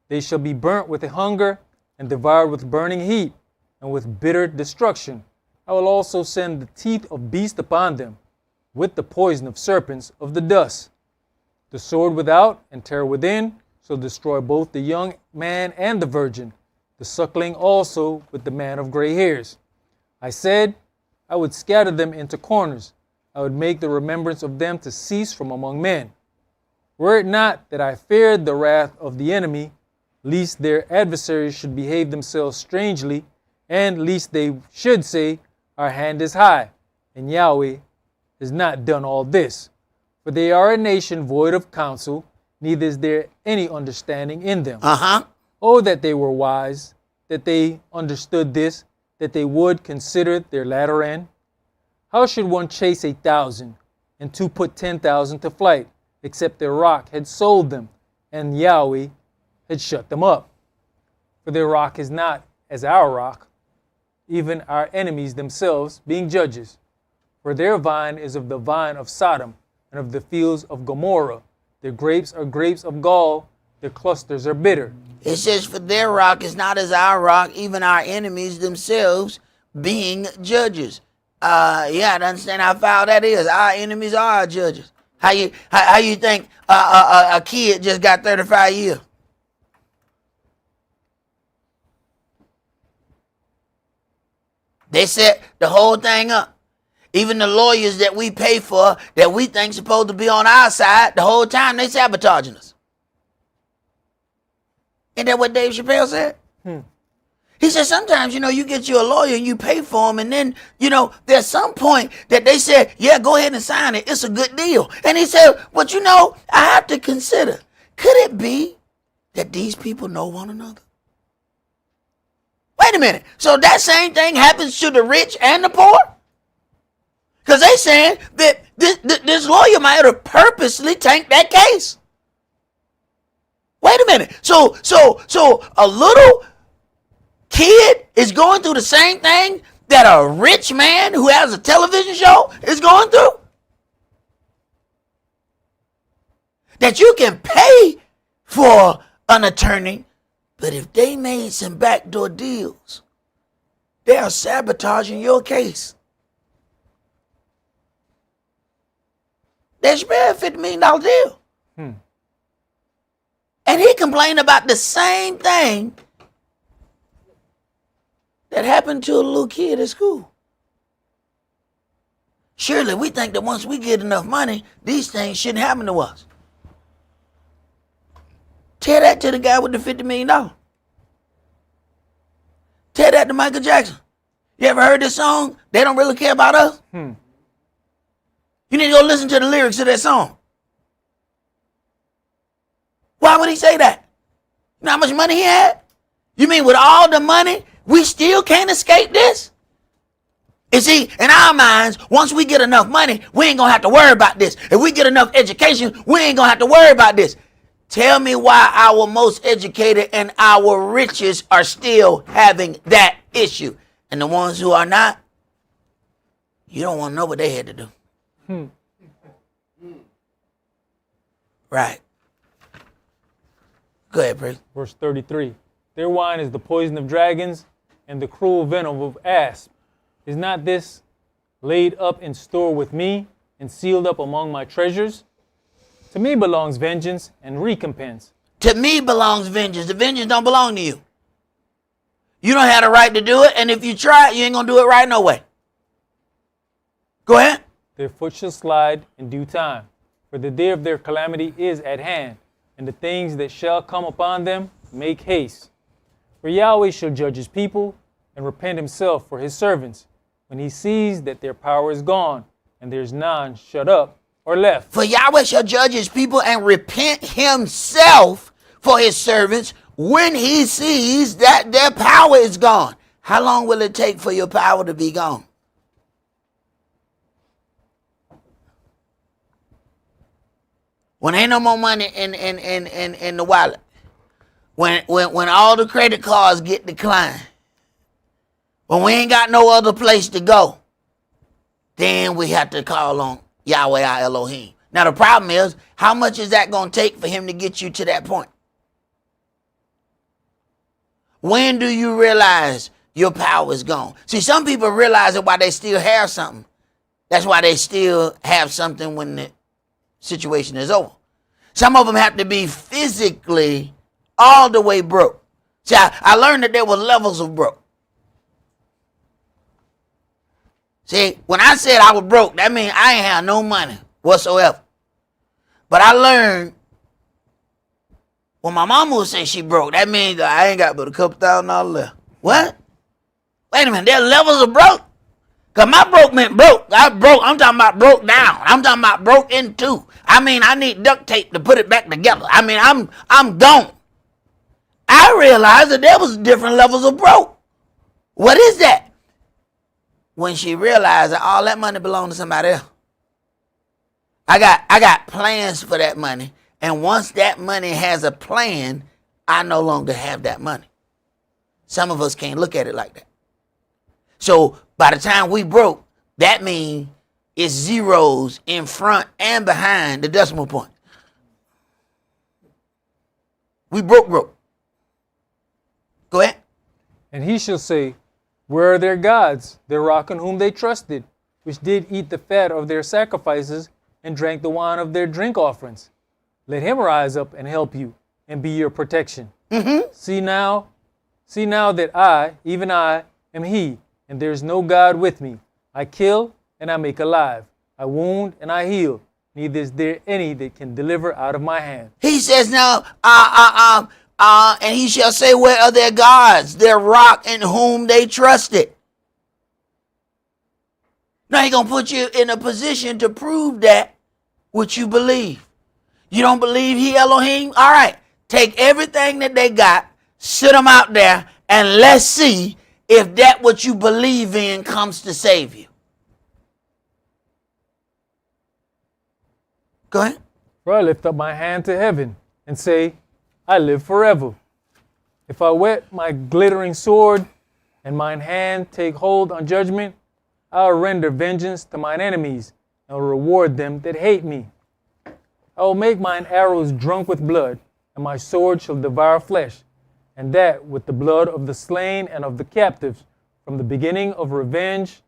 They shall be burnt with a hunger, and devoured with burning heat, and with bitter destruction. I will also send the teeth of beasts upon them, with the poison of serpents of the dust. The sword without and terror within shall destroy both the young man and the virgin, the suckling also with the man of gray hairs. I said, I would scatter them into corners. I would make the remembrance of them to cease from among men. Were it not that I feared the wrath of the enemy, lest their adversaries should behave themselves strangely, and lest they should say, our hand is high, and Yahweh has not done all this. For they are a nation void of counsel, neither is there any understanding in them. Oh, that they were wise, that they understood this, that they would consider their latter end. How should one chase 1,000, and two put 10,000 to flight, except their rock had sold them, and Yahweh had shut them up? For their rock is not as our rock, even our enemies themselves being judges. For their vine is of the vine of Sodom, and of the fields of Gomorrah. Their grapes are grapes of gall, their clusters are bitter. It says, for their rock is not as our rock, even our enemies themselves being judges. Yeah, I understand how foul that is. Our enemies are our judges. How you think a kid just got 35 years? They set the whole thing up. Even the lawyers that we pay for, that we think supposed to be on our side, the whole time they sabotaging us. Ain't that what Dave Chappelle said? He said sometimes, you get you a lawyer and you pay for him, and then, there's some point that they said, yeah, go ahead and sign it. It's a good deal. And he said, but I have to consider, could it be that these people know one another? Wait a minute. So that same thing happens to the rich and the poor? Because they saying that this lawyer might have purposely tanked that case. Wait a minute. So a little kid is going through the same thing that a rich man who has a television show is going through? That you can pay for an attorney, but if they made some backdoor deals, they are sabotaging your case. They should pay a $50 million deal. And he complained about the same thing that happened to a little kid at school. Surely we think that once we get enough money, these things shouldn't happen to us. Tell that to the guy with the $50 million. Tell that to Michael Jackson. You ever heard this song? They don't really care about us. You need to go listen to the lyrics of that song. Why would he say that? You know how much money he had? You mean with all the money, we still can't escape this? You see, in our minds, once we get enough money, we ain't going to have to worry about this. If we get enough education, we ain't going to have to worry about this. Tell me why our most educated and our richest are still having that issue. And the ones who are not, you don't want to know what they had to do. Right. Go ahead, Prince. Verse 33. Their wine is the poison of dragons and the cruel venom of asps. Is not this laid up in store with me and sealed up among my treasures? To me belongs vengeance and recompense. To me belongs vengeance. The vengeance don't belong to you. You don't have the right to do it, and if you try it, you ain't going to do it right no way. Go ahead. Their foot shall slide in due time, for the day of their calamity is at hand, and the things that shall come upon them make haste. For Yahweh shall judge his people and repent himself for his servants, when he sees that their power is gone, and there's none shut up or left. For Yahweh shall judge his people and repent himself for his servants when he sees that their power is gone. How long will it take for your power to be gone? When ain't no more money in the wallet. When all the credit cards get declined, when we ain't got no other place to go, then we have to call on Yahweh our Elohim. Now the problem is, how much is that going to take for him to get you to that point? When do you realize your power is gone? See, some people realize it while they still have something. That's why they still have something when the situation is over. Some of them have to be physically all the way broke. See, I learned that there were levels of broke. See, when I said I was broke, that means I ain't have no money whatsoever. But I learned when my mama would say she broke, that means I ain't got but a couple $1,000 left. What? Wait a minute, there are levels of broke? Because my broke meant broke. I'm talking about broke down. I'm talking about broke in two. I mean, I need duct tape to put it back together. I mean, I'm gone. I realized that there was different levels of broke. What is that? When she realized that all that money belonged to somebody else. I got plans for that money. And once that money has a plan, I no longer have that money. Some of us can't look at it like that. So by the time we broke, that means it's zeros in front and behind the decimal point. We broke. Go ahead. And he shall say, where are their gods, their rock in whom they trusted, which did eat the fat of their sacrifices and drank the wine of their drink offerings? Let him rise up and help you and be your protection. Mm-hmm. See now that I, even I, am he, and there is no God with me. I kill and I make alive. I wound and I heal. Neither is there any that can deliver out of my hand. He says now, and he shall say, where are their gods, their rock in whom they trusted? Now he's going to put you in a position to prove that which you believe. You don't believe he Elohim? All right, take everything that they got, sit them out there, and let's see if that what you believe in comes to save you. Go ahead. For I lift up my hand to heaven and say, I live forever. If I whet my glittering sword and mine hand take hold on judgment, I'll render vengeance to mine enemies and will reward them that hate me. I will make mine arrows drunk with blood, and my sword shall devour flesh, and that with the blood of the slain and of the captives, from the beginning of revenges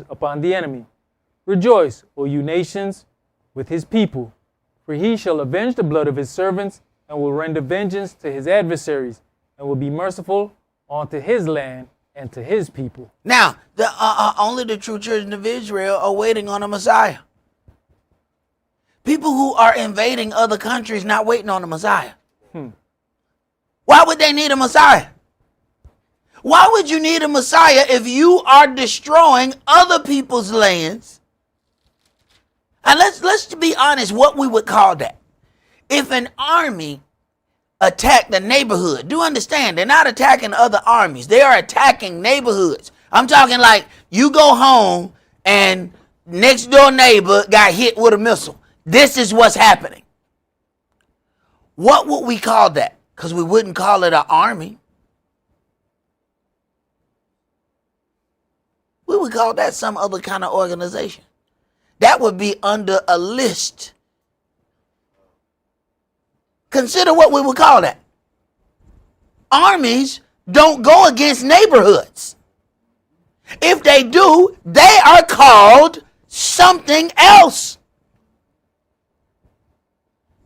upon the enemy. Rejoice, O you nations, with his people, for he shall avenge the blood of his servants, and will render vengeance to his adversaries, and will be merciful unto his land and to his people. Now, only the true children of Israel are waiting on a Messiah. People who are invading other countries not waiting on a Messiah. Why would they need a Messiah? Why would you need a Messiah if you are destroying other people's lands? And let's be honest, what we would call that. If an army attacked a neighborhood, do understand, they're not attacking other armies. They are attacking neighborhoods. I'm talking like you go home and next door neighbor got hit with a missile. This is what's happening. What would we call that? Because we wouldn't call it an army. We would call that some other kind of organization. That would be under a list. Consider what we would call that. Armies don't go against neighborhoods. If they do, they are called something else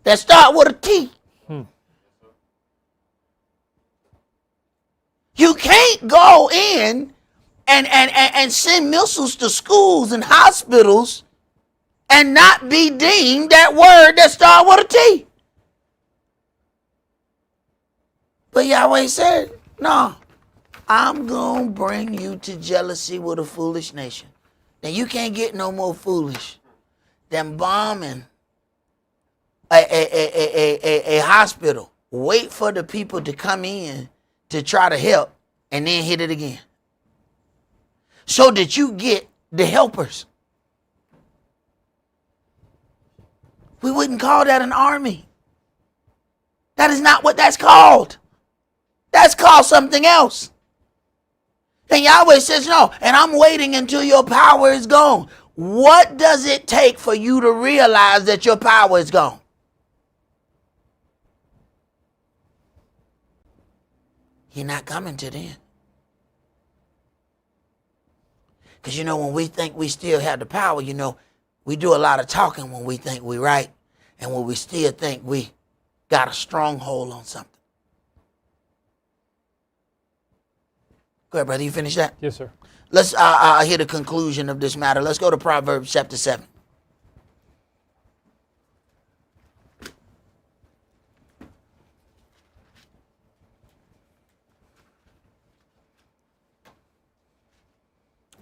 that start with a T. You can't go in and send missiles to schools and hospitals and not be deemed that word that start with a T. But Yahweh said, no, I'm going to bring you to jealousy with a foolish nation. Now you can't get no more foolish than bombing a hospital. Wait for the people to come in to try to help and then hit it again. So that you get the helpers. We wouldn't call that an army. That is not what that's called. That's called something else. And Yahweh says, no, and I'm waiting until your power is gone. What does it take for you to realize that your power is gone? You're not coming to them. Because, when we think we still have the power, we do a lot of talking when we think we're right and when we still think we got a stronghold on something. Go ahead, brother. You finish that? Yes, sir. Let's hear the conclusion of this matter. Let's go to Proverbs chapter 7.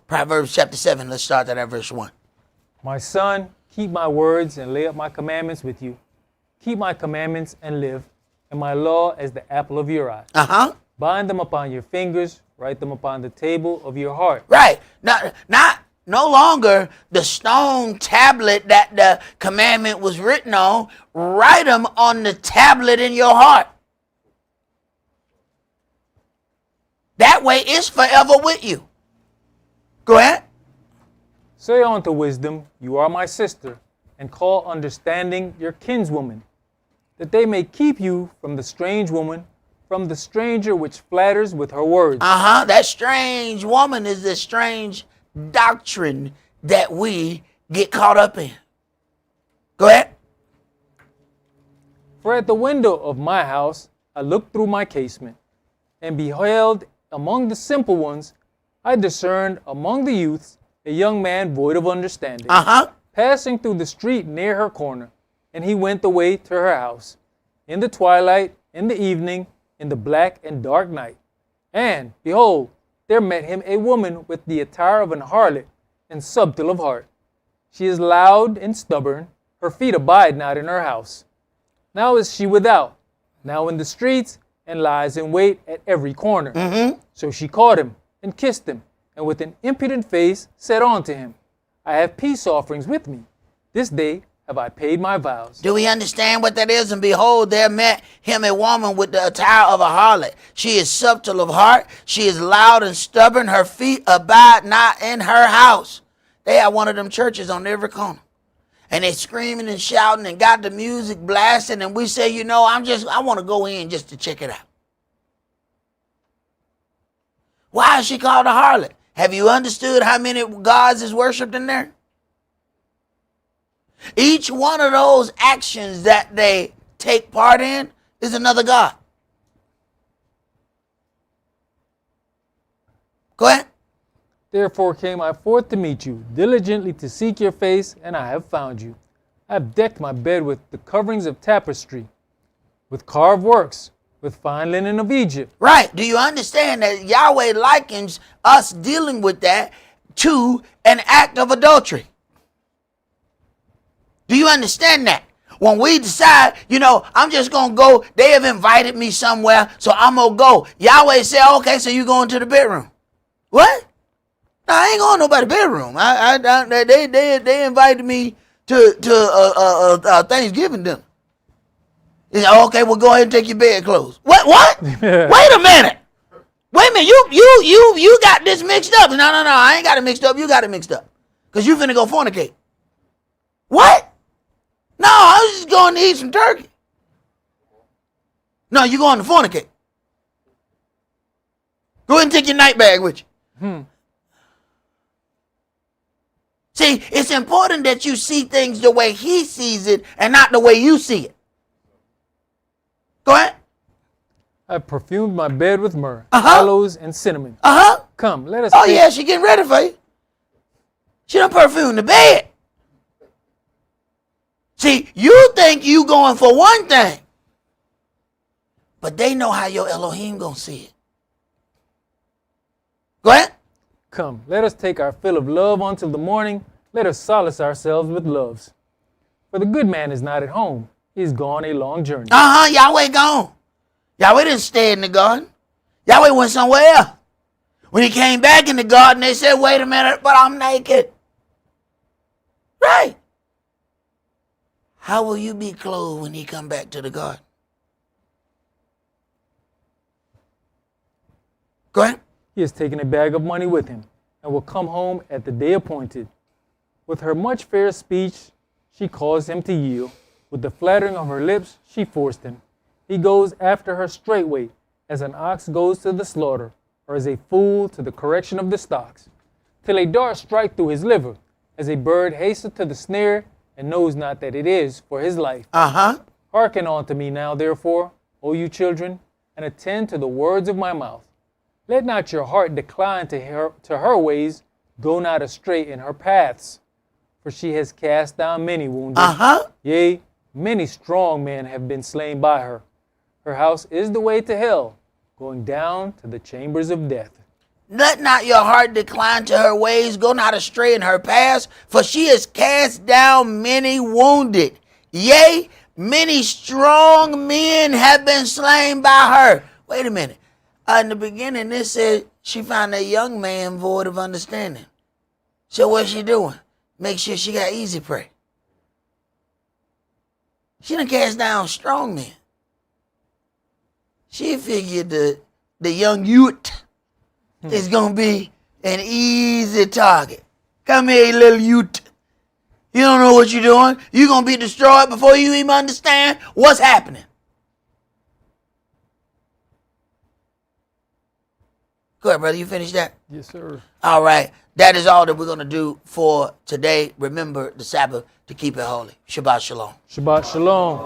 Proverbs chapter 7, let's start at verse 1. My son, keep my words and lay up my commandments with you. Keep my commandments and live, and my law as the apple of your eye. Uh-huh. Bind them upon your fingers, write them upon the table of your heart. Right. No longer the stone tablet that the commandment was written on. Write them on the tablet in your heart. That way it's forever with you. Go ahead. Say unto wisdom, you are my sister, and call understanding your kinswoman, that they may keep you from the strange woman, from the stranger which flatters with her words. Uh-huh. That strange woman is the strange doctrine that we get caught up in. Go ahead. For at the window of my house I looked through my casement, and beheld among the simple ones, I discerned among the youths a young man void of understanding, passing through the street near her corner, and he went away to her house, in the twilight, in the evening, in the black and dark night. And, behold, there met him a woman with the attire of an harlot, and subtle of heart. She is loud and stubborn, her feet abide not in her house. Now is she without, now in the streets, and lies in wait at every corner. So she caught him, and kissed him, and with an impudent face said unto him, I have peace offerings with me. This day have I paid my vows. Do we understand what that is? And behold, there met him a woman with the attire of a harlot. She is subtle of heart. She is loud and stubborn. Her feet abide not in her house. They have one of them churches on every corner. And they screaming and shouting and got the music blasting. And we say, I want to go in just to check it out. Why is she called a harlot? Have you understood how many gods is worshipped in there? Each one of those actions that they take part in is another god. Go ahead. Therefore came I forth to meet you, diligently to seek your face, and I have found you. I have decked my bed with the coverings of tapestry, with carved works, with fine linen of Egypt. Right. Do you understand that Yahweh likens us dealing with that to an act of adultery? Do you understand that? When we decide, I'm just going to go, they have invited me somewhere, so I'm going to go. Yahweh said, okay, so you going to the bedroom. What? No, I ain't going to nobody's bedroom. They invited me to Thanksgiving dinner. Okay, well, go ahead and take your bed clothes. What? Wait a minute. You got this mixed up. No, I ain't got it mixed up. You got it mixed up. Because you finna go fornicate. What? No, I was just going to eat some turkey. No, you going to fornicate. Go ahead and take your night bag with you. See, it's important that you see things the way he sees it and not the way you see it. Go ahead. I perfumed my bed with myrrh, aloes, and cinnamon. Come, let us. Oh, yeah, she getting ready for you. She done perfumed the bed. See, you think you going for one thing, but they know how your Elohim gonna see it. Go ahead. Come, let us take our fill of love until the morning. Let us solace ourselves with loves. For the good man is not at home. He is gone a long journey. Yahweh gone. Yahweh didn't stay in the garden. Yahweh went somewhere else. When he came back in the garden, they said, wait a minute, but I'm naked. Right. How will you be clothed when he come back to the garden? Go ahead. He has taken a bag of money with him and will come home at the day appointed. With her much fair speech, she caused him to yield. With the flattering of her lips, she forced him. He goes after her straightway, as an ox goes to the slaughter, or as a fool to the correction of the stocks, till a dart strike through his liver, as a bird hasteth to the snare, and knows not that it is for his life. Hearken unto me now, therefore, O you children, and attend to the words of my mouth. Let not your heart decline to her ways, go not astray in her paths. For she has cast down many wounded. Yea, many strong men have been slain by her. Her house is the way to hell, going down to the chambers of death. Let not your heart decline to her ways, go not astray in her paths, for she has cast down many wounded. Yea, many strong men have been slain by her. Wait a minute. In the beginning, it said she found a young man void of understanding. So what's she doing? Make sure she got easy prey. She done cast down strong men. She figured the young youth is going to be an easy target. Come here, you little youth. You don't know what you're doing. You're going to be destroyed before you even understand what's happening. Go ahead, brother. You finished that? Yes, sir. All right. That is all that we're going to do for today. Remember the Sabbath to keep it holy. Shabbat shalom. Shabbat shalom.